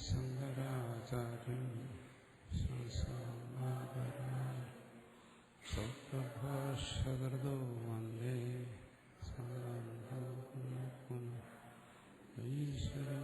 ശങ്കരാചാര്യം സൗപ്രഭാഷകൃതോ വന്ദേ ഈശ്വരോ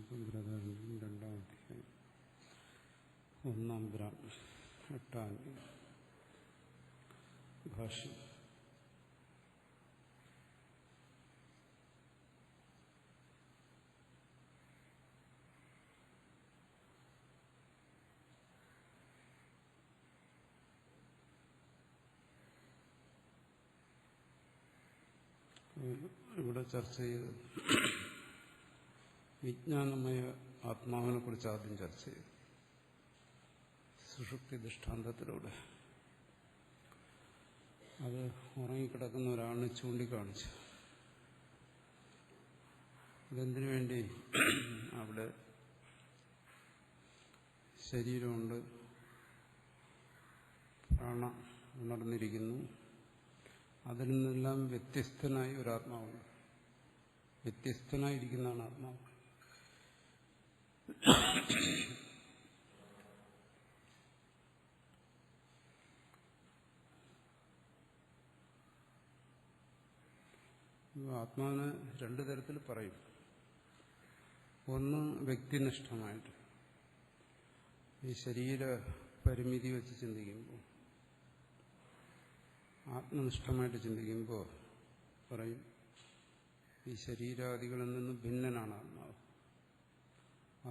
ഗുരുരാത്മീ രണ്ടാം അധ്യായം ഒന്നാം ബ്രാഹ്മൺ എട്ടാം ഭാഷ്യം. ഇവിടെ ചർച്ച ചെയ്ത് വിജ്ഞാനമയ ആത്മാവിനെ കുറിച്ച് ആദ്യം ചർച്ച ചെയ്തു. സുഷുപ്തി ദൃഷ്ടാന്തത്തിലൂടെ അത് ഉറങ്ങിക്കിടക്കുന്ന ഒരാളിനെ ചൂണ്ടിക്കാണിച്ചു. അതെന്തിനു വേണ്ടി? അവിടെ ശരീരമുണ്ട്, പ്രാണ ഉണർന്നിരിക്കുന്നു, അതിൽ നിന്നെല്ലാം വ്യത്യസ്തനായി ഒരാത്മാവുണ്ട്. വ്യത്യസ്തനായിരിക്കുന്നതാണ് ആത്മാവ്. ആത്മാവിനെ രണ്ടു തരത്തിൽ പറയും. ഒന്ന് വ്യക്തിനിഷ്ഠമായിട്ട്, ഈ ശരീര പരിമിതി വെച്ച് ചിന്തിക്കുമ്പോൾ, ആത്മനിഷ്ഠമായിട്ട് ചിന്തിക്കുമ്പോൾ പറയും ഈ ശരീരാദികളിൽ നിന്ന് ഭിന്നനാണ് ആത്മാവ്.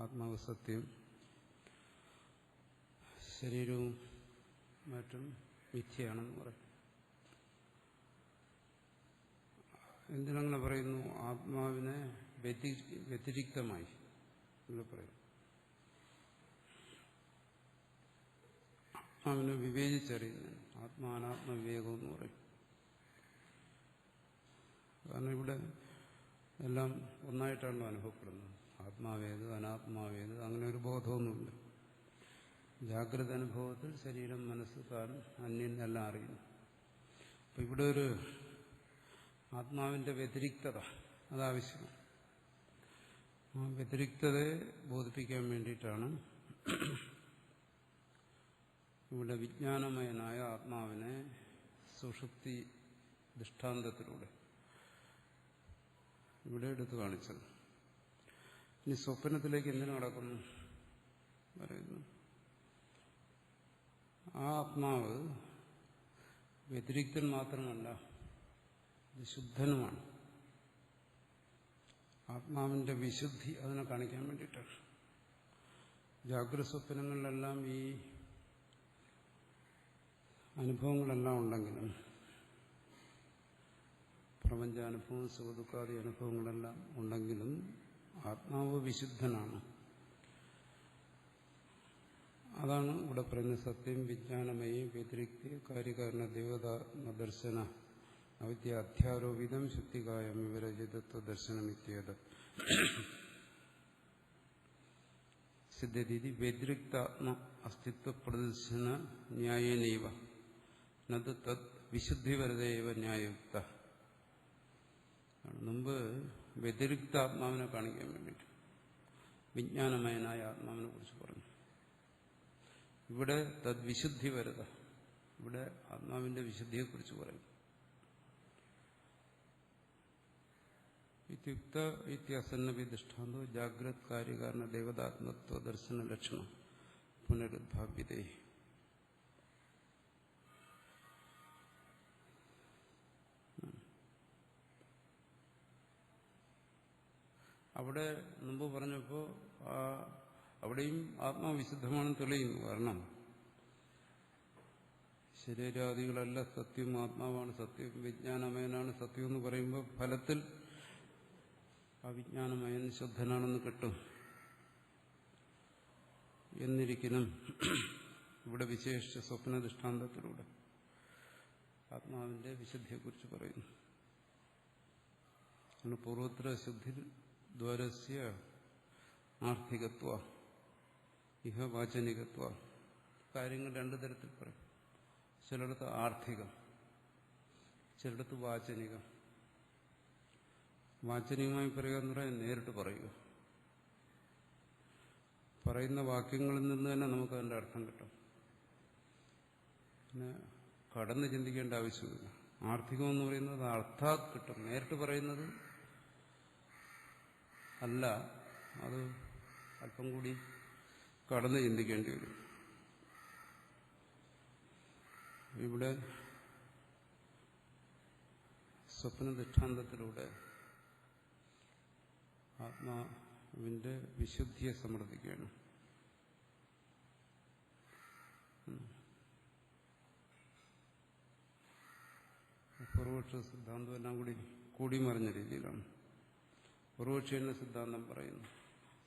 ആത്മാവ് സത്യം, ശരീരവും മറ്റും മിഥ്യയാണെന്ന് പറയും. എന്തിനങ്ങനെ പറയുന്നു? ആത്മാവിനെ വ്യതിരിക്തമായി എന്ന് പറയും. ആത്മാവിനെ വിവേചിച്ചറിയുന്നതിന് ആത്മാനാത്മ വിവേകം എന്ന് പറയും. കാരണം ഇവിടെ എല്ലാം ഒന്നായിട്ടാണല്ലോ അനുഭവപ്പെടുന്നത്. ആത്മാവേത് അനാത്മാവേത് അങ്ങനെ ഒരു ബോധമൊന്നുമില്ല. ജാഗ്രത അനുഭവത്തിൽ ശരീരം, മനസ്സ്, താൻ, അന്യൻ എല്ലാം അറിയുന്നു. അപ്പം ഇവിടെ ഒരു ആത്മാവിന്റെ വ്യതിരിക്തത അതാവശ്യമാണ്. ആ വ്യതിരിക്തതയെ ബോധിപ്പിക്കാൻ വേണ്ടിയിട്ടാണ് ഇവിടെ വിജ്ഞാനമയനായ ആത്മാവിനെ സുഷുപ്തി ദൃഷ്ടാന്തത്തിലൂടെ ഇവിടെ എടുത്തു കാണിച്ചത്. ഇനി സ്വപ്നത്തിലേക്ക് എന്തിനു നടക്കുന്നു പറയുന്നു. ആ ആത്മാവ് വ്യതിരിക്തൻ മാത്രമല്ല, വിശുദ്ധനുമാണ്. ആത്മാവിന്റെ വിശുദ്ധി അതിനെ കാണിക്കാൻ വേണ്ടിയിട്ടാണ്. ജാഗ്രത സ്വപ്നങ്ങളിലെല്ലാം ഈ അനുഭവങ്ങളെല്ലാം ഉണ്ടെങ്കിലും, പ്രപഞ്ചാനുഭവം, സുഖദുഃഖാദി അനുഭവങ്ങളെല്ലാം ഉണ്ടെങ്കിലും ആത്മാവ് വിശുദ്ധനാണ്. അതാണ് ഇവിടെ പറയുന്ന സത്യം വിജ്ഞാനമയി വ്യതിരിക്തി കാര്യകാരണ ദേവതാത്മദർശന അവിദ്യ അധ്യാരോപിതം ശുദ്ധികായം വിവരജിതത്വ ദർശനമിത്യേത സിദ്ധരീതി വ്യതിരിക്താത്മ അസ്തിത്വ പ്രദർശന ന്യായേനൈവ നത് തത് വിശുദ്ധിവരതേവ ന്യായയുക്ത. മുമ്പ് വ്യതിരിക്ത ആത്മാവിനെ കാണിക്കാൻ വേണ്ടിയിട്ട് വിജ്ഞാനമയനായ ആത്മാവിനെ കുറിച്ച് പറഞ്ഞു. ഇവിടെ തദ്വിശുദ്ധിവരത, ഇവിടെ ആത്മാവിന്റെ വിശുദ്ധിയെക്കുറിച്ച് പറയും. ഇത്യുക്ത ഇത്യസന്നവി ദൃഷ്ടാന്തോ ജാഗ്രത് കാര്യകാരണ ദേവതാത്മത്വ ദർശന ലക്ഷണം പുനരുദ്ഭാവ്യതേ. അവിടെ മുമ്പ് പറഞ്ഞപ്പോൾ അവിടെയും ആത്മാവിശുദ്ധമാണെന്ന് തെളിയുന്നു. കാരണം ശരീരാദികളല്ല സത്യം, ആത്മാവാണ് സത്യം, വിജ്ഞാനമയനാണ് സത്യം എന്ന് പറയുമ്പോൾ ഫലത്തിൽ ആ വിജ്ഞാനമയൻ ശുദ്ധനാണെന്ന് കിട്ടും. എന്നിരിക്കണം ഇവിടെ വിശേഷിച്ച സ്വപ്ന ദൃഷ്ടാന്തത്തിലൂടെ ആത്മാവിന്റെ വിശുദ്ധിയെക്കുറിച്ച് പറയുന്നു. പൂർവോത്തര ശുദ്ധി ദ്വാരസ്യ ആർത്ഥികത്വ ഇഹ വാചനികത്വ. കാര്യങ്ങൾ രണ്ടു തരത്തിൽ പറയും. ചിലയിടത്ത് ആർത്ഥികം, ചിലയിടത്ത് വാചനികം. വാചനികമായി പറയുക എന്ന് പറയാൻ നേരിട്ട് പറയുക. പറയുന്ന വാക്യങ്ങളിൽ നിന്ന് തന്നെ നമുക്ക് അതിന്റെ അർത്ഥം കിട്ടും. പിന്നെ കടന്ന് ചിന്തിക്കേണ്ട ആവശ്യമില്ല. ആർത്ഥികം എന്ന് പറയുന്നത് അർത്ഥാത് കിട്ടും. നേരിട്ട് പറയുന്നത് അല്ല, അത് അല്പം കൂടി കടന്ന് ചിന്തിക്കേണ്ടി വരും. ഇവിടെ സ്വപ്ന ദൃഷ്ടാന്തത്തിലൂടെ ആത്മാവിന്റെ വിശുദ്ധിയെ സമർത്ഥിക്കുകയാണ്. പൂർവപക്ഷ സിദ്ധാന്തം എല്ലാം കൂടി മറിഞ്ഞ രീതിയിലാണ്. പൂർവപക്ഷി എന്ന സിദ്ധാന്തം പറയുന്നു,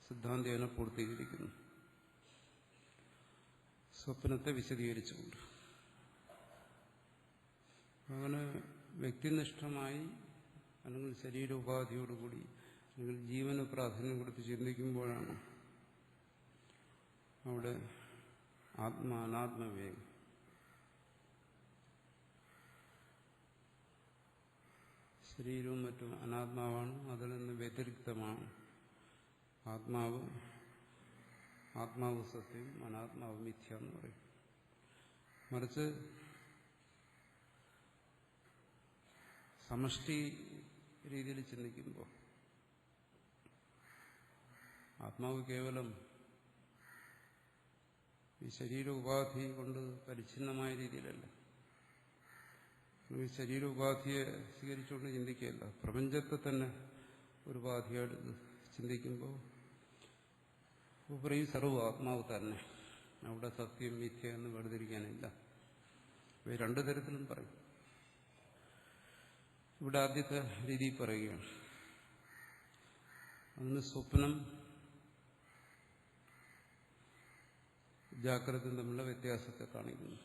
സിദ്ധാന്തി അതിനെ പൂർത്തീകരിക്കുന്നു സ്വപ്നത്തെ വിശദീകരിച്ചുകൊണ്ട്. അങ്ങനെ വ്യക്തിനിഷ്ഠമായി അല്ലെങ്കിൽ ശരീരോപാധിയോടുകൂടി അല്ലെങ്കിൽ ജീവന് പ്രാധാന്യം കൊടുത്ത് ചിന്തിക്കുമ്പോഴാണ് അവിടെ അനാത്മവിവേകം. ശരീരവും മറ്റും അനാത്മാവാണ്, അതിൽ നിന്ന് വ്യതിരിക്തമാണ് ആത്മാവ് സത്യം, അനാത്മാവ് മിഥ്യ എന്ന് പറയും. മറിച്ച് സമഷ്ടി രീതിയിൽ ചിന്തിക്കുമ്പോൾ ആത്മാവ് കേവലം ഈ ശരീരോപാധി കൊണ്ട് പരിച്ഛിന്നമായ രീതിയിലല്ല, ശരീരോപാധിയെ സ്വീകരിച്ചുകൊണ്ട് ചിന്തിക്കുകയല്ല, പ്രപഞ്ചത്തെ തന്നെ ഒരു ഉപാധിയായിട്ട് ചിന്തിക്കുമ്പോൾ പറയും സർവ്വ ആത്മാവ് തന്നെ. അവിടെ സത്യം മിഥ്യ എന്ന് വേർതിരിക്കാനില്ല. ഇവ രണ്ടു തരത്തിലും പറയും. ഇവിടെ ആദ്യത്തെ രീതി പറയുകയാണ്. അതിന് സ്വപ്നം ജാഗ്രത തമ്മിലുള്ള വ്യത്യാസത്തെ കാണിക്കുന്നു.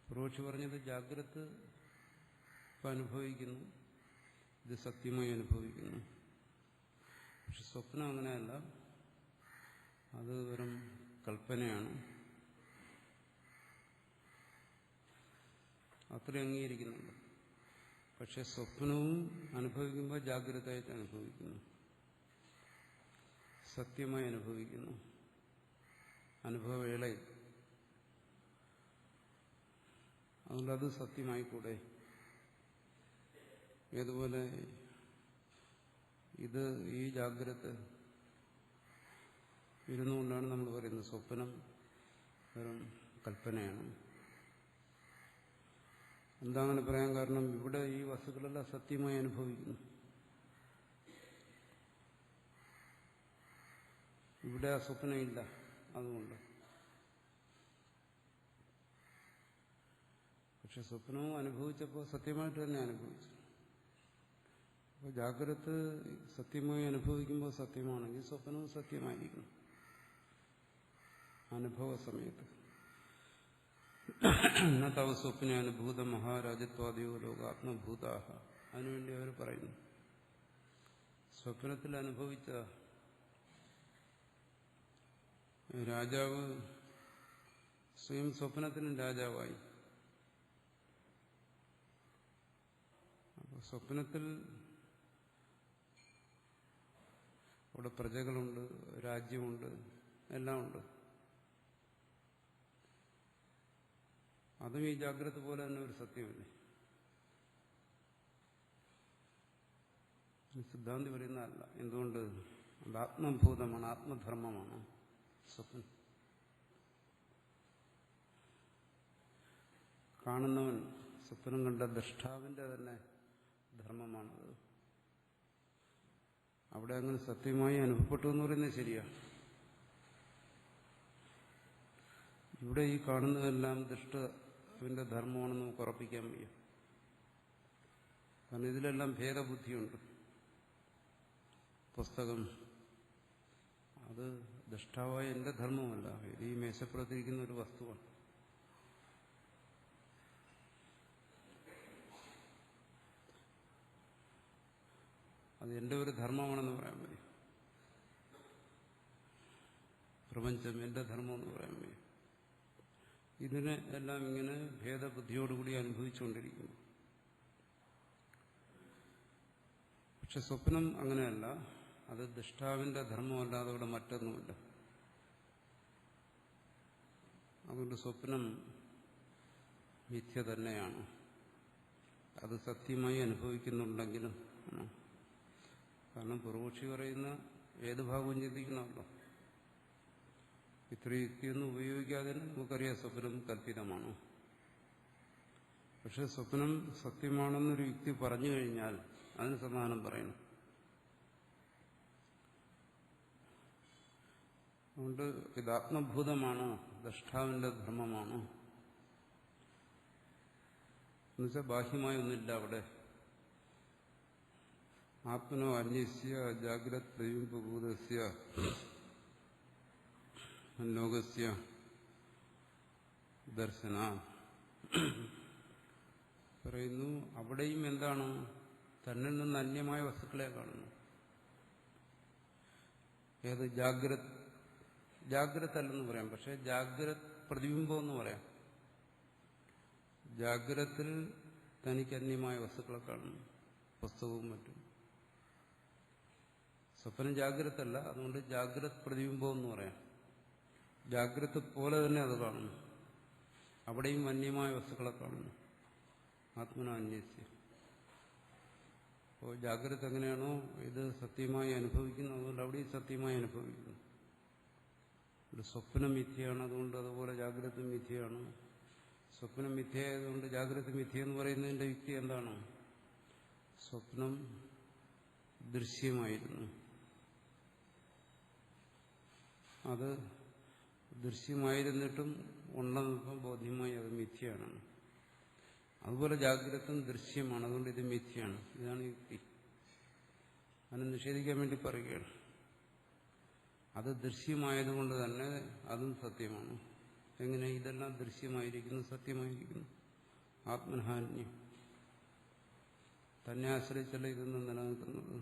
പൂർവക്ഷി പറഞ്ഞത് ജാഗ്രത ഇപ്പം അനുഭവിക്കുന്നു, ഇത് സത്യമായി അനുഭവിക്കുന്നു. പക്ഷെ സ്വപ്നം അങ്ങനെയല്ല, അത് വെറും കൽപ്പനയാണ്. അത്ര അംഗീകരിക്കുന്നുണ്ട്. പക്ഷെ സ്വപ്നവും അനുഭവിക്കുമ്പോൾ ജാഗ്രതയായിട്ട് അനുഭവിക്കുന്നു, സത്യമായി അനുഭവിക്കുന്നു അനുഭവവേളയിൽ. അതുകൊണ്ട് അത് സത്യമായിക്കൂടെ? ഏതുപോലെ ഈ ജാഗ്രത ഇരുന്നുകൊണ്ടാണ് നമ്മൾ പറയുന്നത് സ്വപ്നം വെറും കൽപ്പനയാണ്. എന്താ അങ്ങനെ പറയാൻ കാരണം? ഇവിടെ ഈ വസ്തുക്കളെല്ലാം സത്യമായി അനുഭവിക്കുന്നു. ഇവിടെ ആ സ്വപ്നമില്ല. അതുകൊണ്ട് പക്ഷെ സ്വപ്നവും അനുഭവിച്ചപ്പോൾ സത്യമായിട്ട് തന്നെ അനുഭവിച്ചു. അപ്പോൾ ജാഗ്രത സത്യമായി അനുഭവിക്കുമ്പോൾ സത്യമാണെങ്കിൽ സ്വപ്നവും സത്യമായിരിക്കണം അനുഭവ സമയത്ത്. തവ സ്വപ്ന അനുഭൂത മഹാരാജത്വാദിയോ ലോകാത്മഭൂതാഹ. അതിനുവേണ്ടി അവർ പറയുന്നു, സ്വപ്നത്തിൽ അനുഭവിച്ച രാജാവ് സ്വയം സ്വപ്നത്തിനും രാജാവായി. സ്വപ്നത്തിൽ അവിടെ പ്രജകളുണ്ട്, രാജ്യമുണ്ട്, എല്ലാം ഉണ്ട്. അതും ഈ ജാഗ്രത പോലെ തന്നെ ഒരു സത്യമല്ലേ. സിദ്ധാന്തി പറയുന്നതല്ല. എന്തുകൊണ്ട്? അത് ആത്മഭൂതമാണ്, ആത്മധർമ്മമാണ് സ്വപ്നം. കാണുന്നവൻ, സ്വപ്നം കണ്ട ദ്രഷ്ടാവിന്റെ തന്നെ ധർമ്മമാണത്. അവിടെ അങ്ങനെ സത്യമായി അനുഭവപ്പെട്ടു എന്ന് പറയുന്നത് ശരിയാണ്. ഇവിടെ ഈ കാണുന്നതെല്ലാം ദൃഷ്ടാവിന്റെ ധർമ്മമാണെന്ന് നമുക്ക് ഉറപ്പിക്കാൻ വയ്യ. കാരണം ഇതിലെല്ലാം ഭേദബുദ്ധിയുണ്ട്. പുസ്തകം അത് ദൃഷ്ടാവായ എന്റെ ധർമ്മമല്ല, ഇത് ഈ മേശപ്പുറത്തിരിക്കുന്ന ഒരു വസ്തുവാണ്. അത് എന്റെ ഒരു ധർമ്മമാണെന്ന് പറയാൻ വയ്യ. പ്രപഞ്ചം എന്റെ ധർമ്മമെന്ന് പറയാൻ വയ്യ. ഇതിനെ എല്ലാം ഇങ്ങനെ ഭേദബുദ്ധിയോടുകൂടി അനുഭവിച്ചുകൊണ്ടിരിക്കുന്നു. പക്ഷെ സ്വപ്നം അങ്ങനെയല്ല. അത് ദൃഷ്ടാവിന്റെ ധർമ്മമല്ലാതെ അവിടെ മറ്റൊന്നുമില്ല. അതുകൊണ്ട് സ്വപ്നം മിഥ്യ തന്നെയാണ്. അത് സത്യമായി അനുഭവിക്കുന്നുണ്ടെങ്കിലും. കാരണം പൂർവക്ഷി പറയുന്ന ഏത് ഭാഗവും ചിന്തിക്കണമല്ലോ. ഇത്ര യുക്തിയൊന്നും ഉപയോഗിക്കാതെ നമുക്കറിയാം സ്വപ്നം കല്പിതമാണ്. പക്ഷെ സ്വപ്നം സത്യമാണെന്നൊരു യുക്തി പറഞ്ഞു കഴിഞ്ഞാൽ അതിന് സമാധാനം പറയണം. അതുകൊണ്ട് ഇത് ആത്മഭൂതമാണ്, ദ്രഷ്ടാവിന്റെ ധർമ്മമാണ് എന്നുവെച്ചാൽ ബാഹ്യമായൊന്നുമില്ല അവിടെ. ആത്മനോ അന്യസ്യ ജാഗ്രത് പ്രതിബിംബഭൂതസ്യ ലോകസ്യ ദർശന പറയുന്നു. അവിടെയും എന്താണ്? തന്നിൽ നിന്ന് അന്യമായ വസ്തുക്കളെ കാണുന്നു. ഏത്? ജാഗ്രത് അല്ലെന്ന് പറയാം, പക്ഷെ ജാഗ്രത് പ്രതിബിംബം എന്ന് പറയാം. ജാഗ്രത്തിൽ തനിക്ക് അന്യമായ വസ്തുക്കളെ കാണുന്നു, പുസ്തകവും മറ്റും. സ്വപ്നം ജാഗ്രതല്ല, അതുകൊണ്ട് ജാഗ്രത് പ്രതിബിംബം എന്ന് പറയാം. ജാഗ്രത പോലെ തന്നെ അത് കാണുന്നു. അവിടെയും അന്യമായ വസ്തുക്കളെ കാണുന്നു. ആത്മന അന്യസ്യ. അപ്പോൾ ജാഗ്രത എങ്ങനെയാണോ ഇത് സത്യമായി അനുഭവിക്കുന്നു, അതുകൊണ്ട് അവിടെയും സത്യമായി അനുഭവിക്കുന്നു. സ്വപ്നം മിഥ്യയാണ്, അതുകൊണ്ട് അതുപോലെ ജാഗ്രത മിഥ്യയാണ്. സ്വപ്നം മിഥ്യയായതുകൊണ്ട് ജാഗ്രത മിഥ്യ എന്ന് പറയുന്നതിന്റെ യുക്തി എന്താണ്? സ്വപ്നം ദൃശ്യമായിരുന്നു, അത് ദൃശ്യമായിരുന്നിട്ടും ഉണ്ടെന്നിപ്പം ബോധ്യമായി അത് മിഥ്യയാണ്. അതുപോലെ ജാഗ്രതം ദൃശ്യമാണ്, അതുകൊണ്ട് ഇത് മിഥ്യയാണ്. ഇതാണ് യുക്തി. അതിനെ നിഷേധിക്കാൻ വേണ്ടി പറയുകയാണ്. അത് ദൃശ്യമായതുകൊണ്ട് തന്നെ അതും സത്യമാണ്. എങ്ങനെ? ഇതെല്ലാം ദൃശ്യമായിരിക്കുന്നു, സത്യമായിരിക്കുന്നു. ആത്മനഹാന്യം തന്നെ ആശ്രയിച്ചല്ല ഇതൊന്നും നിലനിൽക്കുന്നത്.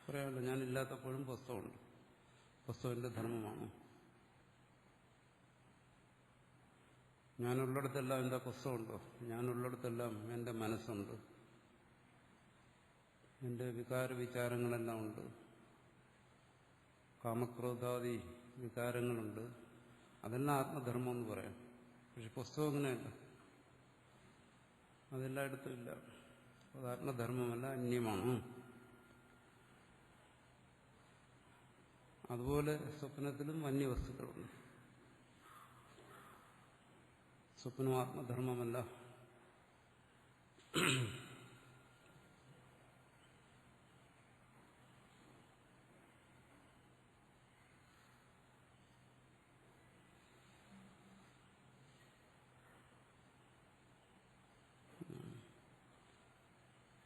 പറയാമല്ലോ, ഞാനില്ലാത്തപ്പോഴും പുസ്തകമുണ്ട്, പുസ്തകം എന്റെ ധർമ്മമാണ്. ഞാനുള്ളിടത്തെല്ലാം എന്താ പുസ്തകമുണ്ടോ? ഞാനുള്ളിടത്തെല്ലാം എന്റെ മനസ്സുണ്ട്, എന്റെ വികാര വിചാരങ്ങളെല്ലാം ഉണ്ട്, കാമക്രോധാദി വികാരങ്ങളുണ്ട്. അതെല്ലാം ആത്മധർമ്മം എന്ന് പറയാം. പക്ഷെ പുസ്തകം അങ്ങനെയല്ല, അതെല്ലായിടത്തും ഇല്ല. അത് ആത്മധർമ്മമല്ല, അന്യമാണ്. അതുപോലെ സ്വപ്നത്തിലും അന്യവസ്തുക്കളുണ്ട്. സ്വപ്നം ആത്മധർമ്മമല്ല.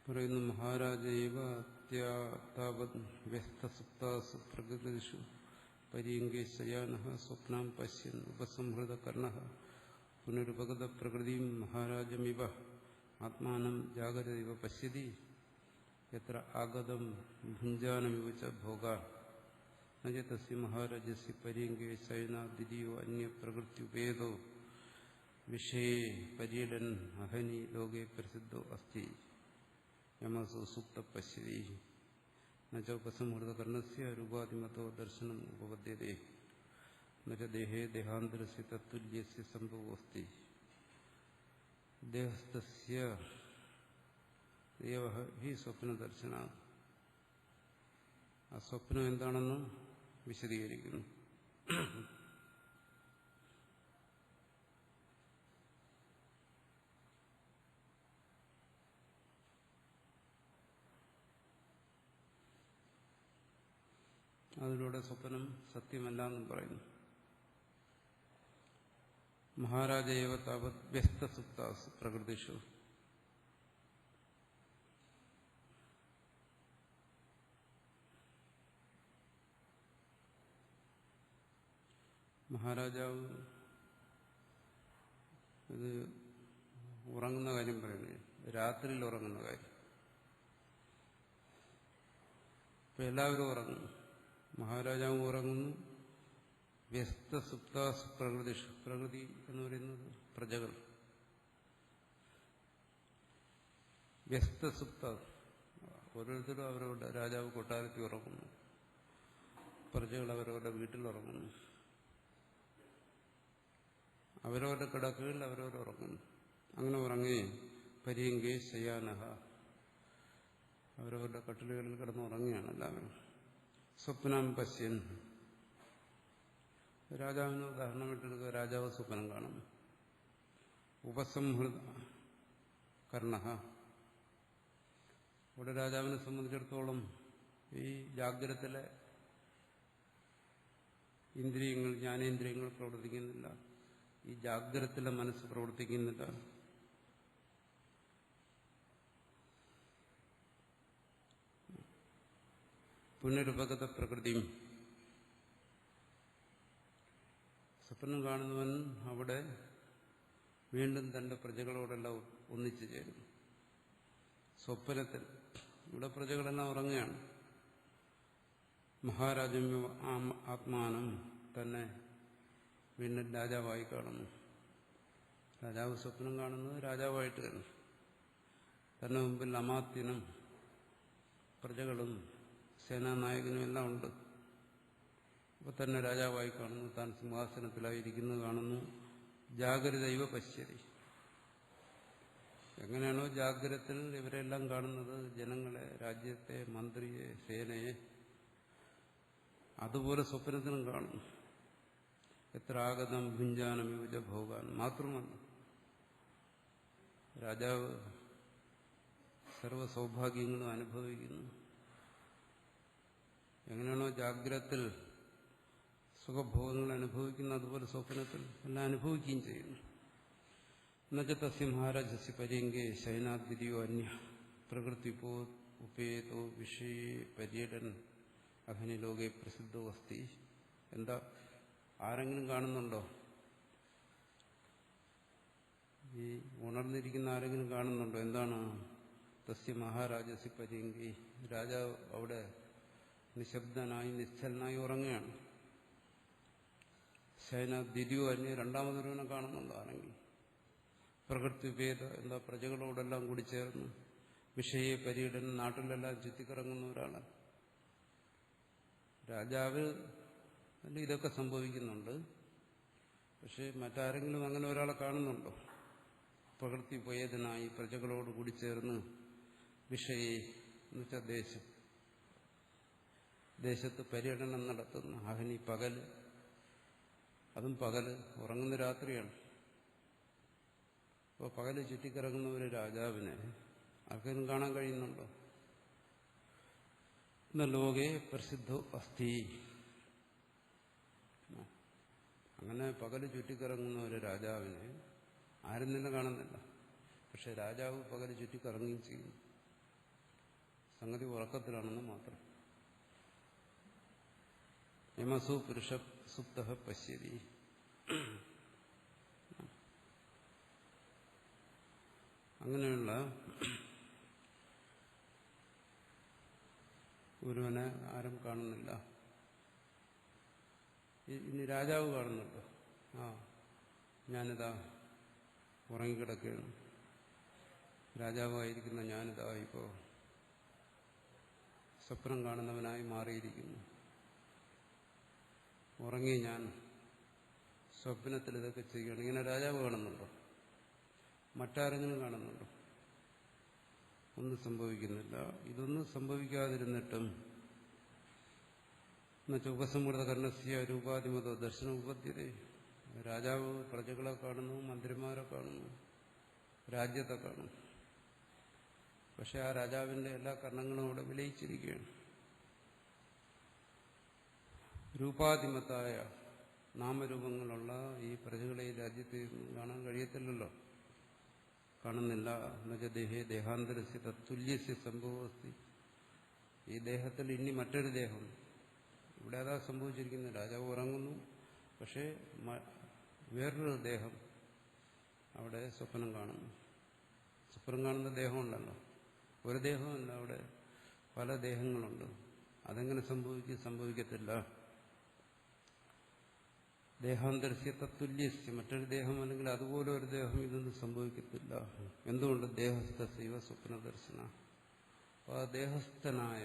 പറയുന്നു മഹാരാജൈവ അത്യാതാവത് വ്യസ്തസുപ്താസു പ്രകൃതിഷു പര്യങ്കേ ശയാനഃ സ്വപ്നം പശ്യൻ ഉപസംഹൃതകർണഃ പുനരുപഗത പ്രകൃതിം മഹാരാജമിവ ആത്മാനം ജാഗരൈവ പശ്യതി യത്ര ആഗതം ഭുഞ്ജാനമിവ ച ഭോഗാൻ ന ച തസ്യ മഹാരാജസ്യ പര്യങ്കേ ശയന ദ്വിതീയോ അന്യപ്രകൃത്യുപേതോ വിഷയേ പര്യടൻ അഹനി ലോകേ പ്രസിദ്ധോ അസ്തി. യമസു സുപ്ത പശ്യതി നചോപസംഹൃതകർണസ്യ രൂപാതിമത്തോ ദർശനം ഉപപദ്യതേ എന്നുവെച്ചാൽ ദേഹേ ദേഹാന്തരസ്യ തത്തുല്യസ്യ സംഭവോസ്തി ദേഹസ്ഥസ്യ ദേവ ഹി സ്വപ്നദർശന. ആ സ്വപ്നം എന്താണെന്ന് വിശദീകരിക്കുന്നു. അതിലൂടെ സ്വപ്നം സത്യമല്ല എന്നും പറയുന്നു. മഹാരാജേവ താവത് വ്യസ്തസുപ്താസു പ്രകൃതിഷു. മഹാരാജാവ് ഇത് ഉറങ്ങുന്ന കാര്യം പറയുന്നത്, രാത്രിയിൽ ഉറങ്ങുന്ന കാര്യം. ഇപ്പൊ എല്ലാവരും ഉറങ്ങുന്നു, മഹാരാജാവും ഉറങ്ങുന്നു. വ്യസ്തസുപ്താസു പ്രകൃതിഷു. പ്രകൃതി എന്ന് പറയുന്നത് പ്രജകൾ. വ്യസ്തസുപ്ത, ഓരോരുത്തരും അവരവരുടെ രാജാവ് കൊട്ടാരത്തിൽ ഉറങ്ങുന്നു, പ്രജകൾ അവരവരുടെ വീട്ടിൽ ഉറങ്ങുന്നു, അവരവരുടെ കിടക്കുകളിൽ അവരവർ ഉറങ്ങുന്നു. അങ്ങനെ ഉറങ്ങി പര്യങ്കേ ശയാനഹ, അവരവരുടെ കട്ടിലുകളിൽ കിടന്നുറങ്ങുകയാണ് എല്ലാവരും. സ്വപ്നം പശ്യൻ. രാജാവിന് ഉദാഹരണം ഇട്ടെടുക്കുക. രാജാവ് സ്വപ്നം കാണുന്നു. ഉപസംഹൃത കർണ. ഇവിടെ രാജാവിനെ സംബന്ധിച്ചിടത്തോളം ഈ ജാഗ്രതത്തിലെ ഇന്ദ്രിയങ്ങൾ, ജ്ഞാനേന്ദ്രിയങ്ങൾ പ്രവർത്തിക്കുന്നില്ല. ഈ ജാഗ്രതത്തിലെ മനസ്സ് പ്രവർത്തിക്കുന്നില്ല. പുനരുപഗത പ്രകൃതിയും. സ്വപ്നം കാണുന്നവൻ അവിടെ വീണ്ടും തന്റെ പ്രജകളോടെല്ലാം ഒന്നിച്ചു ചേരും. സ്വപ്നത്തിൽ ഇവിടെ പ്രജകളെല്ലാം ഉറങ്ങുകയാണ്. മഹാരാജം ആത്മാനം തന്നെ വീണ്ടും രാജാവായി കാണുന്നു. രാജാവ് സ്വപ്നം കാണുന്നത് രാജാവായിട്ട് തന്നെ. തന്നെ മുമ്പിൽ അമാത്യനും പ്രജകളും സേനാനായകനും എല്ലാം ഉണ്ട്. അപ്പൊ തന്നെ രാജാവായി കാണുന്നു, താൻ സിംഹാസനത്തിലായിരിക്കുന്നത് കാണുന്നു. ജാഗ്രതൈവ പശ്യതി. എങ്ങനെയാണോ ജാഗ്രതത്തിൽ ഇവരെല്ലാം കാണുന്നത്, ജനങ്ങളെ, രാജ്യത്തെ, മന്ത്രിയെ, സേനയെ, അതുപോലെ സ്വപ്നത്തിനും കാണുന്നു. എത്ര ആഗതം ഭുഞ്ചാനം യുജ ഭോഗാൻ. മാത്രമല്ല, രാജാവ് സർവസൗഭാഗ്യങ്ങളും അനുഭവിക്കുന്നു. എങ്ങനെയാണോ ജാഗ്രതത്തിൽ സുഖഭോഗങ്ങൾ അനുഭവിക്കുന്നത്, അതുപോലെ സ്വപ്നത്തിൽ എല്ലാം അനുഭവിക്കുകയും ചെയ്യുന്നു. എന്നുവെച്ചാൽ തസ്യ മഹാരാജസ്യ പര്യങ്കേ ശയനാദ്വിതീയോ അന്യ പ്രകൃതിപോ ഉപേതോ വിഷയേ പര്യടൻ അഹനി ലോകെ പ്രസിദ്ധോ അസ്തി. എന്താ, ആരെങ്കിലും കാണുന്നുണ്ടോ? ഈ ഉണർന്നിരിക്കുന്ന ആരെങ്കിലും കാണുന്നുണ്ടോ? എന്താണ്? തസ്യ മഹാരാജസ്യ പര്യങ്കേ. രാജാവ് അവിടെ നിശബ്ദനായി നിശ്ചലനായി ഉറങ്ങുകയാണ്. ശയന ദ്വിതീയോ അന്യ, രണ്ടാമതൊരുവനെ കാണുന്നുണ്ടോ ആണെങ്കിൽ? പ്രകൃതി ഭേദ, എന്താ, പ്രജകളോടെല്ലാം കൂടി ചേർന്ന് വിഷയെ പര്യടൻ, നാട്ടിലെല്ലാം ചുറ്റിക്കറങ്ങുന്ന ഒരാളാണ് രാജാവ്. ഇതൊക്കെ സംഭവിക്കുന്നുണ്ട്. പക്ഷെ മറ്റാരെങ്കിലും അങ്ങനെ ഒരാളെ കാണുന്നുണ്ടോ? പ്രകൃതി ഭേദനായി പ്രജകളോട് കൂടി ചേർന്ന് വിഷയെ എന്നുവെച്ചാൽ ദേശത്ത് പര്യടനം നടത്തുന്ന അഹനി, പകല്, അതും പകല്, ഉറങ്ങുന്ന രാത്രിയാണ്. അപ്പോൾ പകല് ചുറ്റിക്കിറങ്ങുന്ന ഒരു രാജാവിനെ ആർക്കെങ്കിലും കാണാൻ കഴിയുന്നുണ്ടോ? ലോകെ പ്രസിദ്ധോ അസ്ഥി. അങ്ങനെ പകല് ചുറ്റിക്കിറങ്ങുന്ന ഒരു രാജാവിനെ ആരും തന്നെ കാണുന്നില്ല. പക്ഷെ രാജാവ് പകല് ചുറ്റിക്കിറങ്ങുകയും ചെയ്യുന്നു. സംഗതി ഉറക്കത്തിലാണെന്ന് മാത്രം. യമസു പുരുഷ സുപ്ത പശ്യതി. അങ്ങനെയുള്ള ഒരുവനെ ആരും കാണുന്നില്ല. ഇനി രാജാവ് കാണുന്നുണ്ടോ? ഞാനിതാ ഉറങ്ങിക്കിടക്കുകയാണ്, രാജാവായിരിക്കുന്ന ഞാനിതാ ഇപ്പോൾ സ്വപ്നം കാണുന്നവനായി മാറിയിരിക്കുന്നു. ഉറങ്ങി ഞാൻ സ്വപ്നത്തിൽ ഇതൊക്കെ ചെയ്യുകയാണ്. ഇങ്ങനെ രാജാവ് കാണുന്നുണ്ടോ? മറ്റാരെങ്കിലും കാണുന്നുണ്ടോ? ഒന്നും സംഭവിക്കുന്നില്ല. ഇതൊന്നും സംഭവിക്കാതിരുന്നിട്ടും ഉപസംഹൃത കർണസ്യ രൂപാധിമതോ ദർശന ഉപദ്ധ്യതേ. രാജാവ് പ്രജകളെ കാണുന്നു, മന്ത്രിമാരെ കാണുന്നു, രാജ്യത്തെ കാണുന്നു. പക്ഷെ ആ രാജാവിന്റെ എല്ലാ കർണങ്ങളും അവിടെ വിലയിച്ചിരിക്കുകയാണ്. രൂപാധിമത്തായ നാമരൂപങ്ങളുള്ള ഈ പ്രജകളെ ഈ രാജ്യത്ത് കാണാൻ കഴിയത്തില്ലല്ലോ, കാണുന്നില്ല. എന്നുവെച്ചാൽ ദേഹേ ദേഹാന്തരസ്യ തത്തുല്യസ്യ സംഭവസ്തി. ഈ ദേഹത്തിൽ ഇനി മറ്റൊരു ദേഹം, ഇവിടെ അതാ സംഭവിച്ചിരിക്കുന്നത്. രാജാവ് ഉറങ്ങുന്നു, പക്ഷേ വേറൊരു ദേഹം അവിടെ സ്വപ്നം കാണുന്നു. സ്വപ്നം കാണുന്ന ദേഹമുണ്ടല്ലോ, ഒരു ദേഹമല്ല, അവിടെ പല ദേഹങ്ങളുണ്ട്. അതെങ്ങനെ സംഭവിക്കത്തില്ല. ദേഹാന്തരസ്യ തത്തുല്യസ്യ, മറ്റൊരു ദേഹം അല്ലെങ്കിൽ അതുപോലെ ഒരു ദേഹം ഇതൊന്നും സംഭവിക്കത്തില്ല. എന്തുകൊണ്ട്? ദേഹസ്ഥ സ്വപ്ന ദർശന. അപ്പോൾ ആ ദേഹസ്ഥനായ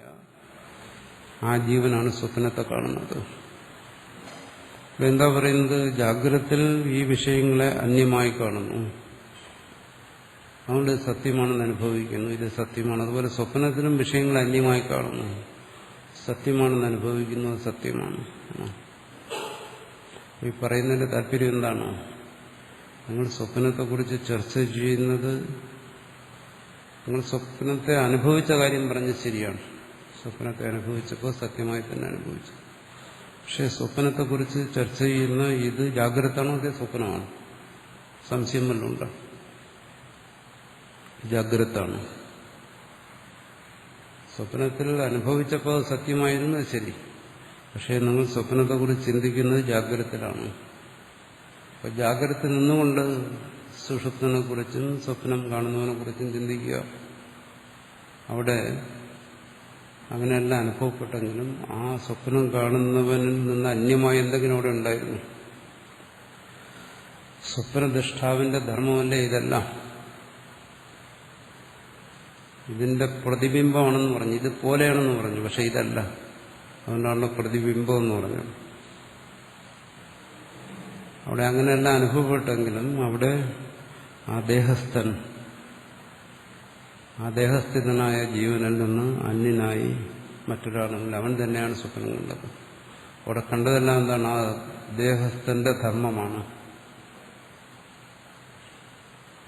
ആ ജീവനാണ് സ്വപ്നത്തെ കാണുന്നത്. എന്താ പറയുന്നത്? ജാഗ്രതത്തിൽ ഈ വിഷയങ്ങളെ അന്യമായി കാണുന്നു, അതുകൊണ്ട് സത്യമാണെന്ന് അനുഭവിക്കുന്നു. ഇത് സത്യമാണ്. അതുപോലെ സ്വപ്നത്തിലും വിഷയങ്ങളെ അന്യമായി കാണുന്നു, സത്യമാണെന്ന് അനുഭവിക്കുന്നു, അത് സത്യമാണ്. ഈ പറയുന്നതിന്റെ താല്പര്യം എന്താണ്? നിങ്ങൾ സ്വപ്നത്തെക്കുറിച്ച് ചർച്ച ചെയ്യുന്നത് നിങ്ങൾ സ്വപ്നത്തെ അനുഭവിച്ച കാര്യം പറഞ്ഞ് ശരിയാണ്. സ്വപ്നത്തെ അനുഭവിച്ചപ്പോൾ സത്യമായി തന്നെ അനുഭവിച്ചു. പക്ഷെ സ്വപ്നത്തെക്കുറിച്ച് ചർച്ച ചെയ്യുന്ന ഇത് ജാഗ്രതയാണോ അതേ സ്വപ്നമാണ്? സംശയം വല്ലതുണ്ടോ? ജാഗ്രതാണ്. സ്വപ്നത്തിൽ അനുഭവിച്ചപ്പോൾ സത്യമായിരുന്നു, ശരി. പക്ഷേ നിങ്ങൾ സ്വപ്നത്തെക്കുറിച്ച് ചിന്തിക്കുന്നത് ജാഗ്രതത്തിലാണ്. അപ്പോൾ ജാഗ്രത നിന്നുകൊണ്ട് സുഷുപ്തനെ കുറിച്ചും സ്വപ്നം കാണുന്നവനെ കുറിച്ചും ചിന്തിക്കുക. അവിടെ അങ്ങനെയല്ല അനുഭവപ്പെട്ടെങ്കിലും ആ സ്വപ്നം കാണുന്നവനിൽ നിന്ന് അന്യമായി എന്തെങ്കിലും അവിടെ ഉണ്ടായിരുന്നു. സ്വപ്നദൃഷ്ടാവിന്റെ ധർമ്മമല്ലേ ഇതെല്ലാം. ഇതിന്റെ പ്രതിബിംബമാണെന്ന് പറഞ്ഞു, ഇതുപോലെയാണെന്ന് പറഞ്ഞു, പക്ഷെ ഇതല്ല. അതുകൊണ്ടാണ് പ്രതിബിംബം എന്ന് പറഞ്ഞത്. അവിടെ അങ്ങനെയെല്ലാം അനുഭവപ്പെട്ടെങ്കിലും അവിടെ ആ ദേഹസ്ഥിതനായ ജീവനിൽ നിന്ന് അന്യനായി മറ്റൊരാളെങ്കിൽ അവൻ തന്നെയാണ് സ്വപ്നം കണ്ടത്. അവിടെ കണ്ടതെല്ലാം എന്താണ്? ആ ദേഹസ്ഥന്റെ ധർമ്മമാണ്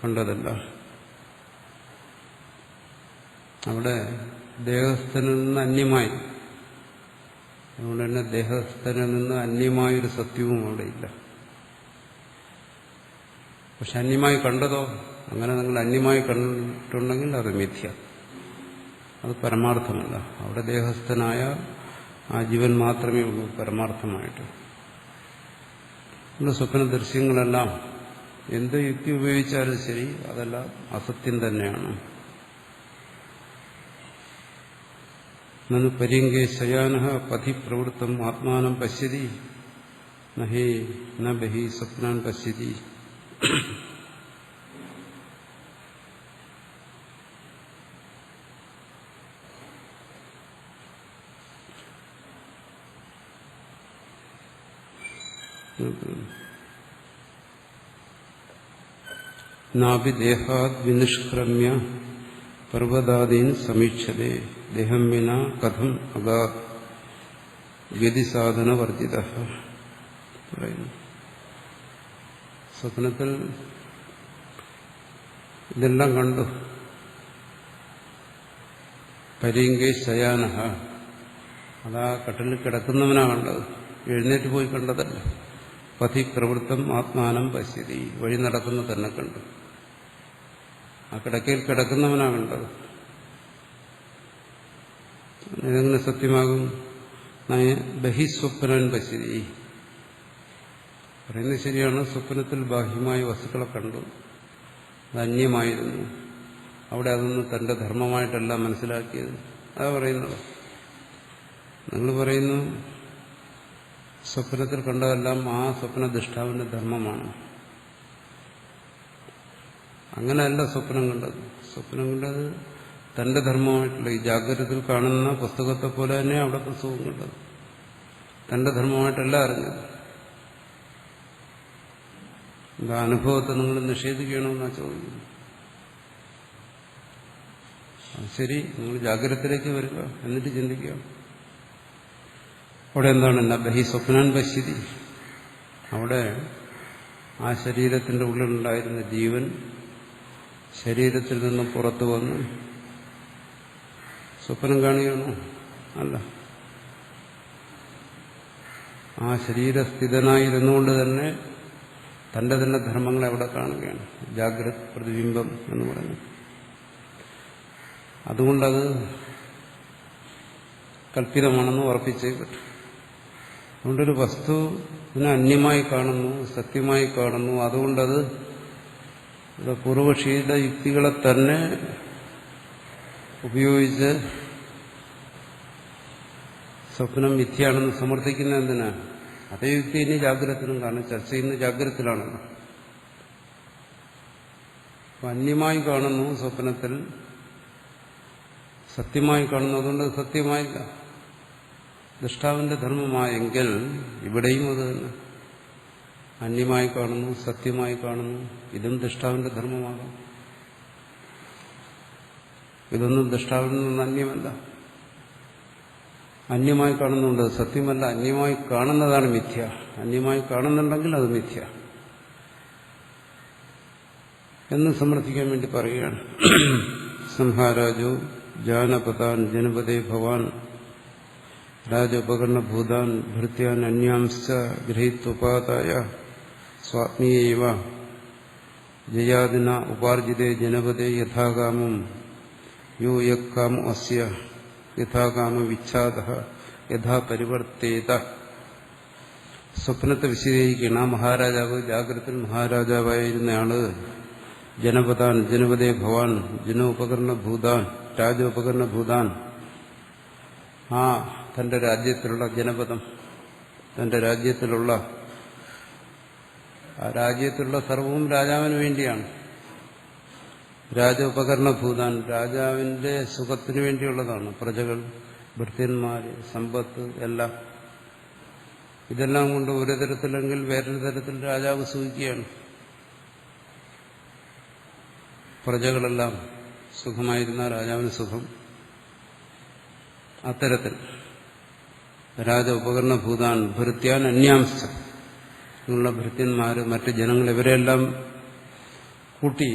കണ്ടതല്ല. അവിടെ ദേഹസ്ഥനിൽ നിന്ന് അന്യമായി, അതുകൊണ്ട് തന്നെ ദേഹസ്ഥനിൽ നിന്ന് അന്യമായൊരു സത്യവും അവിടെ ഇല്ല. പക്ഷെ അന്യമായി കണ്ടതോ? അങ്ങനെ നിങ്ങൾ അന്യമായി കണ്ടിട്ടുണ്ടെങ്കിൽ അത് മിഥ്യ, അത് പരമാർത്ഥമല്ല. അവിടെ ദേഹസ്ഥനായ ആ ജീവൻ മാത്രമേ ഉള്ളൂ പരമാർത്ഥമായിട്ട്. നമ്മുടെ സ്വപ്ന ദൃശ്യങ്ങളെല്ലാം എന്ത് യുക്തി ഉപയോഗിച്ചാലും ശരി, അതെല്ലാം അസത്യം തന്നെയാണ്. നന്നു പര്യങ്കേ ശയാനഃ പഥി പ്രവൃത്തം ആത്മാനം പശ്യതി നഹി ന ബഹി സ്വപ്നാൻ പശ്യതി. നാഭി ദേഹാത് വിനിഷ്ക്രമ്യ പർവ്വതാദീൻ സമീക്ഷതേ ദേഹം വിന കഥം അഗാത് ഗതിസാധന വർജിത. പറയുന്നു സ്വപ്നത്തിൽ ഇതെല്ലാം കണ്ടു. പര്യങ്കേ ശയാനഃ, അതാ കട്ടിലിൽ കിടക്കുന്നവനാ കണ്ടത്, എഴുന്നേറ്റ് പോയി കണ്ടതല്ല. പഥി പ്രവൃത്തം ആത്മാനം പശ്യതി, വഴി നടക്കുന്ന തന്നെ കണ്ടു. ആ കിടക്കയിൽ കിടക്കുന്നവനാ കണ്ടത്. ഇതെങ്ങനെ സത്യമാകും? ബഹിസ്വപ്നൻ പശ്യതി പറയുന്നത് ശരിയാണ്. സ്വപ്നത്തിൽ ബാഹ്യമായ വസ്തുക്കളെ കണ്ടു, അത് അന്യമായിരുന്നു. അവിടെ അതൊന്നും തന്റെ ധർമ്മമായിട്ടല്ല മനസ്സിലാക്കിയത്. അതാ പറയുന്നത്. നിങ്ങൾ പറയുന്നു സ്വപ്നത്തിൽ കണ്ടതെല്ലാം ആ സ്വപ്നദൃഷ്ടാവിന്റെ ധർമ്മമാണ്. അങ്ങനെയല്ല സ്വപ്നം കണ്ടത്. സ്വപ്നം കണ്ടത് തന്റെ ധർമ്മമായിട്ടുള്ള ഈ ജാഗ്രതത്തിൽ കാണുന്ന പുസ്തകത്തെ പോലെ തന്നെ അവിടുത്തെ സുഖം കണ്ടത്. തന്റെ ധർമ്മമായിട്ടല്ല അറിഞ്ഞത്. എന്താ അനുഭവത്തെ നിങ്ങൾ നിഷേധിക്കണമെന്നാണ് ചോദിക്കുന്നത്. ശരി, നിങ്ങൾ ജാഗ്രതത്തിലേക്ക് വരിക, എന്നിട്ട് ചിന്തിക്കുക. അവിടെ എന്താണ് ബഹി സ്വപ്നാൻ പശ്യതി. അവിടെ ആ ശരീരത്തിന്റെ ഉള്ളിലുണ്ടായിരുന്ന ജീവൻ ശരീരത്തിൽ നിന്ന് പുറത്തു വന്ന് സ്വപ്നം കാണുകയാണോ? അല്ല. ആ ശരീരസ്ഥിതനായിരുന്നുകൊണ്ട് തന്നെ തന്റെ തന്നെ ധർമ്മങ്ങളെ അവിടെ കാണുകയാണ്. ജാഗ്രത പ്രതിബിംബം എന്ന് പറഞ്ഞു. അതുകൊണ്ടത് കല്പിതമാണെന്ന് ഉറപ്പിച്ചേ പറ്റും. അതുകൊണ്ടൊരു വസ്തുവിനെ അന്യമായി കാണുന്നു, സത്യമായി കാണുന്നു. അതുകൊണ്ടത് പൂർവപക്ഷിയുടെ യുക്തികളെ തന്നെ ഉപയോഗിച്ച് സ്വപ്നം മിഥ്യയാണെന്ന് സമർത്ഥിക്കുന്ന എന്തിനാ? അതേ യുക്തി ഇനി ജാഗ്രതത്തിലും കാണും. ചർച്ച ചെയ്യുന്ന ജാഗ്രതത്തിലാണല്ലോ. അന്യമായി കാണുന്നു സ്വപ്നത്തിൽ, സത്യമായി കാണുന്നു. അതുകൊണ്ട് സത്യമായില്ല. ദൃഷ്ടാവിന്റെ ധർമ്മമായെങ്കിൽ ഇവിടെയും അത് തന്നെ. അന്യമായി കാണുന്നു, സത്യമായി കാണുന്നു. ഇതും ദൃഷ്ടാവിന്റെ ധർമ്മമാകാം. ഇതൊന്നും ദൃഷ്ടാവിൽ നിന്ന് അന്യമല്ല. അന്യമായി കാണുന്നുണ്ട്, സത്യമല്ല. അന്യമായി കാണുന്നതാണ് മിഥ്യ. അന്യമായി കാണുന്നുണ്ടെങ്കിൽ അത് മിഥ്യ എന്ന് സമർത്ഥിക്കാൻ വേണ്ടി പറയുകയാണ്. സംഹാരാജോ ജാനപതാൻ ജനപദേ ഭവാൻ രാജോപകരണഭൂതാൻ ഭൃത്യാൻ അന്യാംശ്ച ഗൃഹീത്വപാതായ സ്വാത്മീയൈവ ജയാദിന ഉപാർജിതേ ജനപദേ യഥാകാമം യോ യക്കാമോ അസ്യ യഥാകാമ വിച്ഛാദഃ യഥാ പരിവർത്തേത. സ്വപ്നത്തെ വിശദീകരിക്കണം. ആ മഹാരാജാവ്, ജാഗ്രതത്തിൽ മഹാരാജാവായിരുന്നയാള്, ജനപതാൻ ജനപദേ ഭവാൻ ജനോപകരണഭൂതാൻ രാജോപകരണഭൂതാൻ, ആ തന്റെ രാജ്യത്തിലുള്ള ജനപദം, തന്റെ രാജ്യത്തിലുള്ള ആ രാജ്യത്തിലുള്ള സർവവും രാജാവിന് വേണ്ടിയാണ്. രാജോപകരണഭൂതാൻ, രാജാവിന്റെ സുഖത്തിനു വേണ്ടിയുള്ളതാണ്. പ്രജകൾ, ഭൃത്യന്മാര്, സമ്പത്ത് എല്ലാം. ഇതെല്ലാം കൊണ്ട് ഒരു തരത്തിലെങ്കിൽ വേറൊരു തരത്തിൽ രാജാവ് സുഖിക്കുകയാണ്. പ്രജകളെല്ലാം സുഖമായിരുന്ന രാജാവിന് സുഖം. അത്തരത്തിൽ രാജ ഉപകരണഭൂതാൻ ഭൃത്യാൻ അന്യാംശ ഉള്ള ഭൃത്യന്മാര്, മറ്റ് ജനങ്ങൾ, ഇവരെല്ലാം കൂട്ടി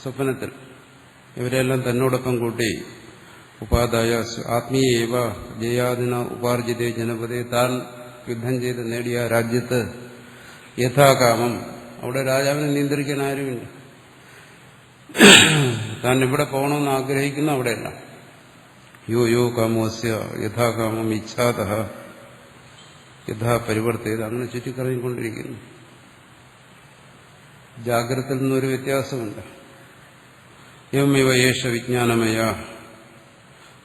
സ്വപ്നത്തിൽ, ഇവരെല്ലാം തന്നോടൊപ്പം കൂട്ടി ഉപാദായ ആത്മീയവ ജയാദിന ഉപാർജിതേ ജനപദേ, താൻ യുദ്ധം ചെയ്ത് നേടിയ രാജ്യത്ത് യഥാകാമം, അവിടെ രാജാവിനെ നിയന്ത്രിക്കാൻ ആരുമില്ല. താൻ ഇവിടെ പോകണമെന്ന് ആഗ്രഹിക്കുന്ന അവിടെയല്ല. യോ യോ കാമോസ്യ യഥാകാമം ഇച്ഛാദഃ യഥാ പരിവർത്തേത്, അങ്ങനെ ചുറ്റിക്കറങ്ങിക്കൊണ്ടിരിക്കുന്നു. ജാഗ്രതയിൽ നിന്നൊരു വ്യത്യാസമുണ്ട്. എവമിവ യേഷ വിജ്ഞാനമയ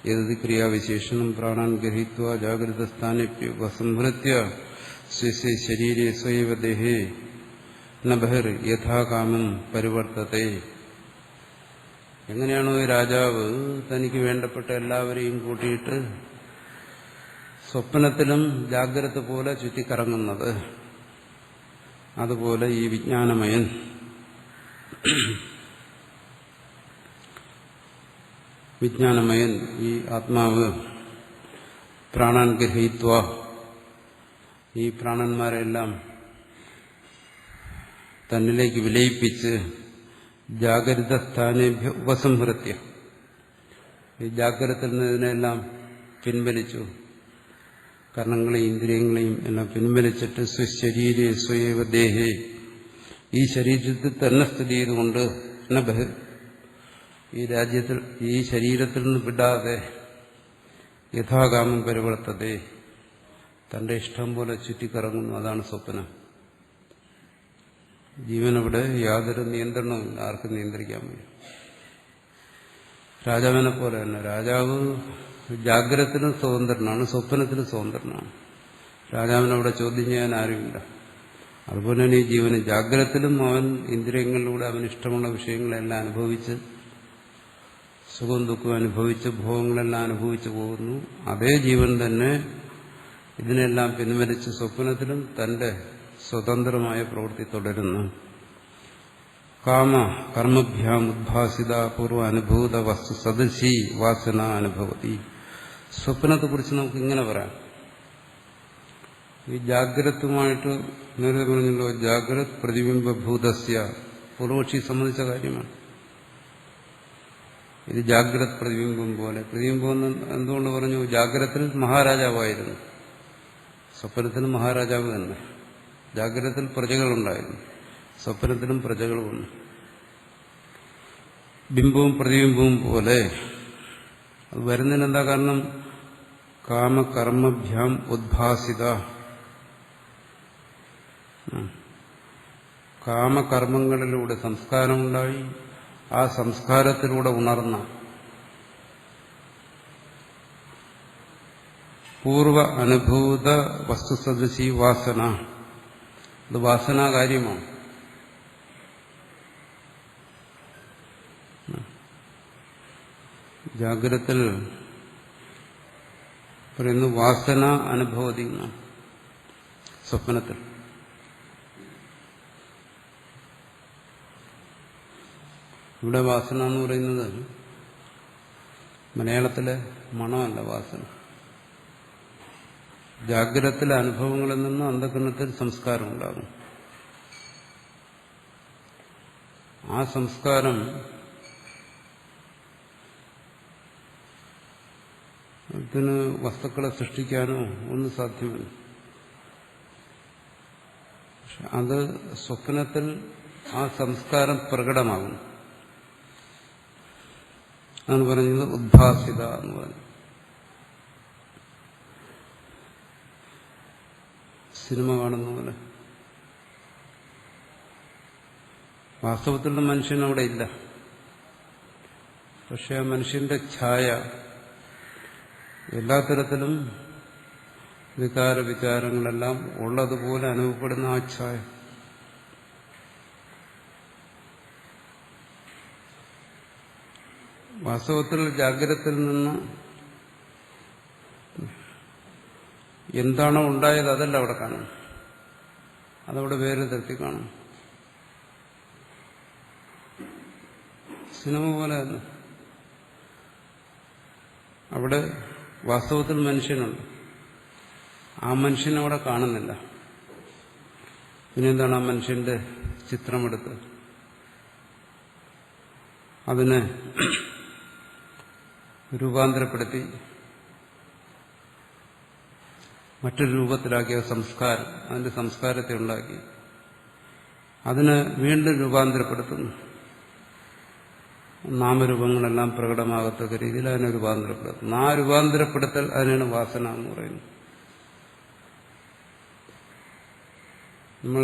യദി ക്രിയാവിശേഷണം പ്രാണാൻ ഗൃഹീത്വ ജാഗ്രതസ്ഥാനേപ്യുപസംഹൃത്യ സ്വസ്യ ശരീരേ സ്വൈവ ദേഹേ ന ബഹിർ യഥാകാമം പരിവർത്തത്തെ. എങ്ങനെയാണോ ഈ രാജാവ് തനിക്ക് വേണ്ടപ്പെട്ട എല്ലാവരെയും കൂട്ടിയിട്ട് സ്വപ്നത്തിലും ജാഗ്രത പോലെ ചുറ്റിക്കറങ്ങുന്നത്, അതുപോലെ ഈ വിജ്ഞാനമയൻ ഈ ആത്മാവ് പ്രാണാൻ ഗൃഹീത്വ, ഈ പ്രാണന്മാരെല്ലാം തന്നിലേക്ക് വിലയിപ്പിച്ച് ജാഗ്രത സ്ഥാനേഭ്യ ഉപസംഹൃത്യ, ഈ ജാഗ്രതത്തിൽ നിന്നതിനെല്ലാം പിൻവലിച്ചു, കർണങ്ങളെയും ഇന്ദ്രിയങ്ങളെയും എല്ലാം പിൻവലിച്ചിട്ട് സ്വശരീരേ സ്വയവ ദേഹേ, ഈ ശരീരത്തിൽ തന്നെ സ്ഥിതി ചെയ്തുകൊണ്ട് ഈ രാജ്യത്തിൽ ഈ ശരീരത്തിൽ നിന്ന് വിടാതെ യഥാകാമം പരിവർത്തതേ, തന്റെ ഇഷ്ടം പോലെ ചുറ്റിക്കറങ്ങുന്നു. അതാണ് സ്വപ്നം. ജീവനവിടെ യാതൊരു നിയന്ത്രണവുമില്ല, ആർക്കും നിയന്ത്രിക്കാൻ വയ്യ. രാജാവിനെ പോലെ തന്നെ രാജാവ് ജാഗ്രതത്തിനും സ്വതന്ത്രനാണ്, സ്വപ്നത്തിനും സ്വതന്ത്രനാണ്. രാജാവിനവിടെ ചോദ്യം ചെയ്യാൻ ആരുമില്ല. അതുപോലെ തന്നെ ഈ ജീവന് ജാഗ്രതത്തിലും അവൻ ഇന്ദ്രിയങ്ങളിലൂടെ അവന് ഇഷ്ടമുള്ള വിഷയങ്ങളെല്ലാം അനുഭവിച്ച് സുഖവും ദുഃഖവും അനുഭവിച്ച് ഭോഗങ്ങളെല്ലാം അനുഭവിച്ചു പോകുന്നു. അതേ ജീവൻ തന്നെ ഇതിനെല്ലാം പിൻവലിച്ച് സ്വപ്നത്തിലും തന്റെ സ്വതന്ത്രമായ പ്രവൃത്തി തുടരുന്നു. കാമ കർമ്മഭ്യാം ഉദ്ഭാസിത പൂർവ്വ അനുഭൂത വസ്തു സദൃശി വാസന അനുഭവതി. സ്വപ്നത്തെക്കുറിച്ച് നമുക്ക് ഇങ്ങനെ പറയാം. ഈ ജാഗ്രതുമായിട്ട് നേരത്തെ പറഞ്ഞല്ലോ, ജാഗ്രത് പ്രതിബിംബഭൂതസ്യ പൂർവക്ഷി സംബന്ധിച്ച കാര്യമാണ്. ഇത് ജാഗ്രത് പ്രതിബിംബം പോലെ. പ്രതിബിംബം എന്തുകൊണ്ട് പറഞ്ഞു? ജാഗ്രത്തിൽ മഹാരാജാവായിരുന്നു, സ്വപ്നത്തിന് മഹാരാജാവ് തന്നെ. ജാഗ്രത്തിൽ പ്രജകളുണ്ടായിരുന്നു, സ്വപ്നത്തിലും പ്രജകൾ വന്നു. ബിംബവും പ്രതിബിംബവും പോലെ അത് വരുന്നതിന് എന്താ കാരണം? കാമകർമ്മഭ്യാം ഉദ്ഭാസിത. കാമകർമ്മങ്ങളിലൂടെ സംസ്കാരമുണ്ടായി, ആ സംസ്കാരത്തിലൂടെ ഉണർന്ന പൂർവ അനുഭൂത വസ്തുസദൃശി വാസന. അത് വാസനാകാര്യമാണ്. ജാഗ്രത്തിൽ പറയുന്നു വാസന അനുഭവതി എന്നാണ്. സ്വപ്നത്തിൽ ഇവിടെ വാസന എന്ന് പറയുന്നത് മലയാളത്തിലെ മണമല്ല വാസന. ജാഗ്രതത്തിലെ അനുഭവങ്ങളിൽ നിന്ന് അന്ധകരണത്തിൽ സംസ്കാരം ഉണ്ടാകും. ആ സംസ്കാരം ത്തിന് വസ്തുക്കളെ സൃഷ്ടിക്കാനോ ഒന്നും സാധ്യമല്ല. പക്ഷെ അത് സ്വപ്നത്തിൽ ആ സംസ്കാരം പ്രകടമാകും. അതാണ് പറഞ്ഞത് ഉദ്ഭാസിത എന്ന് പറഞ്ഞു. സിനിമ കാണുന്ന പോലെ. വാസ്തവത്തിലുള്ള മനുഷ്യൻ അവിടെ ഇല്ല. പക്ഷെ ആ മനുഷ്യന്റെ ഛായ എല്ലാ തരത്തിലും വികാര വിചാരങ്ങളെല്ലാം ഉള്ളതുപോലെ അനുഭവപ്പെടുന്ന ആ ഛായ. വാസ്തവത്തിൽ ജാഗ്രതത്തിൽ നിന്ന് എന്താണോ ഉണ്ടായത് അതല്ല അവിടെ കാണും, അതവിടെ വേറെ തരത്തിൽ കാണും. സിനിമ പോലെ തന്നെ അവിടെ വാസ്തവത്തിൽ മനുഷ്യനുണ്ട്, ആ മനുഷ്യനവിടെ കാണുന്നില്ല. പിന്നെന്താണ്? ആ മനുഷ്യന്റെ ചിത്രമെടുത്ത് അതിനെ രൂപാന്തരപ്പെടുത്തി മറ്റൊരു രൂപത്തിലാക്കിയ സംസ്കാരം, അതിന്റെ സംസ്കാരത്തെ ഉണ്ടാക്കി അതിനെ വീണ്ടും രൂപാന്തരപ്പെടുത്തുന്നു. നാമരൂപങ്ങളെല്ലാം പ്രകടമാകത്തക്ക രീതിയിൽ അതിനെ രൂപാന്തരപ്പെടുത്തുന്നു. ആ രൂപാന്തരപ്പെടുത്തൽ അതിനാണ് വാസന എന്ന് പറയുന്നത്. നമ്മൾ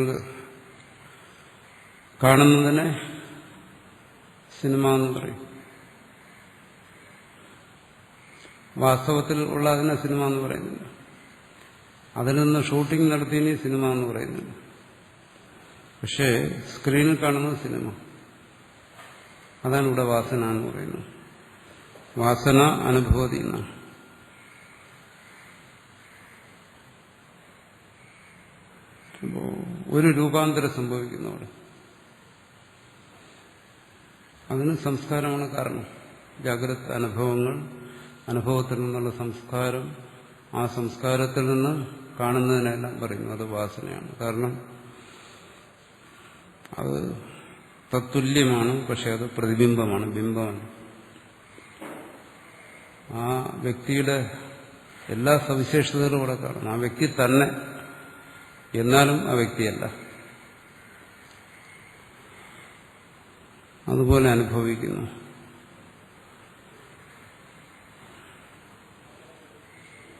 കാണുന്നതിനെ സിനിമ എന്ന് പറയും. വാസ്തവത്തിൽ ഉള്ള അതിനെ സിനിമ എന്ന് പറയുന്നില്ല. അതിൽ നിന്ന് ഷൂട്ടിംഗ് നടത്തിയതിന് സിനിമ എന്ന് പറയുന്നില്ല. പക്ഷേ സ്ക്രീനിൽ കാണുന്നത് സിനിമ. അതാണ് ഇവിടെ വാസന എന്ന് പറയുന്നത്. വാസന അനുഭവതി എന്നാണ്. അപ്പോ ഒരു രൂപാന്തരം സംഭവിക്കുന്നു അവിടെ. അതിന് സംസ്കാരമാണ് കാരണം. ജാഗ്രത അനുഭവങ്ങൾ, അനുഭവത്തിൽ നിന്നുള്ള സംസ്കാരം, ആ സംസ്കാരത്തിൽ നിന്ന് കാണുന്നതിനെല്ലാം പറയുന്നു അത് വാസനയാണ്. കാരണം അത് തത്തുല്യമാണ്, പക്ഷെ അത് പ്രതിബിംബമാണ്, ബിംബമാണ്. ആ വ്യക്തിയുടെ എല്ലാ സവിശേഷതകളും ഇവിടെ കാണുന്നു. ആ വ്യക്തി തന്നെ, എന്നാലും ആ വ്യക്തിയല്ല. അതുപോലെ അനുഭവിക്കുന്നു.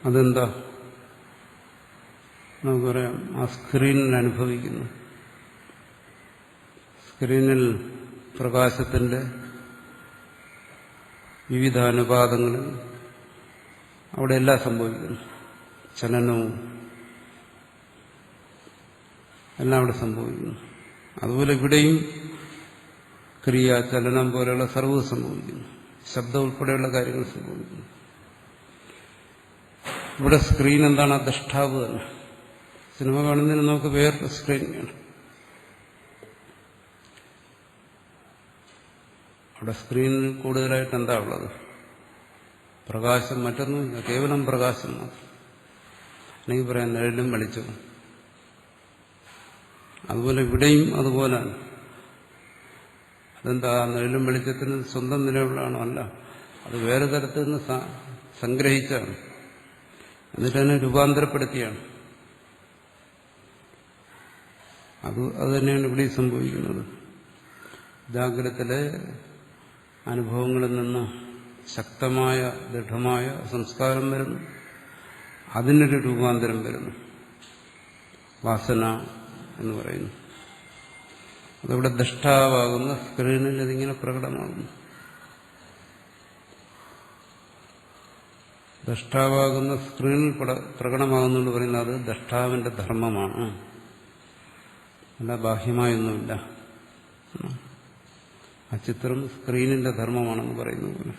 അതെന്താ? നമുക്ക് പറയാം, ആ സ്ക്രീനിൽ അനുഭവിക്കുന്നു. സ്ക്രീനിൽ പ്രകാശത്തിന്റെ വിവിധ അനുപാതങ്ങളിൽ അവിടെ എല്ലാം സംഭവിക്കുന്നു. ചലനവും എല്ലാം അവിടെ സംഭവിക്കുന്നു. അതുപോലെ ഇവിടെയും ക്രിയ, ചലനം പോലെയുള്ള സർവ്വം സംഭവിക്കുന്നു. ശബ്ദം ഉൾപ്പെടെയുള്ള കാര്യങ്ങൾ സംഭവിക്കുന്നു. ഇവിടെ സ്ക്രീൻ എന്താണ്? ആ ദ്രഷ്ടാവ് തന്നെ. സിനിമ കാണുന്നതിന് നമുക്ക് വേറൊരു സ്ക്രീൻ വേണം. അവിടെ സ്ക്രീനിൽ കൂടുതലായിട്ട് എന്താ ഉള്ളത്? പ്രകാശം, മറ്റൊന്നുമില്ല, കേവലം പ്രകാശം മാത്രം. അല്ലെങ്കിൽ പറയാം നിഴലും വെളിച്ചവും. അതുപോലെ ഇവിടെയും അതുപോലെയാണ്. അതെന്താ? നിഴലും വെളിച്ചത്തിന് സ്വന്തം നിലവിലാണോ? അല്ല, അത് വേറെ തരത്തിൽ നിന്ന് സംഗ്രഹിച്ചാണ്, എന്നിട്ട് തന്നെ രൂപാന്തരപ്പെടുത്തിയാണ്. അത് തന്നെയാണ് ഇവിടെ സംഭവിക്കുന്നത്. ജാഗ്രതത്തിലെ അനുഭവങ്ങളിൽ നിന്ന് ശക്തമായ ദൃഢമായ സംസ്കാരം വരുന്നു, അതിനൊരു രൂപാന്തരം വരുന്നു, വാസന എന്ന് പറയുന്നു. അതവിടെ ദ്രഷ്ടാവാകുന്ന സ്ക്രീനിൽ ഇതിങ്ങനെ പ്രകടമാകുന്നു. ദ്രഷ്ടാവാകുന്ന സ്ക്രീനിൽ പ്രകടമാകുന്നുകൊണ്ട് പറയുന്നത് അത് ദ്രഷ്ടാവിന്റെ ധർമ്മമാണ്, അല്ല ബാഹ്യമായൊന്നുമില്ല. ആ ചിത്രം സ്ക്രീനിന്റെ ധർമ്മമാണെന്ന് പറയുന്ന പോലെ.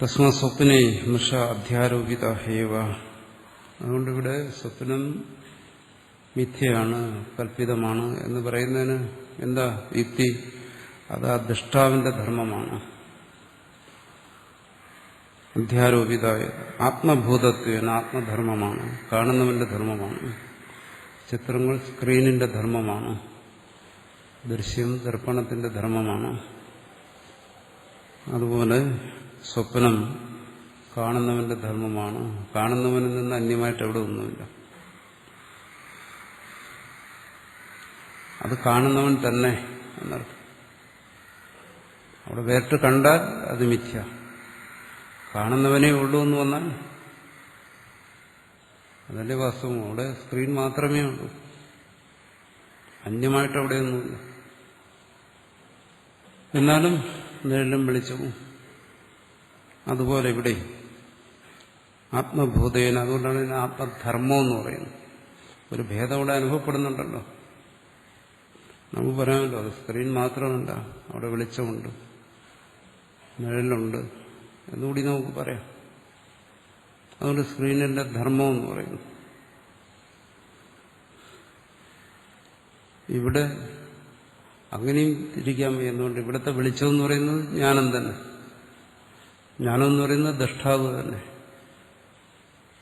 തസ്മാ സ്വപ്നേ മൃഷ അധ്യാരോപിത ഹേവ. അതുകൊണ്ടിവിടെ സ്വപ്നം മിഥ്യയാണ്, കൽപ്പിതമാണ് എന്ന് പറയുന്നതിന് എന്താ യുക്തി? അത് ആ ദൃഷ്ടാവിന്റെ ധർമ്മമാണ്. അധ്യാരോപിതായ ആത്മഭൂതത്വേന, ആത്മധർമ്മമാണ്, കാണുന്നവന്റെ ധർമ്മമാണ്. ചിത്രങ്ങൾ സ്ക്രീനിന്റെ ധർമ്മമാണ്, ദൃശ്യം ദർപ്പണത്തിന്റെ ധർമ്മമാണ്. അതുപോലെ സ്വപ്നം കാണുന്നവന്റെ ധർമ്മമാണ്. കാണുന്നവനിൽ നിന്ന് അന്യമായിട്ട് എവിടെ ഒന്നുമില്ല. അത് കാണുന്നവൻ തന്നെ എന്നർത്ഥം. അവിടെ വേറിട്ട് കണ്ടാൽ അത് മിഥ്യ. കാണുന്നവനേ ഉള്ളൂ എന്ന് വന്നാൽ അതല്ലേ വാസ്തവം. അവിടെ സ്ക്രീൻ മാത്രമേ ഉള്ളൂ, അന്യമായിട്ട് അവിടെയൊന്നുമില്ല. എന്നാലും നിഴലും വെളിച്ചവും അതുപോലെ ഇവിടെ ആത്മഭൂതേന. അതുകൊണ്ടാണ് ഇതിന് ആത്മധർമ്മം എന്ന് പറയുന്നത്. ഒരു ഭേദം അവിടെ അനുഭവപ്പെടുന്നുണ്ടല്ലോ. നമുക്ക് പറയാമല്ലോ, അത് സ്ക്രീൻ മാത്രമല്ല, അവിടെ വെളിച്ചമുണ്ട്, നിഴലുണ്ട് എന്നുകൂടി നമുക്ക് പറയാം. അതുകൊണ്ട് സ്ക്രീനിന്റെ ധർമ്മം എന്ന് പറയുന്നു. ഇവിടെ അങ്ങനെയും ഇരിക്കാൻ വയ്യുന്നതുകൊണ്ട് ഇവിടുത്തെ വെളിച്ചം എന്ന് പറയുന്നത് ജ്ഞാനം തന്നെ. ജ്ഞാനം എന്ന് പറയുന്നത് ദ്രഷ്ടാവ് തന്നെ.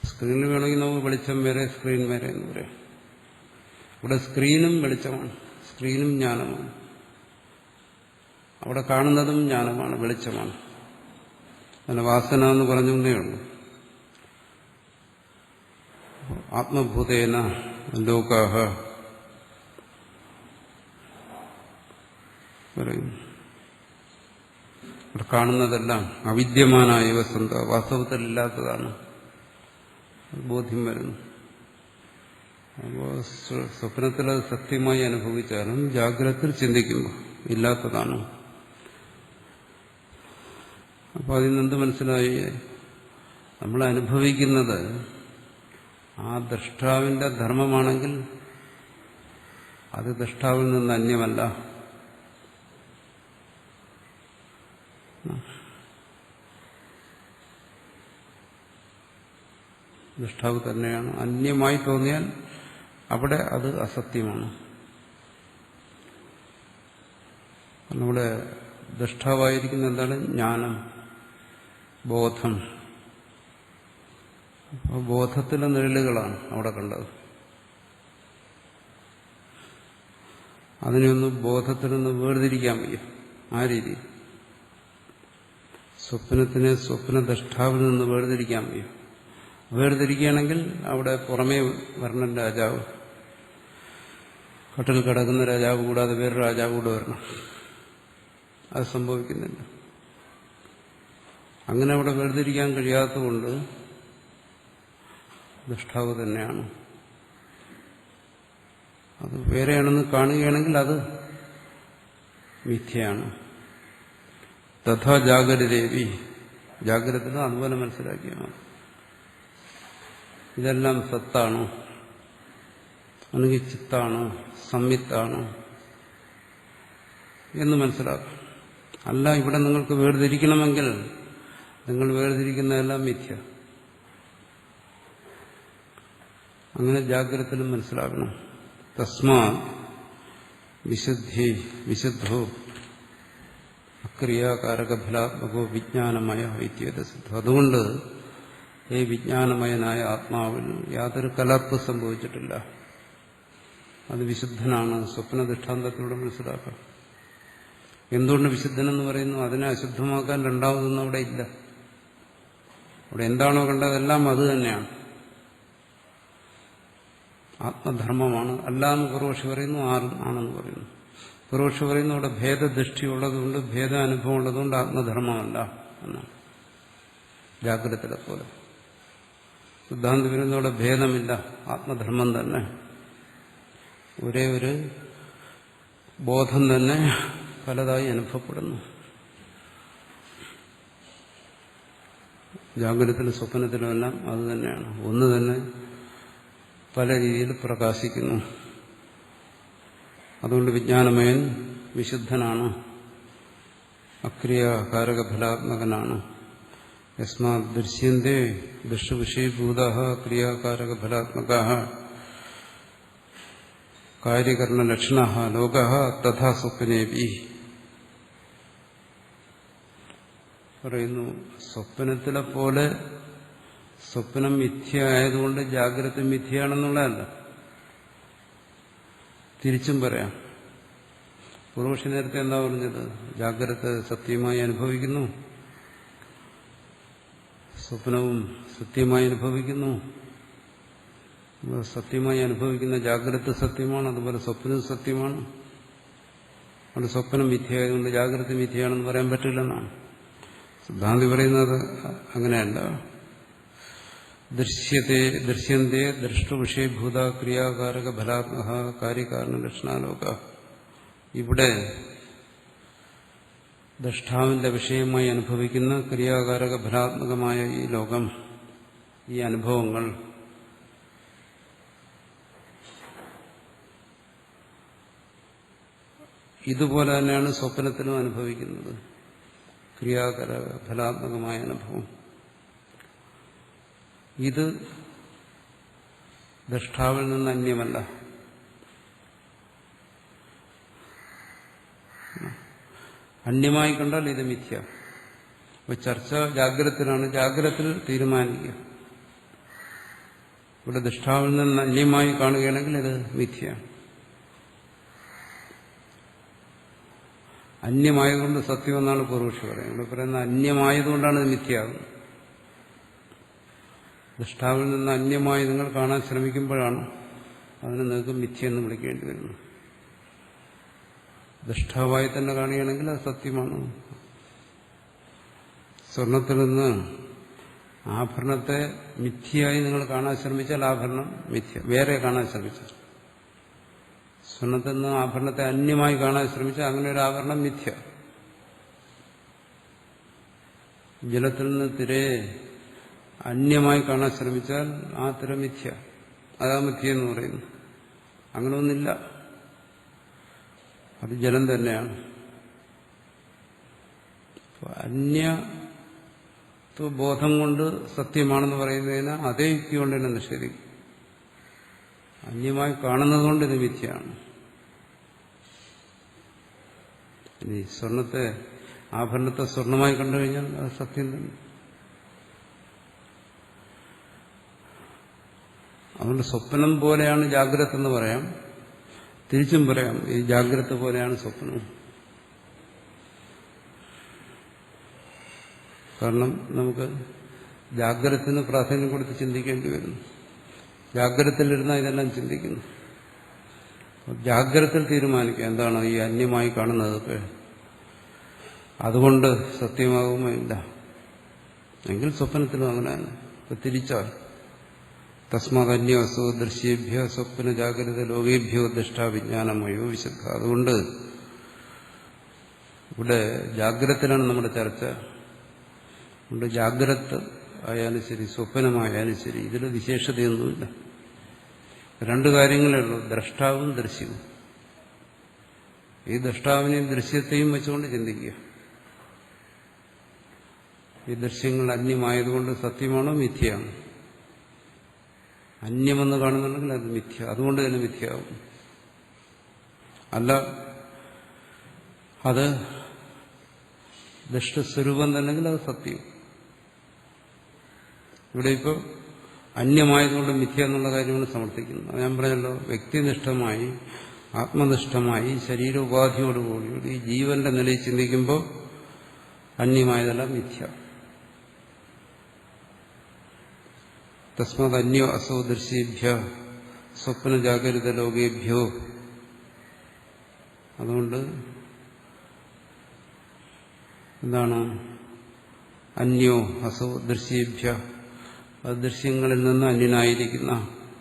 സ്ക്രീനിൽ വേണമെങ്കിൽ നമുക്ക് വെളിച്ചം വേറെ സ്ക്രീൻ വേറെ എന്ന് പറയാം. ഇവിടെ സ്ക്രീനും വെളിച്ചമാണ്, സ്ക്രീനും ജ്ഞാനമാണ്. അവിടെ കാണുന്നതും ജ്ഞാനമാണ്, വെളിച്ചമാണ്. അങ്ങനെ വാസന എന്ന് പറഞ്ഞേ ഉള്ളൂ. ആത്മഭൂതേന ലോകാഹ പറയുന്നു. ഇവിടെ കാണുന്നതെല്ലാം അവിദ്യമാനായ വസന്ത, വാസ്തവത്തിൽ ഇല്ലാത്തതാണ്, ബോധ്യം വരുന്നു. അപ്പോൾ സ്വപ്നത്തിൽ അത് സത്യമായി അനുഭവിച്ചാലും ജാഗ്രതയിൽ ചിന്തിക്കുമ്പോൾ ഇല്ലാത്തതാണ്. അപ്പോൾ അതിൽ നിന്ന് മനസ്സിലായി, നമ്മൾ അനുഭവിക്കുന്നത് ആ ദ്രഷ്ടാവിന്റെ ധർമ്മമാണെങ്കിൽ അത് ദ്രഷ്ടാവിൽ നിന്ന് അന്യമല്ല. ദ്രഷ്ടാവ് തന്നെയാണ്. അന്യമായി തോന്നിയാൽ അവിടെ അത് അസത്യമാണ്. നമ്മുടെ ദ്രഷ്ടാവായിരിക്കുന്ന എന്താണ്? ജ്ഞാനം, ബോധം. അപ്പോൾ ബോധത്തിലെ നിഴലുകളാണ് അവിടെ കണ്ടത്. അതിനെയൊന്നും ബോധത്തിൽ നിന്ന് വേർതിരിക്കാൻ വയ്യ. ആ രീതി സ്വപ്നത്തിനെ സ്വപ്നദ്രഷ്ടാവിൽ നിന്ന് വേർതിരിക്കാൻ വയ്യ. വേർതിരിക്കുകയാണെങ്കിൽ അവിടെ പുറമേ വരണം രാജാവ്, കട്ടിൽ കിടക്കുന്ന രാജാവ് കൂടാതെ വേറെ രാജാവ് കൂടെ വരണം. അത് സംഭവിക്കുന്നില്ല. അങ്ങനെ അവിടെ വേർതിരിക്കാൻ കഴിയാത്തതുകൊണ്ട് ദൃഷ്ടാവ് തന്നെയാണ്. അത് വേറെയാണെന്ന് കാണുകയാണെങ്കിൽ അത് മിഥ്യയാണ്. തഥാ ജാഗ്രതേവി, ജാഗ്രത അതുപോലെ മനസ്സിലാക്കിയാണ്. ഇതെല്ലാം സത്താണോ, അല്ലെങ്കിൽ ചിത്താണോ, സംവിത്താണോ എന്ന് മനസ്സിലാക്കാം. അല്ല, ഇവിടെ നിങ്ങൾക്ക് വേർതിരിക്കണമെങ്കിൽ നിങ്ങൾ വേർതിരിക്കുന്നതെല്ലാം മിഥ്യ. അങ്ങനെ ജാഗ്രതയിലും മനസ്സിലാക്കണം. തസ്മാ വിശുദ്ധോ അക്രിയാകാരകഫലാത്മകോ വിജ്ഞാനമയ ഇത്യേതസിദ്ധം. അതുകൊണ്ട് ഈ വിജ്ഞാനമയനായ ആത്മാവിൽ യാതൊരു കലർപ്പ് സംഭവിച്ചിട്ടില്ല. അത് വിശുദ്ധനാണ്. സ്വപ്ന ദൃഷ്ടാന്തത്തിലൂടെ മനസ്സിലാക്കാം. എന്തുകൊണ്ട് വിശുദ്ധനെന്ന് പറയുന്നു? അതിനെ അശുദ്ധമാക്കാൻ രണ്ടാമതൊന്നും അവിടെ ഇല്ല. അവിടെ എന്താണോ കണ്ടതെല്ലാം അത് തന്നെയാണ്, ആത്മധർമ്മമാണ്. അല്ല എന്ന് പൂർവക്ഷി പറയുന്നു, ആണെന്ന് പറയുന്നു. പൂർവക്ഷി പറയുന്നു അവിടെ ഭേദദൃഷ്ടി ഉള്ളതുകൊണ്ട്, ഭേദാനുഭവം ഉള്ളതുകൊണ്ട് ആത്മധർമ്മമല്ല എന്നാണ്. ജാഗ്രതയിലെ പോലെ സിദ്ധാന്തി പറയുന്നു അവിടെ ഭേദമില്ല, ആത്മധർമ്മം തന്നെ, ഒരേ ഒരു ബോധം തന്നെ പലതായി അനുഭവപ്പെടുന്നു. ജാഗ്രതത്തിലും സ്വപ്നത്തിലുമെല്ലാം അത് തന്നെയാണ്, ഒന്ന് തന്നെ പല രീതിയിൽ പ്രകാശിക്കുന്നു. അതുകൊണ്ട് വിജ്ഞാനമയൻ വിശുദ്ധനാണ്, അക്രിയാകാരകഫലാത്മകനാണ്. യസ്മാ ദൃശ്യന്തേ ദൃഷ്ടവിഷയഭൂത ക്രിയാകാരകഫലാത്മക കാര്യകരണലക്ഷണ ലോക തഥാ സ്വപ്നേപി. പറയുന്നു സ്വപ്നത്തിലെ പോലെ സ്വപ്നം മിഥ്യയായതുകൊണ്ട് ജാഗ്രത മിഥ്യയാണെന്നുള്ളതല്ല, തിരിച്ചും പറയാം. പൂർവക്ഷി നേരത്തെ എന്താ പറഞ്ഞത്? ജാഗ്രത സത്യമായി അനുഭവിക്കുന്നു, സ്വപ്നവും സത്യമായി അനുഭവിക്കുന്നു. സത്യമായി അനുഭവിക്കുന്ന ജാഗ്രത സത്യമാണ്, അതുപോലെ സ്വപ്നവും സത്യമാണ്. അതുകൊണ്ട് സ്വപ്നം മിഥ്യയായതുകൊണ്ട് ജാഗ്രത മിഥ്യയാണെന്ന് പറയാൻ പറ്റില്ലെന്നാണ് സിദ്ധാന്തി പറയുന്നത്. അങ്ങനെയല്ല. ദൃശ്യന്തേ ദൃഷ്ടവിഷയഭൂത ക്രിയാകാരക ഫലാത്മക കാര്യകാരണ ലക്ഷണാലോക. ഇവിടെ ദ്രഷ്ടാവിന്റെ വിഷയമായി അനുഭവിക്കുന്ന ക്രിയാകാരക ഫലാത്മകമായ ഈ ലോകം, ഈ അനുഭവങ്ങൾ ഇതുപോലെ തന്നെയാണ് സ്വപ്നത്തിലും അനുഭവിക്കുന്നത്, ക്രിയാകാരക ഫലാത്മകമായ അനുഭവം. ഇത് ദ്രഷ്ടാവിൽ നിന്ന് അന്യമല്ല. അന്യമായി കണ്ടാൽ ഇത് മിഥ്യ. അപ്പൊ ചർച്ച ജാഗ്രതത്തിലാണ്, ജാഗ്രതത്തിൽ തീരുമാനിക്കുക. ഇവിടെ ദ്രഷ്ടാവിൽ നിന്ന് അന്യമായി കാണുകയാണെങ്കിൽ ഇത് മിഥ്യ. അന്യമായതുകൊണ്ട് സത്യമെന്നാണ് പൂർവക്ഷി പറയുന്നത്. ഇവിടെ പറയുന്ന അന്യമായതുകൊണ്ടാണ് ഇത് മിഥ്യയാകുന്നത്. ദൃഷ്ടാവിൽ നിന്ന് അന്യമായി നിങ്ങൾ കാണാൻ ശ്രമിക്കുമ്പോഴാണ് അതിനെ നിങ്ങൾക്ക് മിഥ്യയെന്ന് വിളിക്കേണ്ടി വരുന്നത്. ദൃഷ്ടാവായി തന്നെ കാണുകയാണെങ്കിൽ അത് സത്യമാണ്. സ്വർണത്തിൽ നിന്ന് ആഭരണത്തെ മിഥ്യയായി നിങ്ങൾ കാണാൻ ശ്രമിച്ചാൽ ആഭരണം മിഥ്യ. വേറെ കാണാൻ ശ്രമിച്ചാൽ, സ്വർണത്തിൽ നിന്ന് ആഭരണത്തെ അന്യമായി കാണാൻ ശ്രമിച്ചാൽ അങ്ങനെ ഒരു ആഭരണം മിഥ്യ. ജലത്തിൽ നിന്ന് തിരയെ അന്യമായി കാണാൻ ശ്രമിച്ചാൽ ആ തിര മിഥ്യ. അതാ മിഥ്യ എന്ന് പറയുന്നു. അങ്ങനെ ഒന്നില്ല, അത് ജലം തന്നെയാണ്. ബോധം കൊണ്ട് സത്യമാണെന്ന് പറയുന്നതിന് അതേ യുക്തി കൊണ്ട് തന്നെ നിഷേധിക്കും. അന്യമായി കാണുന്നതുകൊണ്ട് ഇത് മിഥ്യയാണ്. ഇനി സ്വർണത്തെ, ആഭരണത്തെ സ്വർണമായി കണ്ടു കഴിഞ്ഞാൽ അത് സത്യം തന്നെ. അതുകൊണ്ട് സ്വപ്നം പോലെയാണ് ജാഗ്രത എന്ന് പറയാം, തിരിച്ചും പറയാം ഈ ജാഗ്രത പോലെയാണ് സ്വപ്നവും. കാരണം നമുക്ക് ജാഗ്രതത്തിന് പ്രാധാന്യം കൊടുത്ത് ചിന്തിക്കേണ്ടി വരുന്നു. ജാഗ്രതയിലിരുന്നാൽ ഇതെല്ലാം ചിന്തിക്കുന്നു. ജാഗ്രതയിൽ തീരുമാനിക്കുക എന്താണ് ഈ അന്യമായി കാണുന്നതൊക്കെ അതുകൊണ്ട് സത്യമാകുമോ ഇല്ല എങ്കിൽ സ്വപ്നത്തിലും അങ്ങനെ തന്നെ. ഇപ്പൊ തിരിച്ചാൽ തസ്മാത് അന്യവസ്തു ദൃശ്യേഭ്യ സ്വപ്ന ജാഗ്രത ലോകേഭ്യോ ദൃഷ്ടാവിജ്ഞാനമയോ വിശുദ്ധ. അതുകൊണ്ട് ഇവിടെ ജാഗ്രതയിലാണ് നമ്മുടെ ചർച്ച. അതുകൊണ്ട് ജാഗ്രത ആയാലും ശരി, സ്വപ്നമായാലും ശരി, ഇതിൽ വിശേഷതയൊന്നുമില്ല. രണ്ടു കാര്യങ്ങളേ ഉള്ളൂ, ദ്രഷ്ടാവും ദൃശ്യവും. ഈ ദ്രഷ്ടാവിനെയും ദൃശ്യത്തെയും വെച്ചുകൊണ്ട് ചിന്തിക്കുക. ഈ ദൃശ്യങ്ങൾ അന്യമായതുകൊണ്ട് സത്യമാണോ മിഥ്യയാണോ? അന്യമെന്ന് കാണുന്നുണ്ടെങ്കിൽ അത് മിഥ്യ, അതുകൊണ്ട് തന്നെ മിഥ്യയാവും. അല്ല, അത് ദൃഷ്ടസ്വരൂപം തന്നെങ്കിൽ അത് സത്യം. ഇവിടെ ഇപ്പോൾ അന്യമായതുകൊണ്ട് മിഥ്യ എന്നുള്ള കാര്യമാണ് സമർത്ഥിക്കുന്നത്. അത് ഞാൻ പറഞ്ഞല്ലോ, വ്യക്തിനിഷ്ഠമായി ആത്മനിഷ്ഠമായി ശരീരോപാധിയോടുകൂടി ഈ ജീവന്റെ നിലയിൽ ചിന്തിക്കുമ്പോൾ അന്യമായതല്ല മിഥ്യ. തസ്മാത് അന്യോ അസോ ദൃശ്യേഭ്യ സ്വപ്ന ജാഗരിത ലോകേഭ്യോ. അതുകൊണ്ട് എന്താണ് അന്യോ അസോ ദൃശ്യേഭ്യ? അത് ദൃശ്യങ്ങളിൽ നിന്ന് അന്യനായിരിക്കുന്ന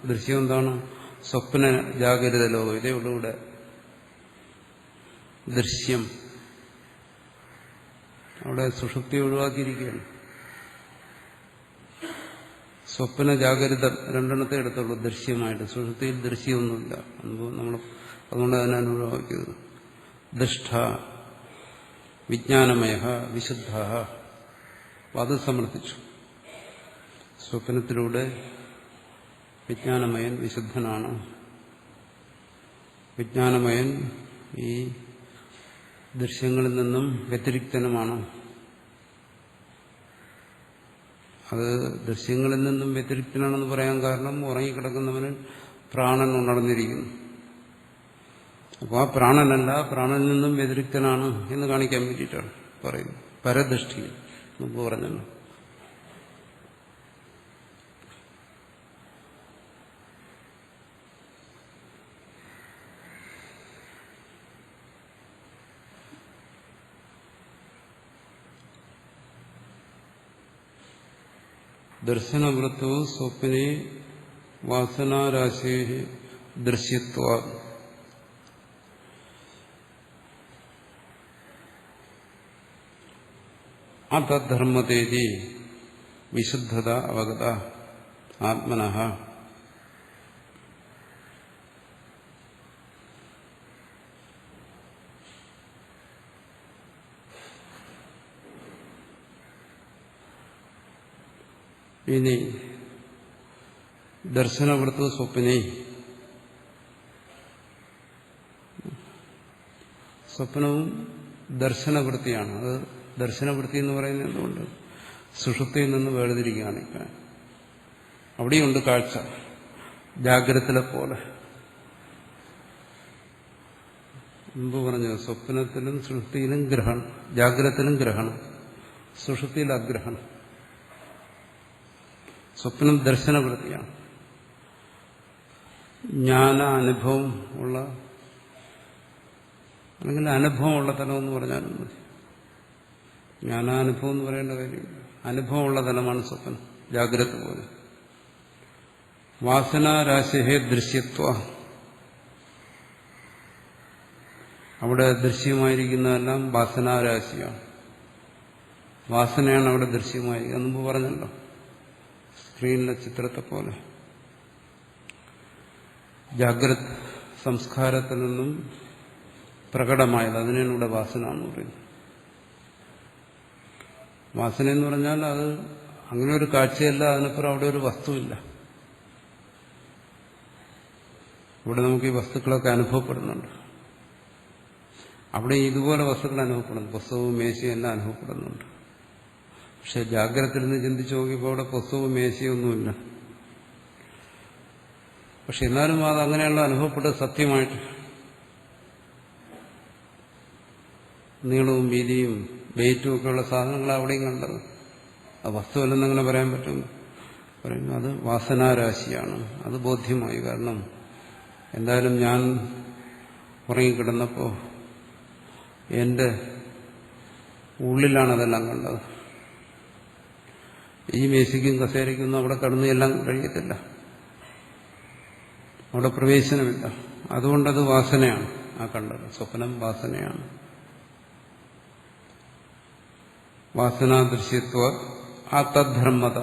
ദൃശ്യം എന്താണ്? സ്വപ്ന ജാഗരിത ലോകം. ഇതേ ഉള്ളൂ ഇവിടെ ദൃശ്യം. അവിടെ സുഷുപ്തി ഒഴിവാക്കിയിരിക്കുകയാണ്. സ്വപ്ന ജാഗരിതം രണ്ടെണ്ണത്തെ എടുത്തുള്ളൂ ദൃശ്യമായിട്ട്. സുഷുപ്തിയിൽ ദൃശ്യമൊന്നുമില്ല. നമ്മൾ അതുകൊണ്ട് അതിനാണ് ഒഴിവാക്കിയത്. ദൃഷ്ട വിജ്ഞാനമയ വിശുദ്ധ. അത് സമർത്ഥിച്ചു. സ്വപ്നത്തിലൂടെ വിജ്ഞാനമയൻ വിശുദ്ധനാണ്. വിജ്ഞാനമയൻ ഈ ദൃശ്യങ്ങളിൽ നിന്നും വ്യതിരിക്തനുമാണ്. അത് ദൃശ്യങ്ങളിൽ നിന്നും വ്യതിരിക്തനാണെന്ന് പറയാൻ കാരണം ഉറങ്ങിക്കിടക്കുന്നവന് പ്രാണൻ ഉണർന്നിരിക്കുന്നു. അപ്പോൾ ആ പ്രാണനല്ല, പ്രാണനിൽ നിന്നും വ്യതിരിക്തനാണ് എന്ന് കാണിക്കാൻ വേണ്ടിയിട്ടാണ് പറയുന്നത്. പരദൃഷ്ടി മുമ്പ് പറഞ്ഞല്ലോ. ദർശനവൃത്തോ സ്വപ്നെ വാസനാരാശേ ദൃശ്യത്വാ. അതധർമ്മതേതി വിശുദ്ധത അവഗത ആത്മനഃ. ഇനി ദർശനവൃത്തോ സ്വപ്നെ. സ്വപ്നവും ദർശനവൃത്തിയാണ്. അത് ദർശനവൃത്തി എന്ന് പറയുന്നത് എന്തുകൊണ്ട്? സുഷുപ്തിയിൽ നിന്ന് വേർതിരിക്കുകയാണ്. അവിടെയുണ്ട് കാഴ്ച, ജാഗ്രതത്തിലെ പോലെ. മുമ്പ് പറഞ്ഞു, സ്വപ്നത്തിലും സുഷുപ്തിയിലും ഗ്രഹണം, ജാഗ്രതത്തിലും ഗ്രഹണം, സുഷുപ്തിയിൽ അഗ്രഹണം. സ്വപ്നം ദർശനവൃത്തിയാണ്. ജ്ഞാന അനുഭവം ഉള്ള, അല്ലെങ്കിൽ അനുഭവമുള്ള തലമെന്ന് പറഞ്ഞാലും മതി. ജ്ഞാനാനുഭവം എന്ന് പറയേണ്ട കാര്യം, അനുഭവമുള്ള തലമാണ് സ്വപ്നം, ജാഗ്രത പോലെ. വാസനാരാശിഹേ ദൃശ്യത്വ. അവിടെ ദൃശ്യമായിരിക്കുന്നതെല്ലാം വാസനാരാശിയാണ്. വാസനയാണ് അവിടെ ദൃശ്യമായിരിക്കുന്നത്. മുമ്പ് പറഞ്ഞല്ലോ, സ്ക്രീനിലെ ചിത്രത്തെ പോലെ. ജാഗ്രത് സംസ്കാരത്തിൽ നിന്നും പ്രകടമായത്, അതിനാണ് ഇവിടെ വാസന എന്ന് പറയുന്നത്. വാസന എന്ന് പറഞ്ഞാൽ അത് അങ്ങനെ ഒരു കാഴ്ചയല്ല, അതിനപ്പുറം അവിടെ ഒരു വസ്തുവില്ല. ഇവിടെ നമുക്ക് ഈ വസ്തുക്കളൊക്കെ അനുഭവപ്പെടുന്നുണ്ട്. അവിടെ ഇതുപോലെ വസ്തുക്കൾ അനുഭവപ്പെടുന്നു. പുസ്തകവും മേശയും എല്ലാം അനുഭവപ്പെടുന്നുണ്ട്. പക്ഷെ ജാഗ്രതയിൽ നിന്ന് ചിന്തിച്ചു നോക്കിയപ്പോൾ അവിടെ പുസ്തകവും മേശയൊന്നുമില്ല. പക്ഷെ എന്നാലും അത് അങ്ങനെയുള്ള അനുഭവപ്പെട്ടത് സത്യമായിട്ട്. നീളവും വീതിയും വെയിറ്റും ഒക്കെയുള്ള സാധനങ്ങൾ അവിടെയും കണ്ടത്. ആ വസ്തുവല്ലെന്നങ്ങനെ പറയാൻ പറ്റും. പറയുന്നു അത് വാസനാരാശിയാണ്. അത് ബോധ്യമായി. കാരണം എന്തായാലും ഞാൻ ഉറങ്ങിക്കിടന്നപ്പോൾ എൻ്റെ ഉള്ളിലാണ് അതെല്ലാം കണ്ടത്. ഈ മേശയ്ക്കും കസേരയ്ക്കൊന്നും അവിടെ കടന്ന് എല്ലാം കഴിയത്തില്ല, അവിടെ പ്രവേശനമില്ല. അതുകൊണ്ടത് വാസനയാണ്. ആ കണ്ടത് സ്വപ്നം വാസനയാണ്. വാസനാദൃശ്യത്വ ആ തദ്ധർമ്മത.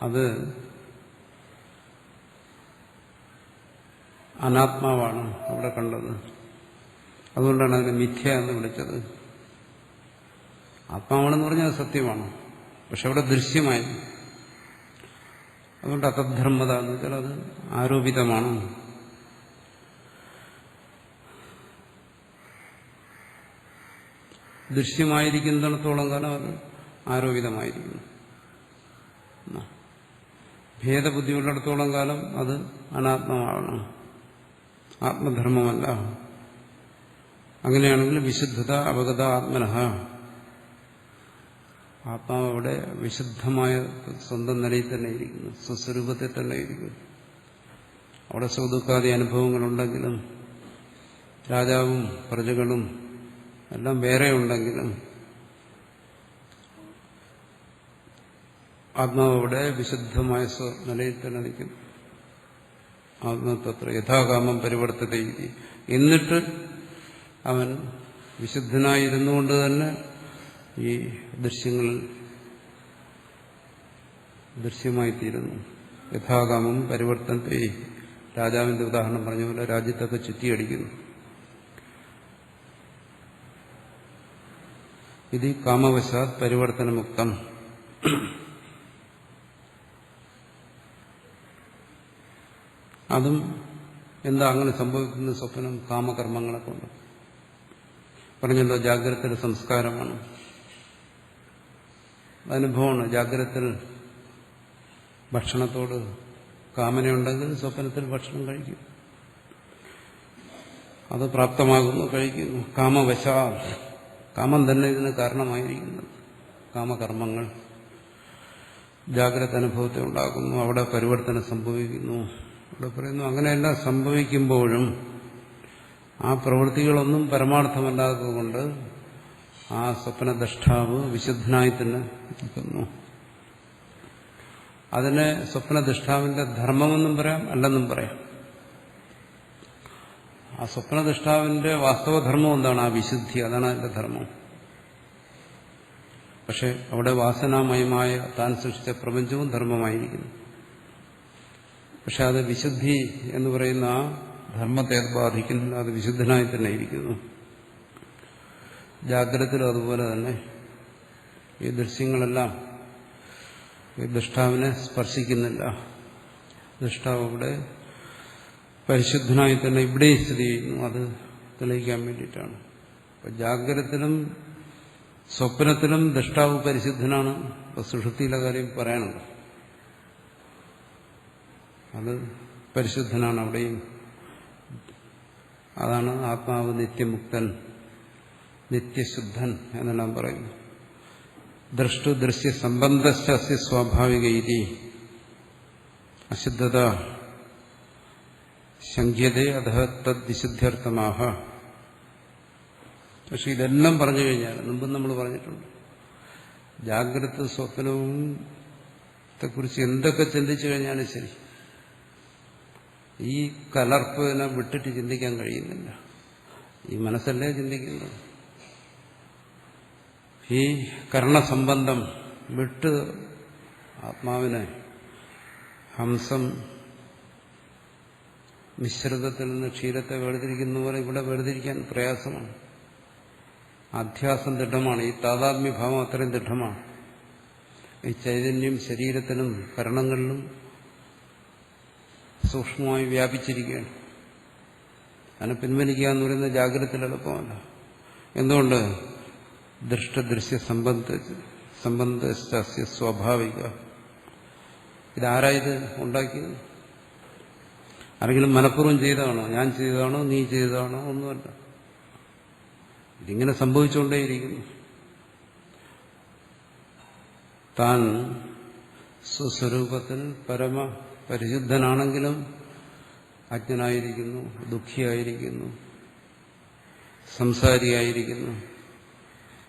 അത് അനാത്മാവാണ് അവിടെ കണ്ടത്. അതുകൊണ്ടാണ് അതിനെ മിഥ്യ എന്ന് വിളിച്ചത്. ആത്മാവാണെന്ന് പറഞ്ഞാൽ അത് സത്യമാണ്, പക്ഷെ അവിടെ ദൃശ്യമായി. അതുകൊണ്ട് അതദ്ധർമ്മത എന്ന് വെച്ചാൽ അത് ആരോപിതമാണ്. ദൃശ്യമായിരിക്കുന്നിടത്തോളം കാലം അത് ആരോപിതമായിരിക്കുന്നു. ഭേദബുദ്ധിയുള്ളിടത്തോളം കാലം അത് അനാത്മമാണ്, ആത്മധർമ്മമല്ല. അങ്ങനെയാണെങ്കിൽ വിശുദ്ധത അവഗത ആത്മനഃ, ആത്മാവ് അവിടെ വിശുദ്ധമായ സ്വന്തം നിലയിൽ തന്നെ ഇരിക്കുന്നു, സ്വസ്വരൂപത്തിൽ തന്നെ ഇരിക്കുന്നു. അവിടെ സുഖദുഃഖാദി അനുഭവങ്ങളുണ്ടെങ്കിലും രാജാവും പ്രജകളും എല്ലാം വേറെ ഉണ്ടെങ്കിലും ആത്മാവ് അവിടെ വിശുദ്ധമായ നിലയിൽ തന്നെ നിൽക്കും. ആത്മതത്ര യഥാകാമം പരിവർത്തത. എന്നിട്ട് അവൻ വിശുദ്ധനായിരുന്നുകൊണ്ട് തന്നെ ഈ ദൃശ്യങ്ങളിൽ ദൃശ്യമായിത്തീരുന്നു. യഥാകാമം പരിവർത്തനത്തെ, രാജാവിന്റെ ഉദാഹരണം പറഞ്ഞ പോലെ രാജ്യത്തൊക്കെ ചുറ്റിയടിക്കുന്നു. ഇത് കാമവശാത് പരിവർത്തനമുക്തം. അതും എന്താ അങ്ങനെ സംഭവിക്കുന്ന സ്വപ്നം? കാമകർമ്മങ്ങളെ കൊണ്ട്. പറഞ്ഞല്ലോ ജാഗ്രതയുടെ സംസ്കാരമാണ്, അനുഭവമാണ്. ജാഗ്രതത്തിൽ ഭക്ഷണത്തോട് കാമനയുണ്ടെങ്കിൽ സ്വപ്നത്തിൽ ഭക്ഷണം കഴിക്കും, അത് പ്രാപ്തമാകുന്നു, കഴിക്കുന്നു. കാമവശാ, കാമം തന്നെ ഇതിന് കാരണമായിരിക്കുന്നത്. കാമകർമ്മങ്ങൾ ജാഗ്രത അനുഭവത്തെ ഉണ്ടാക്കുന്നു, അവിടെ പരിവർത്തനം സംഭവിക്കുന്നു. ഇവിടെ പറയുന്നു അങ്ങനെയെല്ലാം സംഭവിക്കുമ്പോഴും ആ പ്രവൃത്തികളൊന്നും പരമാർത്ഥമല്ലാത്തതുകൊണ്ട് ആ സ്വപ്നദ്രഷ്ടാവ് വിശുദ്ധനായി തന്നെ നിൽക്കുന്നു. അതിനെ സ്വപ്നദ്രഷ്ടാവിന്റെ ധർമ്മമെന്നും പറയാം, അല്ലെന്നും പറയാം. ആ സ്വപ്നദ്രഷ്ടാവിന്റെ വാസ്തവധർമ്മം എന്താണ്? ആ വിശുദ്ധി, അതാണ് അതിന്റെ ധർമ്മം. പക്ഷെ അവിടെ വാസനാമയമായ താൻ സൃഷ്ടിച്ച പ്രപഞ്ചവും ധർമ്മമായിരിക്കുന്നു. പക്ഷെ അത് വിശുദ്ധി എന്ന് പറയുന്ന ആ ധർമ്മത്തെ ബാധിക്കുന്നില്ല, അത് വിശുദ്ധനായി തന്നെ ഇരിക്കുന്നു. ജാഗ്രതയിലും അതുപോലെ തന്നെ ഈ ദൃശ്യങ്ങളെല്ലാം ഈ ദൃഷ്ടാവിനെ സ്പർശിക്കുന്നില്ല. ദൃഷ്ടാവ് ഇവിടെ പരിശുദ്ധനായി തന്നെ ഇവിടെയും സ്ഥിതി ചെയ്യുന്നു. അത് തെളിയിക്കാൻ വേണ്ടിയിട്ടാണ്. അപ്പൊ ജാഗ്രതത്തിലും സ്വപ്നത്തിലും ദൃഷ്ടാവ് പരിശുദ്ധനാണ്. ഇപ്പൊ സുഷുപ്തിയിലെ കാര്യം പറയാനുണ്ട്, അത് പരിശുദ്ധനാണ് അവിടെയും. അതാണ് ആത്മാവ് നിത്യമുക്തൻ, നിത്യശുദ്ധൻ എന്നെല്ലാം പറയുന്നു. ദ്രഷ്ടു ദൃശ്യ സംബന്ധസ്യ സ്വാഭാവിക ഇതി അശുദ്ധത ശങ്ക്യതേ അധഃ തദ്വിശുദ്ധ്യർത്ഥമാഹ. പക്ഷെ ഇതെല്ലാം പറഞ്ഞു കഴിഞ്ഞാൽ, മുമ്പ് നമ്മൾ പറഞ്ഞിട്ടുണ്ട്, ജാഗ്രത സ്വപ്നവും ത്തെക്കുറിച്ച് എന്തൊക്കെ ചിന്തിച്ചു കഴിഞ്ഞാലും ശരി, ഈ കലർപ്പിനെ വിട്ടിട്ട് ചിന്തിക്കാൻ കഴിയുന്നില്ല. ഈ മനസ്സല്ലേ ചിന്തിക്കുന്നത്. ഈ കർണസംബന്ധം വിട്ട് ആത്മാവിനെ ഹംസം മിശ്രിതത്തിൽ നിന്ന് ക്ഷീരത്തെ വേർതിരിക്കുന്ന പോലെ ഇവിടെ വേർതിരിക്കാൻ പ്രയാസമാണ്. അധ്യാസം ദൃഢമാണ്, ഈ താതാത്മ്യഭാവം അത്രയും ദൃഢമാണ്. ഈ ചൈതന്യം ശരീരത്തിലും കരണങ്ങളിലും സൂക്ഷ്മമായി വ്യാപിച്ചിരിക്കുകയാണ്. അതിനെ പിൻവലിക്കുക എന്ന് പറയുന്നത് ജാഗ്രതയിൽ എളുപ്പമല്ല. എന്തുകൊണ്ട്? ദൃഷ്ടദൃശ്യ സംബന്ധ സ്വാഭാവിക. ഇതാരായത് ഉണ്ടാക്കിയത്? ആരെങ്കിലും മനഃപൂർവ്വം ചെയ്തതാണോ? ഞാൻ ചെയ്തതാണോ? നീ ചെയ്തതാണോ? ഒന്നുമല്ല. ഇതിങ്ങനെ സംഭവിച്ചുകൊണ്ടേയിരിക്കുന്നു. താൻ സ്വസ്വരൂപത്തിൽ പരമ പരിശുദ്ധനാണെങ്കിലും അജ്ഞനായിരിക്കുന്നു, ദുഃഖിയായിരിക്കുന്നു, സംസാരിയായിരിക്കുന്നു.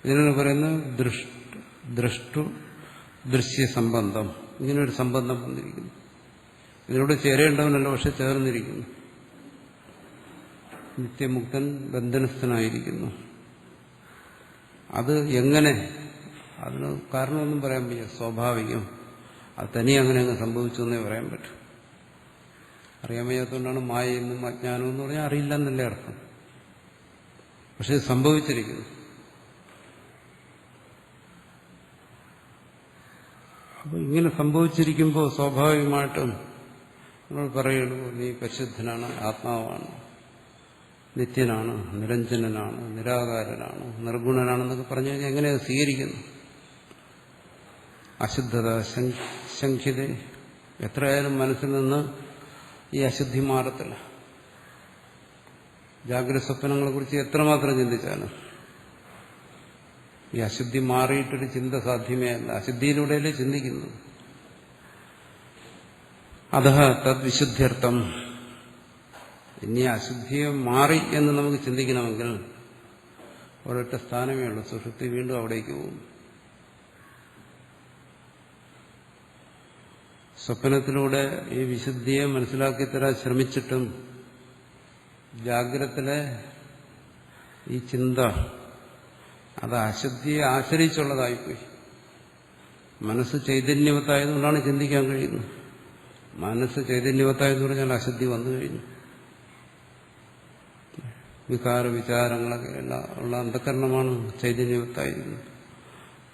ഇതിനാണ് പറയുന്നത് ദ്രഷ്ടു ദൃശ്യ സംബന്ധം. ഇങ്ങനൊരു സംബന്ധം വന്നിരിക്കുന്നു. ഇതിനോട് ചേരേണ്ടവനല്ല, പക്ഷെ ചേർന്നിരിക്കുന്നു. നിത്യമുക്തൻ ബന്ധനസ്ഥനായിരിക്കുന്നു. അത് എങ്ങനെ? അതിന് കാരണമൊന്നും പറയാൻ വയ്യ, സ്വാഭാവികം. അത് തനിയെ അങ്ങനെ അങ്ങ് സംഭവിച്ചു എന്നേ പറയാൻ പറ്റും. അറിയാൻ വയ്യാത്തതുകൊണ്ടാണ് മായയെന്നും അജ്ഞാനം എന്ന് പറഞ്ഞാൽ അറിയില്ല എന്നല്ലേ അർത്ഥം. പക്ഷെ ഇത് സംഭവിച്ചിരിക്കുന്നു. അപ്പോൾ ഇങ്ങനെ സംഭവിച്ചിരിക്കുമ്പോൾ സ്വാഭാവികമായിട്ടും നമ്മൾ പറയുള്ളൂ, നീ പരിശുദ്ധനാണ്, ആത്മാവാണ്, നിത്യനാണ്, നിരഞ്ജനനാണ്, നിരാകാരനാണ്, നിർഗുണനാണെന്നൊക്കെ പറഞ്ഞു കഴിഞ്ഞാൽ എങ്ങനെയത് സ്വീകരിക്കുന്നു? അശുദ്ധത, ശങ്കിത, എത്രയായാലും മനസ്സിൽ നിന്ന് ഈ അശുദ്ധി മാറത്തില്ല. ജാഗ്രത സ്വപ്നങ്ങളെ കുറിച്ച് എത്രമാത്രം ചിന്തിച്ചാലും ഈ അശുദ്ധി മാറിയിട്ടൊരു ചിന്ത സാധ്യമേ അല്ല. അശുദ്ധിയിലൂടെയല്ലേ ചിന്തിക്കുന്നത്. അതഃ തദ്വിശുദ്ധ്യർത്ഥം, ഇനി അശുദ്ധിയെ മാറി എന്ന് നമുക്ക് ചിന്തിക്കണമെങ്കിൽ ഒരൊറ്റ സ്ഥാനമേ ഉള്ളൂ, സുഷുപ്തി. വീണ്ടും അവിടേക്ക് പോകും. സ്വപ്നത്തിലൂടെ ഈ വിശുദ്ധിയെ മനസ്സിലാക്കി തരാൻ ശ്രമിച്ചിട്ടും ജാഗ്രതത്തിലെ ഈ ചിന്ത അത് അശുദ്ധിയെ ആശ്രയിച്ചുള്ളതായിപ്പോയി. മനസ്സ് ചൈതന്യവത്തായതുകൊണ്ടാണ് ചിന്തിക്കാൻ കഴിയുന്നത്. മനസ്സ് ചൈതന്യവത്തായെന്ന് പറഞ്ഞാൽ അശുദ്ധി വന്നു കഴിഞ്ഞു. വികാര വിചാരങ്ങളൊക്കെ എല്ലാം ഉള്ള അന്ധകരണമാണ് ചൈതന്യവത്തായിരിക്കുന്നത്.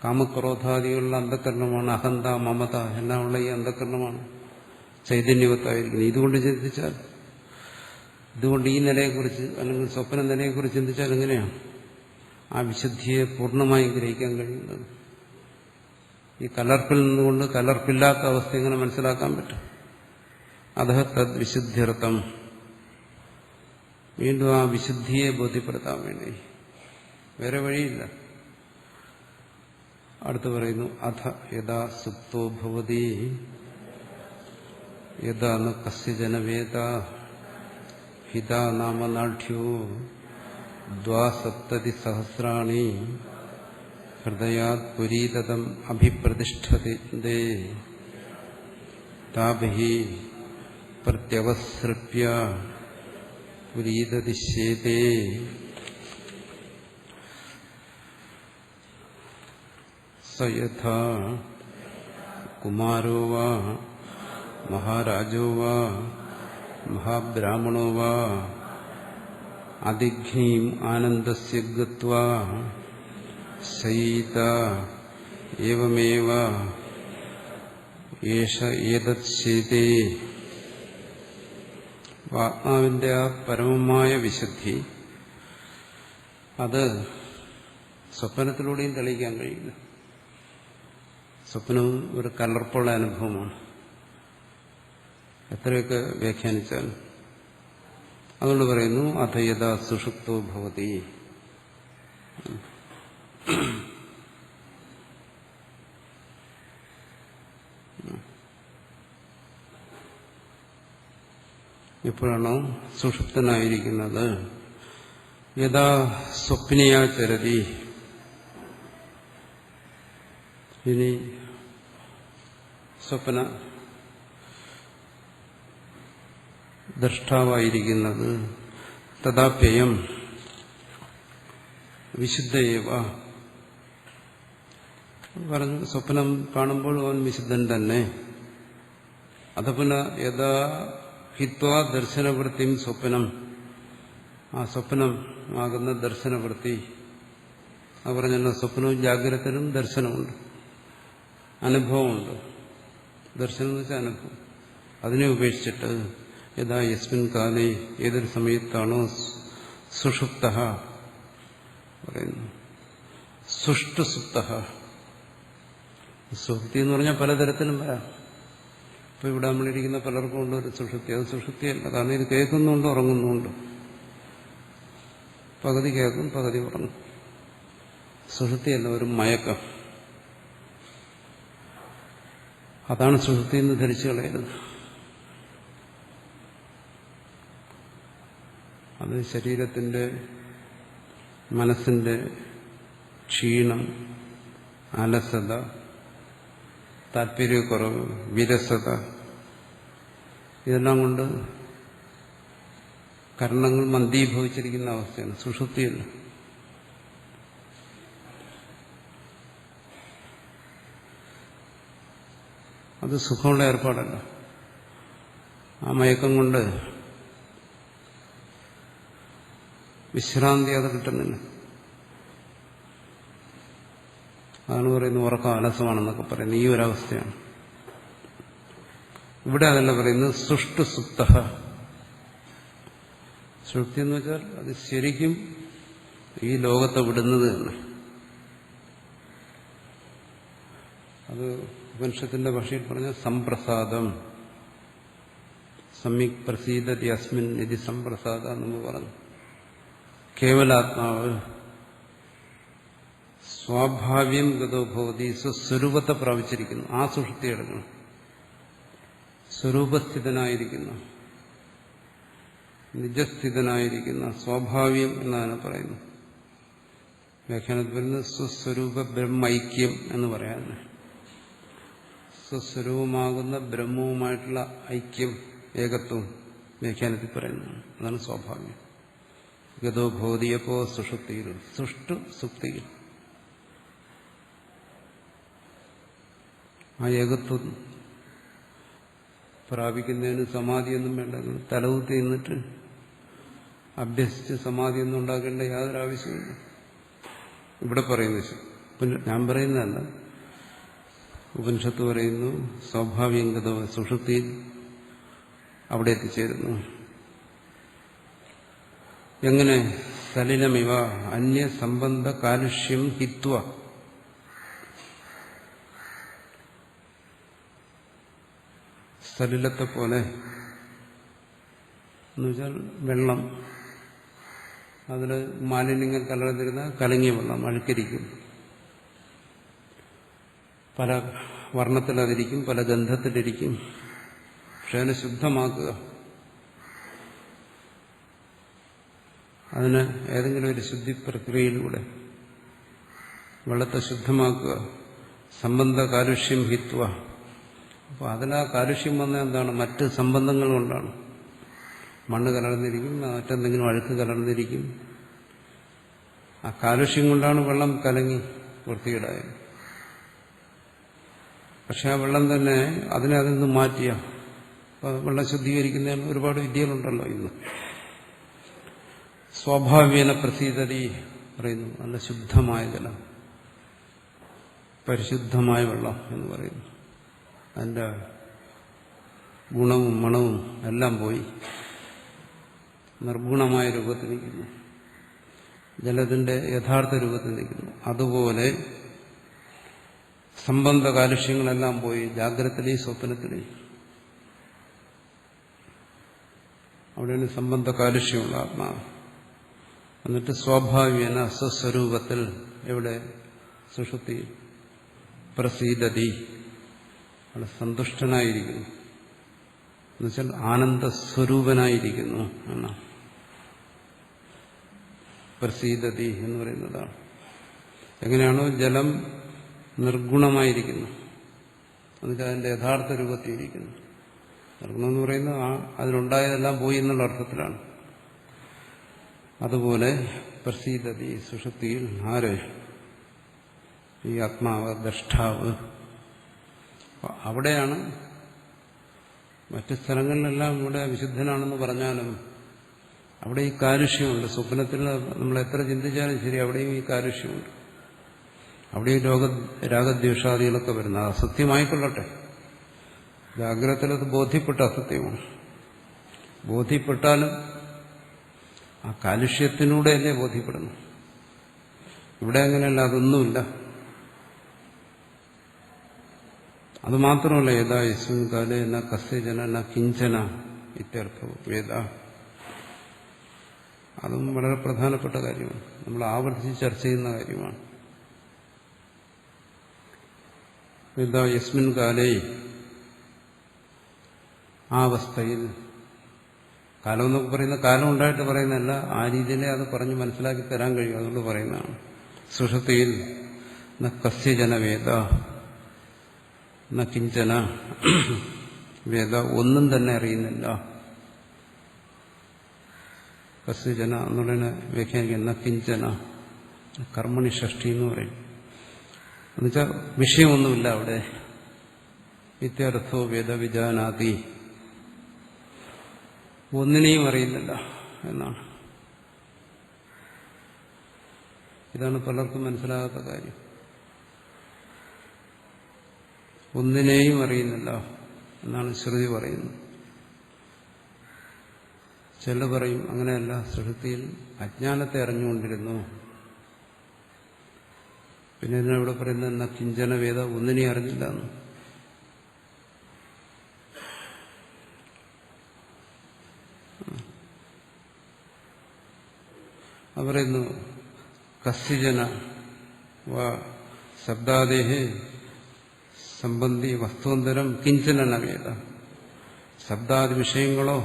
കാമക്രോധാദികളുള്ള അന്ധകരണമാണ്, അഹന്ത മമത എല്ലാം ഉള്ള ഈ അന്ധകരണമാണ് ചൈതന്യവത്തായിരിക്കുന്നത്. ഇതുകൊണ്ട് ചിന്തിച്ചാൽ, ഇതുകൊണ്ട് ഈ നിലയെക്കുറിച്ച് അല്ലെങ്കിൽ സ്വപ്ന നിലയെക്കുറിച്ച് ചിന്തിച്ചാൽ എങ്ങനെയാണ് ആ വിശുദ്ധിയെ പൂർണ്ണമായും ഗ്രഹിക്കാൻ കഴിയുന്നത്? ഈ കലർപ്പിൽ നിന്നുകൊണ്ട് കലർപ്പില്ലാത്ത അവസ്ഥ എങ്ങനെ മനസ്സിലാക്കാൻ പറ്റും? അതഃ തദ് വിശുദ്ധ്യർത്ഥം, വീണ്ടും ആ വിശുദ്ധിയെ ബോധ്യപ്പെടുത്താൻ വേണ്ടി. വേറെ വഴിയില്ല. അടുത്ത് പറയുന്നു, അഥ യഥാ സുപ്തോ ഭവതി യഥാ ന കസ്യജന വേദ ഹിതാ നാമ നാഢ്യോ ദ്വാസപ്തതി സഹസ്രാണി ഹൃദയാത് പുരീതം അഭിപ്രതിഷ്ഠതേ താഭിഃ പ്രത്യവസൃപ്യ പുരീതതിശ്യേതേ സ യഥാ കുമാരോ വാ മഹാരാജോ വാ മഹാബ്രാഹ്മണോ വാ അദിഘ്നീം ആനന്ദസ്യ ഗത്വാ ശയീത ഏവമേവ ഏഷ ഏതത്ശ്യേതേ. ആത്മാവിന്റെ ആ പരമമായ വിശുദ്ധി അത് സ്വപ്നത്തിലൂടെയും തെളിയിക്കാൻ കഴിയില്ല. സ്വപ്നവും ഒരു കലർപ്പുള്ള അനുഭവമാണ്, എത്രയൊക്കെ വ്യാഖ്യാനിച്ചാലും. അതുകൊണ്ട് പറയുന്നു, അഥ യഥാ സുഷുപ്തോ ഭവതി. എപ്പോഴാണോ സുഷുപ്തനായിരിക്കുന്നത്, യഥാ സ്വപ്നയാ ചരതി. ഇനി സ്വപ്ന ദ്രഷ്ടാവായിരിക്കുന്നത് തഥാപ്യയം വിശുദ്ധയേവ. പറഞ്ഞു, സ്വപ്നം കാണുമ്പോൾ അവൻ വിശുദ്ധൻ തന്നെ. അതപുന യഥാ ഹിത്വാ ദർശനവൃത്തിയും സ്വപ്നം, ആ സ്വപ്നമാകുന്ന ദർശനവൃത്തി. അത് പറഞ്ഞല്ലോ, സ്വപ്നവും ജാഗ്രതത്തിലും ദർശനമുണ്ട്, അനുഭവമുണ്ട്. ദർശനം എന്ന് വെച്ചാൽ അനുഭവം. അതിനെ ഉപേക്ഷിച്ചിട്ട് യഥാ യസ്മിൻ കാലേ, ഏതൊരു സമയത്താണോ സുഷുപ്ത പറയുന്നു, സുഷ്ടുസുപ്ത. സുഷുപ്തി എന്ന് പറഞ്ഞാൽ പലതരത്തിലും വരാം. ഇപ്പൊ ഇവിടെ നമ്മളിരിക്കുന്ന പലർക്കും ഉണ്ട് ഒരു സുഷുപ്തി. അത് സുഷുപ്തിയല്ല, കാരണം ഇത് കേൾക്കുന്നുണ്ട്, ഉറങ്ങുന്നുണ്ട്. പകുതി കേൾക്കും, പകുതി ഉറങ്ങും. സുഷുപ്തിയല്ല, ഒരു മയക്കം. അതാണ് സുഷുപ്തി എന്ന് ധരിച്ചു കളയരുത്. അത് ശരീരത്തിന്റെ, മനസ്സിന്റെ ക്ഷീണം, അലസത, താല്പര്യക്കുറവ്, വിരസത, ഇതെല്ലാം കൊണ്ട് കർണങ്ങൾ മന്ദീഭവിച്ചിരിക്കുന്ന അവസ്ഥയാണ് സുഷുപ്തിയല്ല. അത് സുഖമുള്ള ഏർപ്പാടല്ല. ആ മയക്കം കൊണ്ട് വിശ്രാന്തി അത് കിട്ടുന്നില്ല. അതാണ് പറയുന്നത് ഉറക്കം അലസമാണെന്നൊക്കെ പറയുന്നത്. ഈ ഒരവസ്ഥയാണ്. ഇവിടെ അതല്ല പറയുന്നത് സുഷ്ടു സുപ്ത. സുഷുപ്തി എന്ന് വെച്ചാൽ അത് ശരിക്കും ഈ ലോകത്തെ വിടുന്നത് തന്നെ. അത് ഉപനിഷത്തിന്റെ ഭാഷയിൽ പറഞ്ഞ സംപ്രസാദം. സമ്യക് പ്രസീദതി അസ്മിൻ ഇതി സംപ്രസാദ എന്ന് പറഞ്ഞു. കേവലാത്മാവ് സ്വാഭാവ്യം ഗതോ ഭവതി, സ്വസ്വരൂപത്തെ പ്രാപിച്ചിരിക്കുന്നു. ആ സുഷുപ്തി എടുക്കണം. സ്വരൂപസ്ഥിതനായിരിക്കുന്ന, നിജസ്ഥിതനായിരിക്കുന്ന, സ്വാഭാവ്യം എന്നാണ് പറയുന്നത്. വ്യാഖ്യാനത്തിൽ പറയുന്നത് സ്വസ്വരൂപ ബ്രഹ്മൈക്യം എന്ന് പറയാതെ സ്വസ്വരൂപമാകുന്ന ബ്രഹ്മവുമായിട്ടുള്ള ഐക്യം, ഏകത്വം വ്യാഖ്യാനത്തിൽ പറയുന്നതാണ്. അതാണ് സ്വാഭാവികം. ഗതോ ഭൗതിയപ്പോ സുഷുപ്തിയിൽ, സുഷ്ടു സുപ്തിയിൽ ആ ഏകത്വം പ്രാപിക്കുന്നതിന് സമാധിയൊന്നും വേണ്ട. തലകുത്തി നിന്നിട്ട് അഭ്യസിച്ച് സമാധിയൊന്നും ഉണ്ടാക്കേണ്ട യാതൊരു ആവശ്യമില്ല. ഇവിടെ പറയുന്നത് പിന്നെ ഞാൻ പറയുന്നതല്ല, ഉപനിഷത്ത് പറയുന്നു സ്വാഭാവികം ഗതോ സുഷുപ്തിയിൽ അവിടെ എത്തിച്ചേരുന്നു. എങ്ങനെ? സലിലമിവ അന്യസംബന്ധ കാലുഷ്യം ഹിത്വ. സലിലത്തെ പോലെ എന്നുവെച്ചാൽ വെള്ളം, അതിൽ മാലിന്യങ്ങൾ കലർന്നിരുന്ന കലങ്ങിയ വെള്ളം അഴുക്കരിക്കും. പല വർണ്ണത്തിലതിരിക്കും, പല ഗന്ധത്തിലിരിക്കും. പക്ഷെ അതിനെ ശുദ്ധമാക്കുക, അതിന് ഏതെങ്കിലും ഒരു ശുദ്ധി പ്രക്രിയയിലൂടെ വെള്ളത്തെ ശുദ്ധമാക്കുക. സംബന്ധ കാലുഷ്യം ഹിത്വ. അപ്പോൾ അതിലാ കാലുഷ്യം വന്ന എന്താണ്? മറ്റ് സംബന്ധങ്ങൾ കൊണ്ടാണ്. മണ്ണ് കലർന്നിരിക്കും, മറ്റെന്തെങ്കിലും അഴുക്ക് കലർന്നിരിക്കും. ആ കാലുഷ്യം കൊണ്ടാണ് വെള്ളം കലങ്ങി വൃത്തികേടായത്. പക്ഷെ ആ വെള്ളം തന്നെ അതിനെ അതിൽ നിന്ന് മാറ്റിയ വെള്ളം ശുദ്ധീകരിക്കുന്നതിന് ഒരുപാട് വിദ്യകളുണ്ടല്ലോ ഇന്ന്. സ്വാഭാവികന പ്രസീതതി പറയുന്നു. നല്ല ശുദ്ധമായ ജലം, പരിശുദ്ധമായ വെള്ളം എന്ന് പറയുന്നു. അതിൻ്റെ ഗുണവും മണവും എല്ലാം പോയി നിർഗുണമായ രൂപത്തിൽ നിൽക്കുന്നു. ജലത്തിന്റെ യഥാർത്ഥ രൂപത്തിൽ നിൽക്കുന്നു. അതുപോലെ സംബന്ധ കാലുഷ്യങ്ങളെല്ലാം പോയി ജാഗ്രതയിലെയും സ്വപ്നത്തിലെയും. അവിടെയാണ് സംബന്ധ കാലുഷ്യമുള്ള ആത്മാവ്. എന്നിട്ട് സ്വാഭാവികന സ്വസ്വരൂപത്തിൽ, എവിടെ? സുഷുപ്തി പ്രസീദതി, അവിടെ സന്തുഷ്ടനായിരിക്കുന്നു. എന്നുവെച്ചാൽ ആനന്ദസ്വരൂപനായിരിക്കുന്നു എന്നാണ് പ്രസീദതി എന്ന് പറയുന്നതാണ്. എങ്ങനെയാണോ ജലം നിർഗുണമായിരിക്കുന്നു, എന്നിട്ട് അതിന്റെ യഥാർത്ഥ രൂപത്തിയിരിക്കുന്നു. നിർഗുണം എന്ന് പറയുന്നത് അതിലുണ്ടായതെല്ലാം പോയി എന്നുള്ള അർത്ഥത്തിലാണ്. അതുപോലെ പ്രസീദതി സുഷുപ്തിയിൽ ആര്? ഈ ആത്മാവ്, ദ്രഷ്ടാവ്. അവിടെയാണ്. മറ്റു സ്ഥലങ്ങളിലെല്ലാം ഇവിടെ വിശുദ്ധനാണെന്ന് പറഞ്ഞാലും അവിടെ ഈ കാലുഷ്യമുണ്ട്. സ്വപ്നത്തിൽ നമ്മൾ എത്ര ചിന്തിച്ചാലും ശരി, അവിടെയും ഈ കാലുഷ്യമുണ്ട്. അവിടെയും രാഗദ്വേഷാദികളൊക്കെ വരുന്നത്. അത് അസത്യമായിക്കൊള്ളട്ടെ, ജാഗ്രതയിലത് ബോധ്യപ്പെട്ട അസത്യമാണ്. ബോധ്യപ്പെട്ടാലും ആ കാലുഷ്യത്തിലൂടെയല്ലേ ബോധ്യപ്പെടുന്നു. ഇവിടെ അങ്ങനെയല്ല, അതൊന്നുമില്ല. അത് മാത്രമല്ല, യഥാ യസ്മിൻ കാലേ ന കസ്യജന ന കിഞ്ചന ഇത്യർത്ഥം വേദ. അതും വളരെ പ്രധാനപ്പെട്ട കാര്യമാണ്, നമ്മൾ ആവർത്തിച്ച് ചർച്ച ചെയ്യുന്ന കാര്യമാണ്. യഥാ യസ്മിൻ കാലേ, ആ അവസ്ഥയിൽ. കാലം എന്നൊക്കെ പറയുന്ന കാലം ഉണ്ടായിട്ട് പറയുന്നതല്ല, ആ രീതിയിലേ അത് പറഞ്ഞ് മനസ്സിലാക്കി തരാൻ കഴിയും, അതുകൊണ്ട് പറയുന്നതാണ്. സുഷുപ്തിയിൽ ന കസ്യജന വേദ ന കിഞ്ചന വേദ, ഒന്നും തന്നെ അറിയുന്നില്ല. കസ്യജന എന്നുള്ളതിനെ വ്യാഖ്യാനിക്കുന്ന കിഞ്ചന കർമ്മണി ഷഷ്ടി എന്ന് പറയും. എന്നുവെച്ചാൽ വിഷയമൊന്നുമില്ല അവിടെ. ഇത്യർത്ഥോ വേദവിജാനാതി, ഒന്നിനെയും അറിയുന്നില്ല എന്നാണ്. ഇതാണ് പലർക്കും മനസ്സിലാകാത്ത കാര്യം. ഒന്നിനെയും അറിയുന്നില്ല എന്നാണ് ശ്രുതി പറയുന്നത്. ചില പറയും അങ്ങനെയല്ല, സുഷുപ്തിയിൽ അജ്ഞാനത്തെ അറിഞ്ഞുകൊണ്ടിരുന്നു. പിന്നെ ഇതിനവിടെ പറയുന്നത് എന്നാ കിഞ്ചന വേദ, ഒന്നിനെയും അറിഞ്ഞില്ല എന്ന്. പറയുന്നു കസ്യജന ശബ്ദാദേഹേ സംബന്ധി വസ്തുവന്തരം കിഞ്ചന വേദ. ശബ്ദാദി വിഷയങ്ങളോ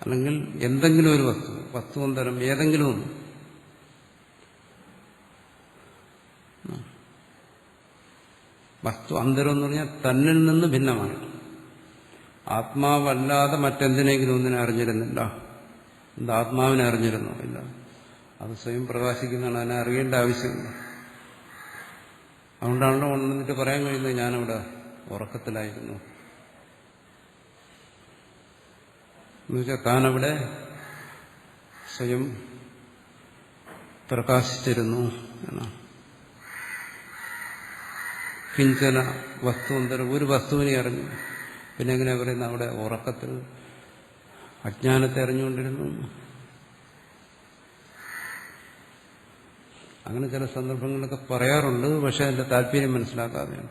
അല്ലെങ്കിൽ എന്തെങ്കിലും ഒരു വസ്തുവന്തരം ഏതെങ്കിലും ഒന്ന്, വസ്തു അന്തരം എന്ന് പറഞ്ഞാൽ തന്നിൽ നിന്ന് ഭിന്നമാണ്. ആത്മാവല്ലാതെ മറ്റെന്തിനെങ്കിലും ഒന്നിനെ അറിഞ്ഞിരുന്നില്ല. എന്താ ആത്മാവിനെ അറിഞ്ഞിരുന്നോ? ഇല്ല. അത് സ്വയം പ്രകാശിക്കുന്നതാണ്, അതിനെ അറിയേണ്ട ആവശ്യമില്ല. അതുകൊണ്ടാണല്ലോ ഉണർന്നിട്ട് പറയാൻ കഴിയുന്നത് ഞാനവിടെ ഉറക്കത്തിലായിരുന്നു എന്നുവെച്ചാൽ താനവിടെ സ്വയം പ്രകാശിച്ചിരുന്നു എന്നാണ്. കിഞ്ചന വസ്തുവന്തരം, ഒരു വസ്തുവിനെ അറിഞ്ഞു. പിന്നെ എങ്ങനെയാ പറയുന്നത് അവിടെ ഉറക്കത്തിൽ അജ്ഞാനത്തെ അറിഞ്ഞുകൊണ്ടിരുന്നു? അങ്ങനെ ചില സന്ദർഭങ്ങളിലൊക്കെ പറയാറുണ്ട്. പക്ഷെ അതിന്റെ താല്പര്യം മനസ്സിലാക്കാതെയാണ്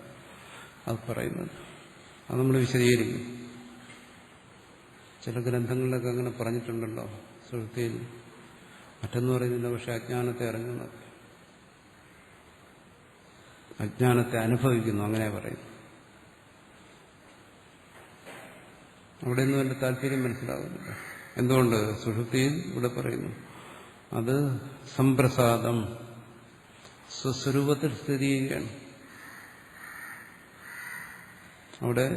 അത് പറയുന്നത്. അത് നമ്മൾ വിശദീകരിക്കും. ചില ഗ്രന്ഥങ്ങളിലൊക്കെ അങ്ങനെ പറഞ്ഞിട്ടുണ്ടല്ലോ, സുഷുപ്തിയിൽ മറ്റൊന്നും പറയുന്നില്ല, പക്ഷെ അജ്ഞാനത്തെ അറിഞ്ഞു, അജ്ഞാനത്തെ അനുഭവിക്കുന്നു, അങ്ങനെ പറയുന്നു. അവിടെയൊന്നും എന്റെ താല്പര്യം മനസ്സിലാകുന്നില്ല. എന്തുകൊണ്ട്? സുഷുപ്തിയിൽ ഇവിടെ പറയുന്നു അത് സംപ്രസാദം, സ്വസ്വരൂപത്തിൽ സ്ഥിതി ചെയ്യുകയാണ്. അവിടെ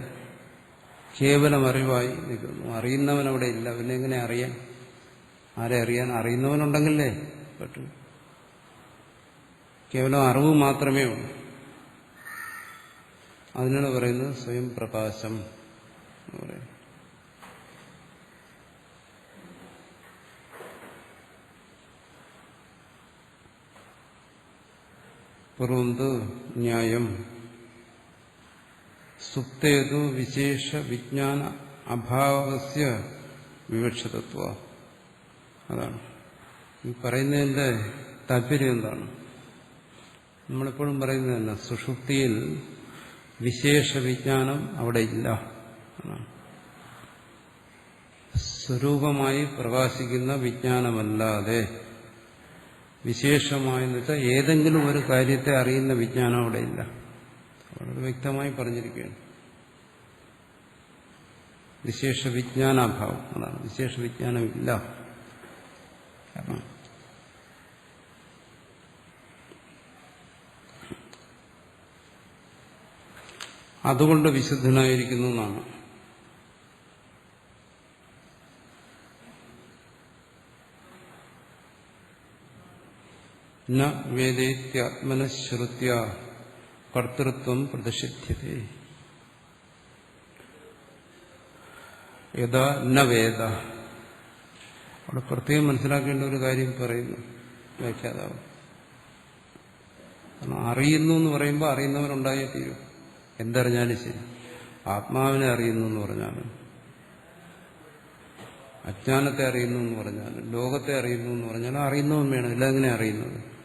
കേവലം അറിവായി നിൽക്കുന്നു. അറിയുന്നവൻ അവിടെ ഇല്ല. പിന്നെ എങ്ങനെ അറിയാൻ? ആരെ അറിയാൻ? അറിയുന്നവനുണ്ടെങ്കിലേ പറ്റൂ. കേവലം അറിവ് മാത്രമേ ഉള്ളൂ. അതിനാണ് പറയുന്നത് സ്വയം പ്രകാശം എന്ന് പറയുന്നത്. പുറന്ത് ന്യായം സുപ്തേതു വിശേഷ വിജ്ഞാന അഭാവസ്യ വിവക്ഷിതത്വ. അതാണ് ഈ പറയുന്നതിന്റെ താല്പര്യം. എന്താണ് നമ്മളെപ്പോഴും പറയുന്നത് തന്നെ? സുഷുപ്തിയിൽ വിശേഷ വിജ്ഞാനം അവിടെ ഇല്ല എന്നാണ്. സ്വരൂപമായി പ്രകാശിക്കുന്ന വിജ്ഞാനമല്ലാതെ വിശേഷമായെന്ന് വെച്ചാൽ ഏതെങ്കിലും ഒരു കാര്യത്തെ അറിയുന്ന വിജ്ഞാനം അവിടെ ഇല്ല. വളരെ വ്യക്തമായി പറഞ്ഞിരിക്കുകയാണ്. വിശേഷ വിജ്ഞാനാഭാവം, അതാണ്. വിശേഷ വിജ്ഞാനമില്ല. അതുകൊണ്ട് വിശുദ്ധനായിരിക്കുന്നു എന്നാണ്. ന വേദേത്യാത്മനശ്രുത്യ കർത്തൃത്വം പ്രതിഷിധ്യതേ യഥാ ന വേദ. അവിടെ പ്രത്യേകം മനസ്സിലാക്കേണ്ട ഒരു കാര്യം പറയുന്നു വ്യാഖ്യാതാവ്. കാരണം അറിയുന്നു എന്ന് പറയുമ്പോൾ അറിയുന്നവനുണ്ടായേ തീരും. എന്തറിഞ്ഞാലും ശരി. ആത്മാവിനെ അറിയുന്നു എന്ന് പറഞ്ഞാലും, അജ്ഞാനത്തെ അറിയുന്നു എന്ന് പറഞ്ഞാലും, ലോകത്തെ അറിയുന്നു എന്ന് പറഞ്ഞാലും അറിയുന്നവൻ വേണം. ഇല്ല എങ്ങനെ അറിയുന്നത്?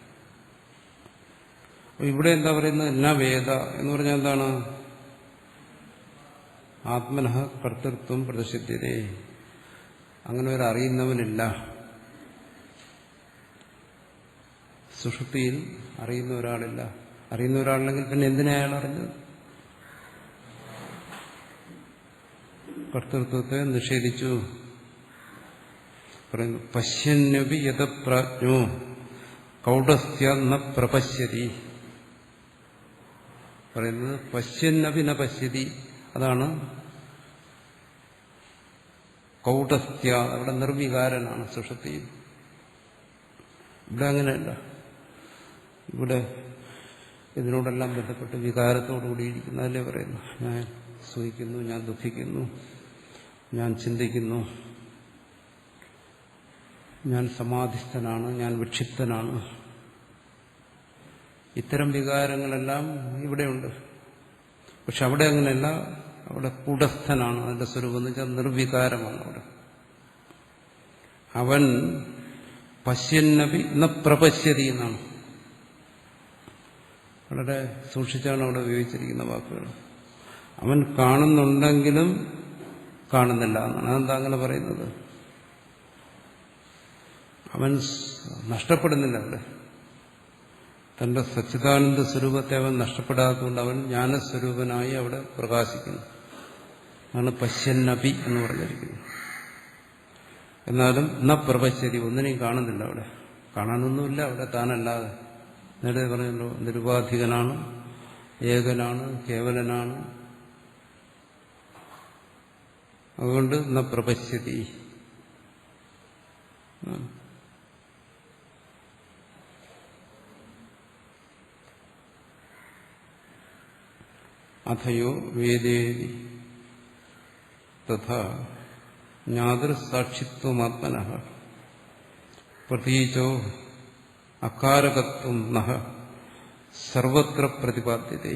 ഇവിടെ എന്താ പറയുന്നത്? ന വേദ എന്ന് പറഞ്ഞാൽ എന്താണ്? ആത്മനഃ കർത്തൃത്വം പ്രതിഷിധ്യതേ. അങ്ങനെ ഒരു അറിയുന്നവനില്ല. സുഷുപ്തിയിൽ അറിയുന്ന ഒരാളില്ല. അറിയുന്ന ഒരാളുണ്ടെങ്കിൽ പിന്നെ എന്തിനാ അയാൾ അറിഞ്ഞത്? കർത്തൃത്വത്തെ നിഷേധിച്ചു. പറയുന്നു പശ്യന്യപി യതപ്രാജ്ഞോ കൗടസ്ഥ്യ ന പ്രപശ്യതി. പറയുന്നത് പശ്യന്നപി ന പശ്യതി. അതാണ് കൗടസ്ഥ്യ. അവിടെ നിർവികാരനാണ് സുഷുപ്തിയിൽ. ഇവിടെ അങ്ങനെയല്ല. ഇവിടെ ഇതിനോടെല്ലാം ബന്ധപ്പെട്ട് വികാരത്തോടുകൂടിയിരിക്കുന്നതല്ലേ പറയുന്നു. ഞാൻ സുഖിക്കുന്നു, ഞാൻ ദുഃഖിക്കുന്നു, ഞാൻ ചിന്തിക്കുന്നു, ഞാൻ സമാധിസ്ഥനാണ്, ഞാൻ വിക്ഷിപ്തനാണ്. ഇത്തരം വികാരങ്ങളെല്ലാം ഇവിടെയുണ്ട്. പക്ഷെ അവിടെ അങ്ങനെയല്ല. അവിടെ കൂടസ്ഥനാണ്. അതിന്റെ സ്വരൂപം എന്ന് വെച്ചാൽ നിർവികാരമാണ്. അവിടെ അവൻ പശ്യന്നപി ന പ്രപശ്യതി എന്നാണ്. വളരെ സൂക്ഷിച്ചാണ് അവിടെ ഉപയോഗിച്ചിരിക്കുന്ന വാക്കുകൾ. അവൻ കാണുന്നുണ്ടെങ്കിലും കാണുന്നില്ല എന്നാണ്. അതെന്താ അങ്ങനെ പറയുന്നത്? അവൻ നഷ്ടപ്പെടുന്നില്ല അവിടെ. തന്റെ സച്ചിദാനന്ദ സ്വരൂപത്തെ അവൻ നഷ്ടപ്പെടാത്തതുകൊണ്ട് അവൻ ജ്ഞാനസ്വരൂപനായി അവിടെ പ്രകാശിക്കുന്നു. അതാണ് പശ്യന്നപി എന്ന് പറഞ്ഞിരിക്കുന്നത്. എന്നാലും ന പ്രപശ്യതി, ഒന്നിനെയും കാണുന്നില്ല അവിടെ. കാണാനൊന്നുമില്ല അവിടെ താനല്ലാതെ. നേരത്തെ പറഞ്ഞല്ലോ, നിരുപാധികനാണ്, ഏകനാണ്, കേവലനാണ്. അതുകൊണ്ട് ന പ്രപശ്യതി. അഥയോ വേദേതി തഥാ ജ്ഞാതൃസാക്ഷിത്വമാത്മനഃ പ്രതീചോ അകാരകത്വം നഃ സർവത്ര പ്രതിപാദ്യതേ.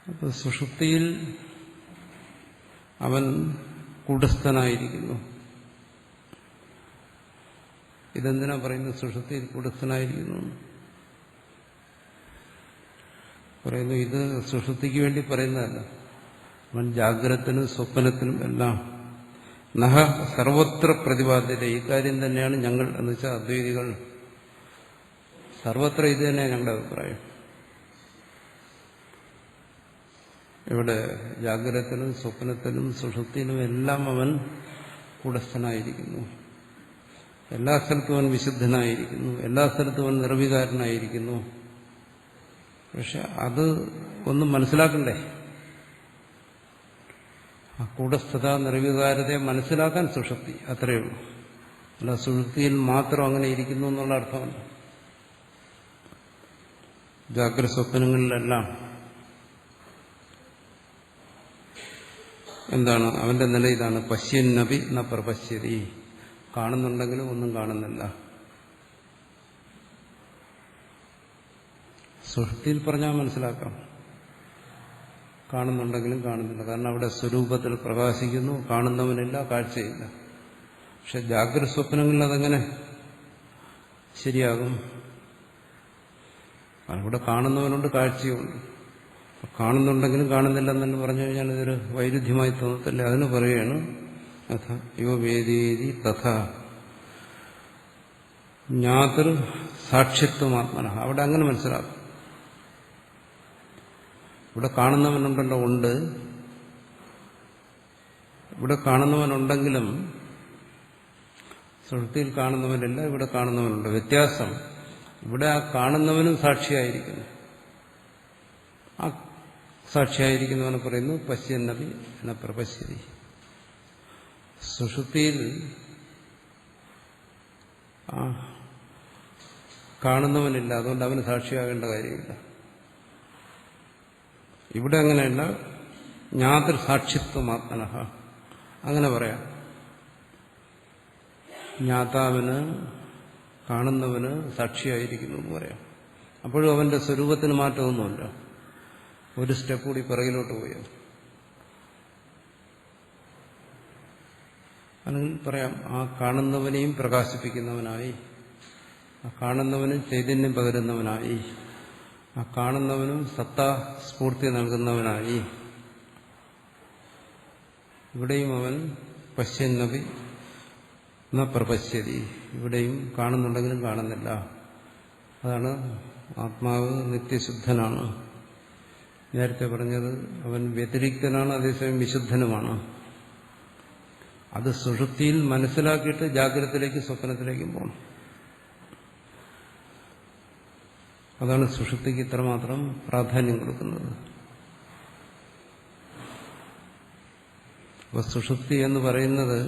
അപ്പോൾ സുഷുപ്തിയിൽ അവൻ കൂടസ്ഥനായിരിക്കുന്നു. ഇതെന്തിനാ പറയുന്നത് സുഷുപ്തിയിൽ കൂടസ്ഥനായിരിക്കുന്നു? പറയുന്നു ഇത് സുഷുപ്തിക്ക് വേണ്ടി പറയുന്നതല്ല. അവൻ ജാഗ്രതത്തിനും സ്വപ്നത്തിനും എല്ലാം നഹ സർവത്ര പ്രതിപാദ്യത. ഈ കാര്യം തന്നെയാണ് ഞങ്ങൾ എന്ന് വെച്ചാൽ അദ്വൈതികൾ സർവത്ര ഇത് തന്നെയാണ് ഞങ്ങളുടെ അഭിപ്രായം. ഇവിടെ ജാഗ്രതത്തിനും സ്വപ്നത്തിനും സുഷുപ്തിയിലും എല്ലാം അവൻ കൂടസ്ഥനായിരിക്കുന്നു. എല്ലാ സ്ഥലത്തും അവൻ വിശുദ്ധനായിരിക്കുന്നു. എല്ലാ സ്ഥലത്തും അവൻ നിർവികാരനായിരിക്കുന്നു. പക്ഷെ അത് ഒന്നും മനസ്സിലാക്കണ്ടേ? ആ കൂടസ്ഥത നിർവികാരതയെ മനസ്സിലാക്കാൻ സുഷുപ്തി, അത്രയേ ഉള്ളൂ. അല്ല സുഷുപ്തിയിൽ മാത്രം അങ്ങനെ ഇരിക്കുന്നു എന്നുള്ള അർത്ഥമല്ല. ജാഗ്രത സ്വപ്നങ്ങളിലെല്ലാം എന്താണ് അവന്റെ നില? ഇതാണ് പശ്യന്നപി ന പ്രപശ്യതി. കാണുന്നുണ്ടെങ്കിലും ഒന്നും കാണുന്നില്ല. സുഷുപ്തിയിൽ പറഞ്ഞാൽ മനസ്സിലാക്കാം, കാണുന്നുണ്ടെങ്കിലും കാണുന്നില്ല. കാരണം അവിടെ സ്വരൂപത്തിൽ പ്രകാശിക്കുന്നു, കാണുന്നവനില്ല, കാഴ്ചയില്ല. പക്ഷെ ജാഗ്രത സ്വപ്നങ്ങളിൽ അതെങ്ങനെ ശരിയാകും? അവിടെ കാണുന്നവനുണ്ട്, കാഴ്ചയുണ്ട്. കാണുന്നുണ്ടെങ്കിലും കാണുന്നില്ല എന്നു പറഞ്ഞു കഴിഞ്ഞാൽ ഇതൊരു വൈരുദ്ധ്യമായി തോന്നത്തില്ല. അതിന് പറയുകയാണ് യോ വേദേതി തഥാ ജ്ഞാതൃ സാക്ഷിത്വമാത്മന. അവിടെ അങ്ങനെ മനസ്സിലാക്കും. ഇവിടെ കാണുന്നവനുണ്ടല്ലോ, ഉണ്ട്. ഇവിടെ കാണുന്നവനുണ്ടെങ്കിലും സുഷുപ്തിയിൽ കാണുന്നവനില്ല, ഇവിടെ കാണുന്നവനുണ്ട്. വ്യത്യാസം ഇവിടെ ആ കാണുന്നവനും സാക്ഷിയായിരിക്കുന്നു. ആ സാക്ഷിയായിരിക്കുന്നവനെ പറയുന്നു പശ്യന്നപി ന പ്രപശ്യതി. സുഷുപ്തിയിൽ കാണുന്നവനില്ല, അതുകൊണ്ട് അവന് സാക്ഷിയാകേണ്ട കാര്യമില്ല. ഇവിടെ അങ്ങനെയല്ല. ജ്ഞാതൃസാക്ഷിത്വമാത്മനഃ അങ്ങനെ പറയാം. ജ്ഞാതാവിന്, കാണുന്നവന് സാക്ഷിയായിരിക്കുന്നു എന്ന് പറയാം. അപ്പോഴും അവന്റെ സ്വരൂപത്തിന് മാറ്റമൊന്നുമില്ല. ഒരു സ്റ്റെപ്പ് കൂടി പിറകിലോട്ട് പോയോ. അല്ലെങ്കിൽ പറയാം ആ കാണുന്നവനെയും പ്രകാശിപ്പിക്കുന്നവനായി, ആ കാണുന്നവനും ചൈതന്യം പകരുന്നവനായി, ആ കാണുന്നവനും സത്താ സ്ഫൂർത്തി നൽകുന്നവനായി. ഇവിടെയും അവൻ പശ്യന്നപി ന പ്രപശ്യതി. ഇവിടെയും കാണുന്നുണ്ടെങ്കിലും കാണുന്നില്ല. അതാണ് ആത്മാവ് നിത്യശുദ്ധനാണ്. നേരത്തെ പറഞ്ഞത് അവൻ വ്യതിരിക്തനാണ്, അതേസമയം വിശുദ്ധനുമാണ്. അത് സുഷുപ്തിയിൽ മനസ്സിലാക്കിയിട്ട് ജാഗ്രതത്തിലേക്കും സ്വപ്നത്തിലേക്കും പോകണം. അതാണ് സുഷുപ്തിക്ക് ഇത്രമാത്രം പ്രാധാന്യം കൊടുക്കുന്നത്. അപ്പോൾ സുഷുപ്തി എന്ന് പറയുന്നത്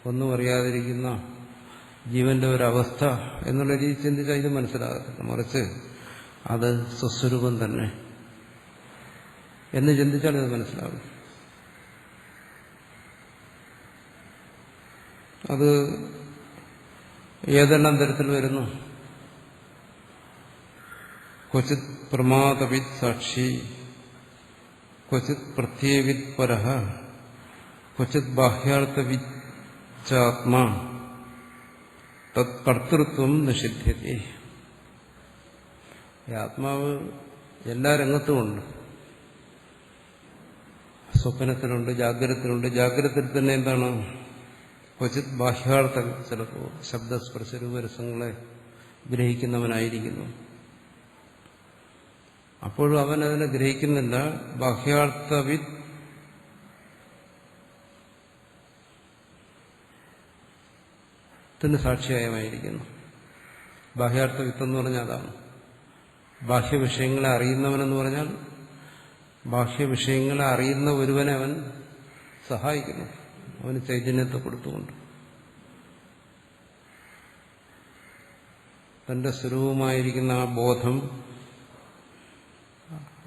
ഒന്നും അറിയാതിരിക്കുന്ന ജീവന്റെ ഒരവസ്ഥ എന്നുള്ള രീതി ചിന്തിച്ചാൽ ഇത് മനസ്സിലാകത്തില്ല. മറിച്ച് അത് സ്വസ്വരൂപം തന്നെ എന്ന് ചിന്തിച്ചാൽ ഇത് മനസ്സിലാകും. അത് ഏതെല്ലാം തരത്തിൽ വരുന്നു ക്വചിത് പ്രമാദവിത് സാക്ഷി, ക്വചിത് പ്രത്യേവിത് പരഃ, ക്വചിത് ബാഹ്യാർത്ഥവിച്ചാത്മാ തത് കർത്തൃത്വം നിഷിദ്ധ്യത്തെ. ഈ ആത്മാവ് എല്ലാ രംഗത്തുമുണ്ട്. സ്വപ്നത്തിലുണ്ട്, ജാഗ്രതത്തിലുണ്ട്. ജാഗ്രതത്തിൽ തന്നെ എന്താണ്? ക്വചിത് ബാഹ്യാർത്ഥ, ചിലപ്പോൾ ശബ്ദസ്പർശ രൂപരസങ്ങളെ ഗ്രഹിക്കുന്നവനായിരിക്കുന്നു. അപ്പോഴും അവൻ അതിനെ ഗ്രഹിക്കുന്നില്ല. ബാഹ്യാർത്ഥവിത് ത്തിന് സാക്ഷിയായമായിരിക്കുന്നു. ബാഹ്യാർത്ഥ വിത്ത് എന്ന് പറഞ്ഞാൽ അതാണ്. ബാഹ്യവിഷയങ്ങളെ അറിയുന്നവനെന്ന് പറഞ്ഞാൽ ബാഹ്യവിഷയങ്ങളെ അറിയുന്ന ഒരുവനെ അവൻ സഹായിക്കുന്നു, അവന് ചൈതന്യത്തെ കൊടുത്തുകൊണ്ട്. തന്റെ സ്വരൂപമായിരിക്കുന്ന ആ ബോധം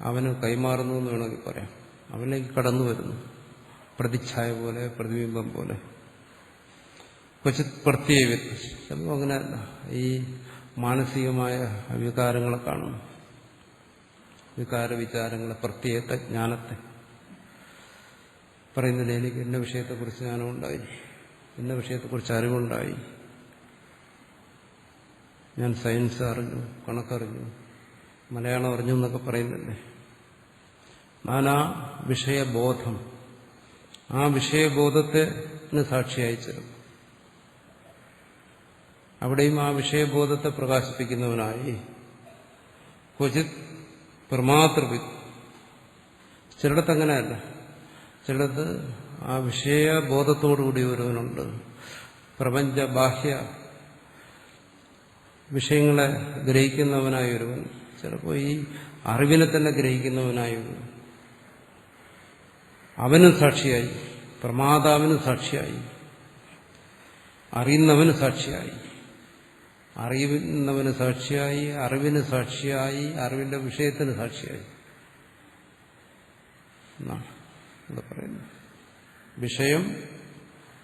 അവന് കൈമാറുന്നു എന്ന് വേണമെങ്കിൽ പറയാം. അവനിലേക്ക് കടന്നു വരുന്നു, പ്രതിച്ഛായ പോലെ, പ്രതിബിംബം പോലെ. ക്വചിത് പ്രത്യേക, ചിലപ്പോൾ അങ്ങനെയല്ല. ഈ മാനസികമായ വികാരങ്ങളെ കാണുന്നു, വികാര വിചാരങ്ങളെ, പ്രത്യേക ജ്ഞാനത്തെ പറയുന്നില്ല. എനിക്ക് ഇന്ന വിഷയത്തെക്കുറിച്ച് ജ്ഞാനമുണ്ടായി, ഇന്ന വിഷയത്തെക്കുറിച്ച് അറിവുണ്ടായി, ഞാൻ സയൻസ് അറിഞ്ഞു, കണക്കറിഞ്ഞു, മലയാളം അറിഞ്ഞു എന്നൊക്കെ പറയുന്നില്ലേ. നാനാ വിഷയബോധം, ആ വിഷയബോധത്തിന് സാക്ഷിയായി ചേരും. അവിടെയും ആ വിഷയബോധത്തെ പ്രകാശിപ്പിക്കുന്നവനായി. ക്വചിത് പ്രമാതൃവിത്, ചിലടത്ത് അങ്ങനെയല്ല. ചിലടത്ത് ആ വിഷയബോധത്തോടുകൂടി ഒരുവനുണ്ട്, പ്രപഞ്ച ബാഹ്യ വിഷയങ്ങളെ ഗ്രഹിക്കുന്നവനായ ഒരുവൻ, ചിലപ്പോൾ ഈ അറിവിനെ തന്നെ ഗ്രഹിക്കുന്നവനായ ഒരുവൻ. അവനും സാക്ഷിയായി, പ്രമാതാവിനും സാക്ഷിയായി, അറിയുന്നവന് സാക്ഷിയായി. അറിയുന്നവന് സാക്ഷിയായി, അറിവിന് സാക്ഷിയായി, അറിവിന്റെ വിഷയത്തിന് സാക്ഷിയായി എന്നാണ് ഇവിടെ പറയുന്നത്. വിഷയം,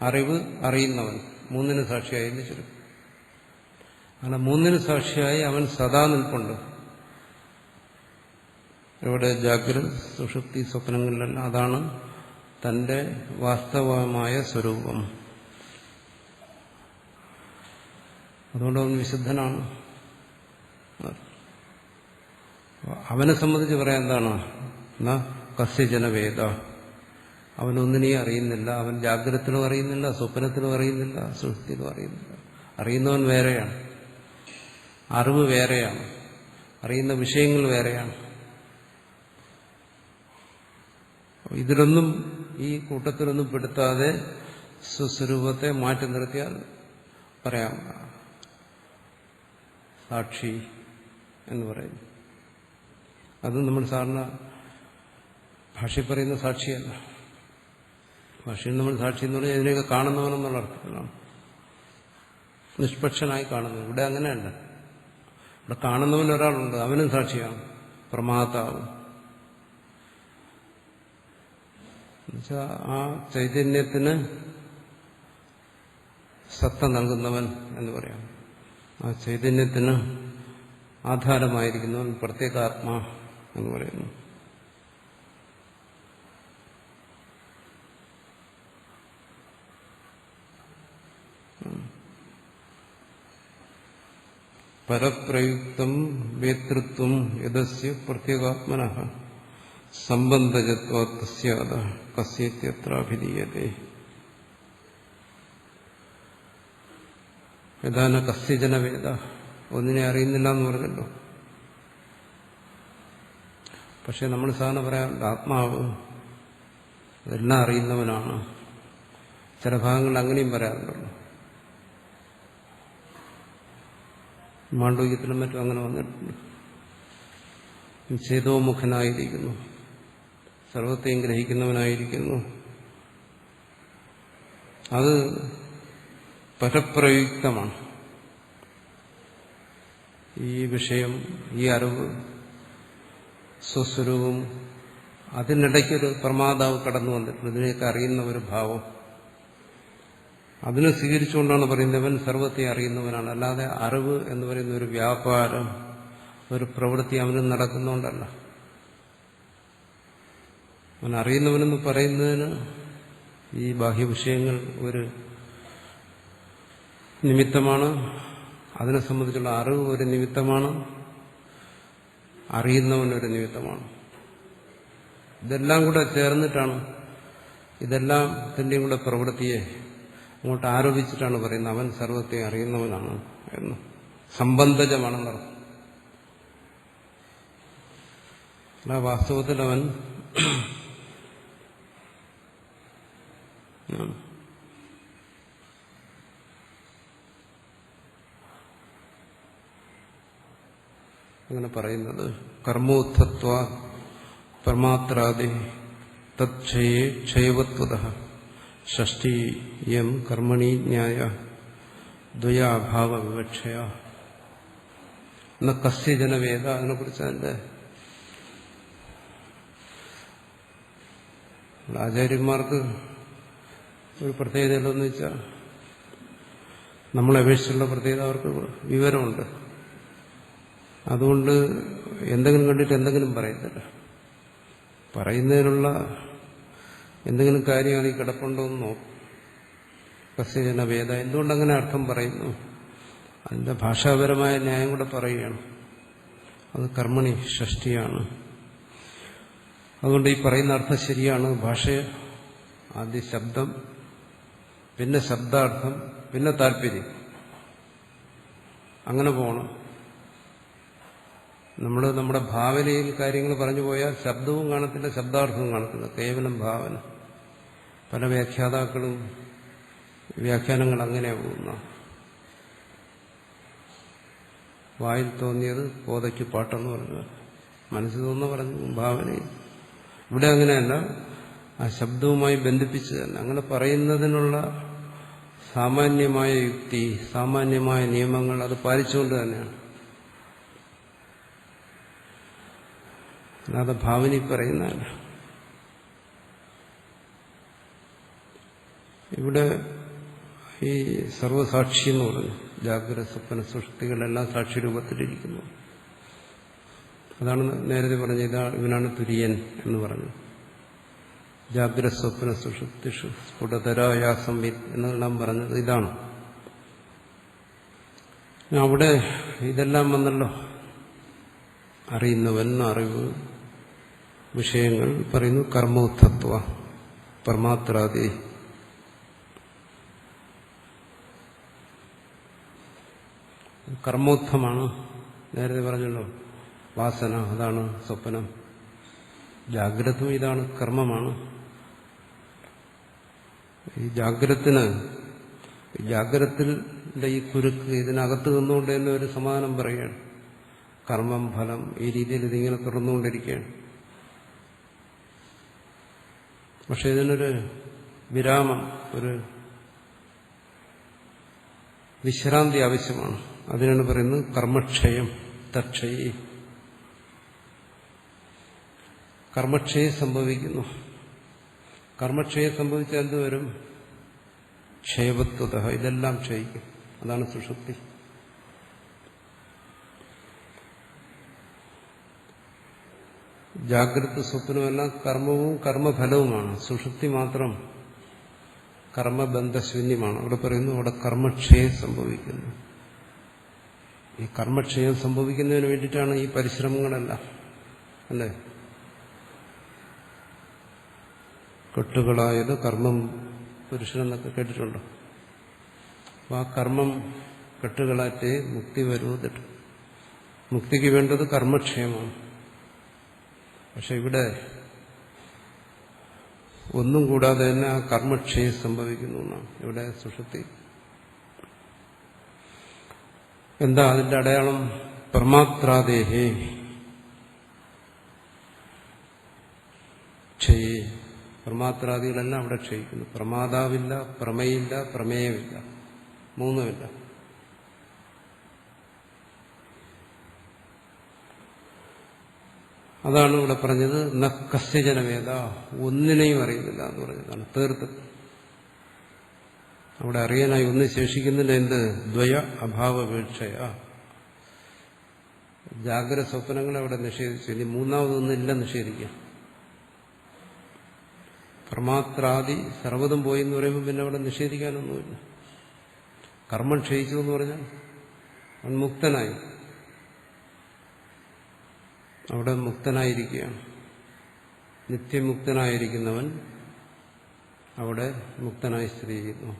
അറിവ്, അറിയുന്നവൻ, മൂന്നിന് സാക്ഷിയായി എന്ന് ചുരുക്കം. അങ്ങനെ മൂന്നിന് സാക്ഷിയായി അവൻ സദാ നിൽപ്പുണ്ട്. ഇവിടെ ജാഗ്രത, സുഷുപ്തി, സ്വപ്നങ്ങളിലെല്ലാം അതാണ് തന്റെ വാസ്തവമായ സ്വരൂപം. അതുകൊണ്ട് അവൻ വിശുദ്ധനാണ്. അവനെ സംബന്ധിച്ച് പറയാൻ എന്താണ്? എന്നാ കസ്യജന വേദ, അവനൊന്നിനെയും അറിയുന്നില്ല. അവൻ ജാഗ്രതത്തിലും അറിയുന്നില്ല, സ്വപ്നത്തിലും അറിയുന്നില്ല, സുഷുപ്തിയിലും അറിയുന്നില്ല. അറിയുന്നവൻ വേറെയാണ്, അറിവ് വേറെയാണ്, അറിയുന്ന വിഷയങ്ങൾ വേറെയാണ്. ഇതിലൊന്നും, ഈ കൂട്ടത്തിലൊന്നും പെടുത്താതെ സ്വസ്വരൂപത്തെ മാറ്റി നിർത്തിയാൽ പറയാം സാക്ഷി എന്ന് പറയുന്നു. അത് നമ്മൾ സാധാരണ ഭാഷയിൽ പറയുന്ന സാക്ഷിയല്ല. ഭാഷയിൽ നമ്മൾ സാക്ഷി എന്ന് പറഞ്ഞാൽ ഇതിനെയൊക്കെ കാണുന്നവനെന്നുള്ള അർത്ഥത്തിലാണ്, നിഷ്പക്ഷനായി കാണുന്നു. ഇവിടെ അങ്ങനെയല്ല. ഇവിടെ കാണുന്നവൻ ഒരാളുണ്ട്, അവനും സാക്ഷിയാണ്, പ്രമാതാവ്. എന്നുവെച്ചാൽ ആ ചൈതന്യത്തിന് സത്ത നൽകുന്നവൻ എന്ന് പറയാം. ആ ചൈതന്യത്തിന് ആധാരമായിരിക്കുന്നവൻ പ്രത്യേകാത്മാ എന്ന് പറയുന്നു. പരപ്രയുക്തം വേതൃത്വം യദസ്യ പ്രത്യേകാത്മനഃ സംബന്ധജത്വാത് തസ്യാദ കസ്യേത്യത്രാഭിധീയതേ. യഥാന കസ്യജന വേദ, ഒന്നിനെ അറിയുന്നില്ല എന്ന് പറഞ്ഞല്ലോ. പക്ഷെ നമ്മൾ സാധാരണ പറയാം ആത്മാവ് എല്ലാം അറിയുന്നവനാണ്. ചില ഭാഗങ്ങളിൽ അങ്ങനെയും പറയാറുണ്ടല്ലോ. മാണ്ഡവ്യത്തിലും മറ്റും അങ്ങനെ വന്നിട്ടുണ്ട്. ചേതോമുഖനായിരിക്കുന്നു, സർവത്തെയും ഗ്രഹിക്കുന്നവനായിരിക്കുന്നു. അത് പരപ്രയുക്തമാണ്. ഈ വിഷയം, ഈ അറിവ്, സ്വസ്വരൂപം, അതിനിടയ്ക്കൊരു പ്രമാതാവ് കടന്നു വന്നിട്ടുണ്ട്. ഇതിനെയൊക്കെ അറിയുന്ന ഒരു ഭാവം, അതിനെ സ്വീകരിച്ചുകൊണ്ടാണ് പറയുന്നവൻ സർവത്തെ അറിയുന്നവനാണ്. അല്ലാതെ അറിവ് എന്ന് പറയുന്ന ഒരു വ്യാപാരം, ഒരു പ്രവൃത്തി അവന് നടക്കുന്നുണ്ടല്ല. അവൻ അറിയുന്നവനെന്ന് പറയുന്നതിന് ഈ ബാഹ്യവിഷയങ്ങൾ ഒരു നിമിത്തമാണ്, അതിനെ സംബന്ധിച്ചുള്ള അറിവ് ഒരു നിമിത്തമാണ്, അറിയുന്നവനൊരു നിമിത്തമാണ്. ഇതെല്ലാം കൂടെ ചേർന്നിട്ടാണ്, ഇതെല്ലാത്തിൻ്റെയും കൂടെ പ്രവൃത്തിയെ അങ്ങോട്ട് ആരോപിച്ചിട്ടാണ് പറയുന്നത് അവൻ സർവത്തെ അറിയുന്നവനാണ് എന്ന്. സംബന്ധജമാണെന്നർത്ഥം. അല്ല, വാസ്തവത്തിൽ അവൻ അങ്ങനെ പറയുന്നത് കർമ്മോത്ഥത്വ പരമാത്രാദി തക്ഷയേ ക്ഷയവത്വതഃ ഷഷ്ഠീയം കർമ്മണി ന്യായ ദ്വയാഭാവ വിവക്ഷയ എന്ന കസ്യജന വേദ. അതിനെക്കുറിച്ച് അതിന്റെ ആചാര്യന്മാർക്ക് ഒരു പ്രത്യേകത ഉണ്ടെന്ന് വെച്ചാൽ നമ്മളെ അപേക്ഷിച്ചുള്ള പ്രത്യേകത അവർക്ക് വിവരമുണ്ട്. അതുകൊണ്ട് എന്തെങ്കിലും കണ്ടിട്ട് എന്തെങ്കിലും പറയത്തില്ല. പറയുന്നതിനുള്ള എന്തെങ്കിലും കാര്യം അതിൽ കിടപ്പുണ്ടോ എന്ന് നോക്കും. കസ്യജന വേദ എന്തുകൊണ്ടങ്ങനെ അർത്ഥം പറയുന്നു, അതിന്റെ ഭാഷാപരമായ ന്യായം കൂടെ പറയുകയാണ്. അത് കർമ്മണി ഷഷ്ടിയാണ്. അതുകൊണ്ട് ഈ പറയുന്ന അർത്ഥം ശരിയാണ്. ഭാഷ ആദ്യ ശബ്ദം, പിന്നെ ശബ്ദാർത്ഥം, പിന്നെ താല്പര്യം, അങ്ങനെ പോകണം. നമ്മൾ നമ്മുടെ ഭാവനയിൽ കാര്യങ്ങൾ പറഞ്ഞു പോയാൽ ശബ്ദവും കാണത്തില്ല, ശബ്ദാർത്ഥവും കാണത്തില്ല, കേവലം ഭാവന. പല വ്യാഖ്യാതാക്കളും വ്യാഖ്യാനങ്ങൾ അങ്ങനെയാണ് പോകുന്ന. വായിൽ തോന്നിയത് കോതയ്ക്ക് പാട്ടെന്ന് പറഞ്ഞു, മനസ്സിൽ തോന്നുന്ന പറഞ്ഞു ഭാവനയിൽ. ഇവിടെ അങ്ങനെയല്ല, ആ ശബ്ദവുമായി ബന്ധിപ്പിച്ച് തന്നെ അങ്ങനെ പറയുന്നതിനുള്ള സാമാന്യമായ യുക്തി, സാമാന്യമായ നിയമങ്ങൾ അത് പാലിച്ചുകൊണ്ട് തന്നെയാണ്. അല്ലാതെ ഭാവനയിൽ പറയുന്നതല്ല. ഇവിടെ ഈ സർവസാക്ഷി എന്ന് പറഞ്ഞു, ജാഗ്രത സ്വപ്ന സൃഷ്ടികളെല്ലാം സാക്ഷി രൂപത്തിലിരിക്കുന്നു. അതാണ് നേരത്തെ പറഞ്ഞത്, ഇവനാണ് തുര്യൻ എന്ന് പറഞ്ഞു. ജാഗ്രത സ്വപ്ന സുഷുപ്തിഷു സ്ഫുടതരായാസംവിത് എന്നെല്ലാം പറഞ്ഞത് ഇതാണ്. അവിടെ ഇതെല്ലാം വന്നല്ലോ, അറിയുന്നവൻ, അറിവ്, വിഷയങ്ങൾ. പറയുന്നു കർമ്മോത്ഥത്വ പരമാത്രാദി. കർമ്മോത്ഥമാണ്. നേരത്തെ പറഞ്ഞല്ലോ, വാസന അതാണ് സ്വപ്നം, ജാഗ്രതും ഇതാണ്, കർമ്മമാണ്. ഈ ജാഗ്രതത്തിന്റെ ഈ കുരുക്ക് ഇതിനകത്ത് നിന്നുകൊണ്ട് തന്നെ ഒരു സമാധാനം പറയുകയാണ്. കർമ്മം, ഫലം, ഈ രീതിയിൽ ഇതിങ്ങനെ തുറന്നുകൊണ്ടിരിക്കുകയാണ്. പക്ഷെ ഇതിനൊരു വിരാമം, ഒരു വിശ്രാന്തി ആവശ്യമാണ്. അതിനാണ് പറയുന്നത് കർമ്മക്ഷയം തക്ഷയി. കർമ്മക്ഷയം സംഭവിക്കുന്നു. കർമ്മക്ഷയം സംഭവിച്ചാൽ എന്തുവരും? ക്ഷയവത്വത, ഇതെല്ലാം ക്ഷയിക്കും. അതാണ് സുഷുപ്തി. ജാഗ്രത സ്വപ്നമെല്ലാം കർമ്മവും കർമ്മഫലവുമാണ്. സുഷുപ്തി മാത്രം കർമ്മബന്ധശൂന്യമാണ്. അവിടെ പറയുന്നു, അവിടെ കർമ്മക്ഷയം സംഭവിക്കുന്നു. ഈ കർമ്മക്ഷയം സംഭവിക്കുന്നതിന് വേണ്ടിയിട്ടാണ് ഈ പരിശ്രമങ്ങളെല്ലാം, അല്ലേ? കെട്ടുകളായത് കർമ്മം പുരുഷനെന്നൊക്കെ കേട്ടിട്ടുണ്ടോ? അപ്പൊ ആ കർമ്മം കെട്ടുകളാറ്റേ മുക്തി വരുന്നത്. മുക്തിക്ക് വേണ്ടത് കർമ്മക്ഷയമാണ്. പക്ഷെ ഇവിടെ ഒന്നും കൂടാതെ തന്നെ ആ കർമ്മക്ഷയം സംഭവിക്കുന്നു എന്നാണ് ഇവിടെ സുഷുപ്തി. എന്താ അതിന്റെ അടയാളം? പ്രമാത്രാദേഹേ ക്ഷയേ. പ്രമാത്രാദികളെല്ലാം അവിടെ ക്ഷയിക്കുന്നു. പ്രമാതാവില്ല, പ്രമേയില്ല, പ്രമേയമില്ല, മൂന്നുമില്ല. അതാണ് ഇവിടെ പറഞ്ഞത് ന കസ്യജനവേദ, ഒന്നിനെയും അറിയുന്നില്ല എന്ന് പറഞ്ഞതാണ്. തീർത്ത് അവിടെ അറിയാനായി ഒന്നും ശേഷിക്കുന്നില്ല. എന്ത്? ദ്വയ അഭാവപേക്ഷയ, ജാഗ്രത സ്വപ്നങ്ങളെ അവിടെ നിഷേധിച്ചു. ഇനി മൂന്നാമതൊന്നുമില്ല നിഷേധിക്കാം. പ്രമാത്രാദി സർവ്വതും പോയി എന്ന് പറയുമ്പോൾ പിന്നെ അവിടെ നിഷേധിക്കാനൊന്നുമില്ല. കർമ്മം ക്ഷയിച്ചു എന്ന് പറഞ്ഞാൽ അവൻ മുക്തനായി, അവിടെ മുക്തനായിരിക്കുകയാണ്. നിത്യമുക്തനായിരിക്കുന്നവൻ അവിടെ മുക്തനായി സ്ഥിതി ചെയ്യുന്നു.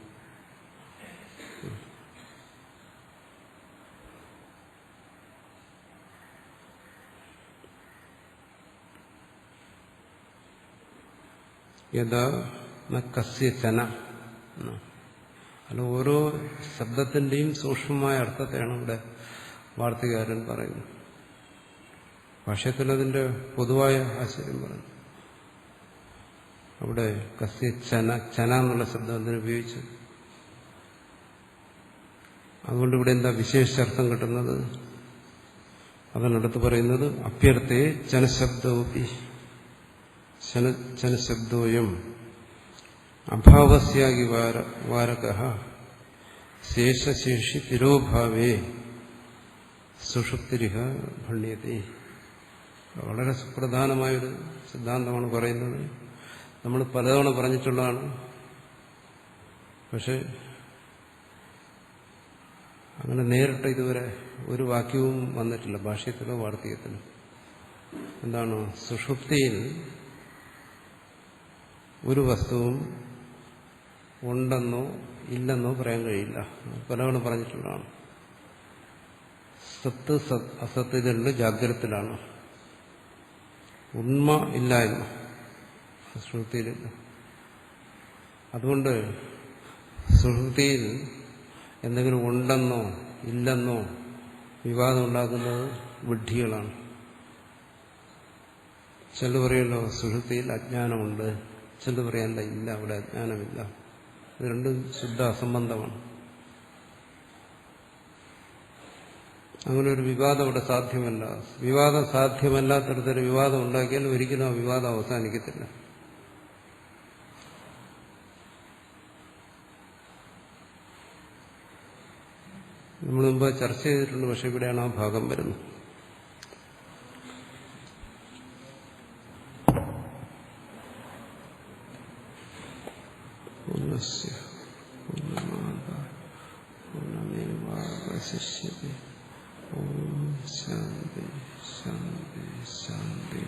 യഥാ കസ്യചന അല്ല, ഓരോ ശബ്ദത്തിന്റെയും സൂക്ഷ്മമായ അർത്ഥത്തെയാണ് ഇവിടെ വാർത്തകാരൻ പറയുന്നത്. ഭാഷ്യത്തിൽ അതിന്റെ പൊതുവായ ആശയം പറഞ്ഞു. അവിടെ കസ്യചന, ചന എന്നുള്ള ശബ്ദം അതിന് ഉപയോഗിച്ചു. അതുകൊണ്ട് ഇവിടെ എന്താ വിശേഷാർത്ഥം കിട്ടുന്നത്? അതിനടുത്ത് പറയുന്നത് അഭ്യർത്ഥേ ചനശബ്ദോപി ചനശബ്ദോയം അഭാവസ്യാഗി വാരകഃ ശേഷശേഷി തിരോഭാവേ സുഷുപ്തിരിഹ ഭണ്യത്തെ. വളരെ സുപ്രധാനമായൊരു സിദ്ധാന്തമാണ് പറയുന്നത്. നമ്മൾ പലതവണ പറഞ്ഞിട്ടുള്ളതാണ്. പക്ഷെ അങ്ങനെ നേരിട്ട് ഇതുവരെ ഒരു വാക്യവും വന്നിട്ടില്ല ഭാഷ്യത്തിലോ വാർത്തകത്തിലോ. എന്താണ്? സുഷുപ്തിയിൽ ഒരു വസ്തുവും ഉണ്ടെന്നോ ഇല്ലെന്നോ പറയാൻ കഴിയില്ല. പലവണ പറഞ്ഞിട്ടുള്ളതാണ്. സത്ത് അസത്തിലുണ്ട്, ജാഗ്രതത്തിലാണ്. ഉണ്മ ഇല്ലായ്മ സുഷുപ്തിയിലില്ല. അതുകൊണ്ട് സുഷുപ്തിയിൽ എന്തെങ്കിലും ഉണ്ടെന്നോ ഇല്ലെന്നോ വിവാദം ഉണ്ടാക്കുന്നത് വിഡ്ഢികളാണ്. ചിലർ പറയുമല്ലോ സുഷുപ്തിയിൽ അജ്ഞാനമുണ്ട്, ചിലർ പറയാനില്ല, ഇല്ല അവിടെ അജ്ഞാനമില്ല. ഇത് രണ്ടും ശുദ്ധ അസംബന്ധമാണ്. അങ്ങനെ ഒരു വിവാദം അവിടെ സാധ്യമല്ല. വിവാദം സാധ്യമല്ലാത്തടത്തൊരു വിവാദം ഉണ്ടാക്കിയാൽ ഒരിക്കലും ആ വിവാദം അവസാനിക്കത്തില്ല. നമ്മൾ മുമ്പ് ചർച്ച ചെയ്തിട്ടുണ്ട്. പക്ഷെ ഇവിടെയാണ് ആ ഭാഗം വരുന്നത്. ശിഷ്യത്തെ ഓം ശാന്തി ശാന്തി ശാന്തി.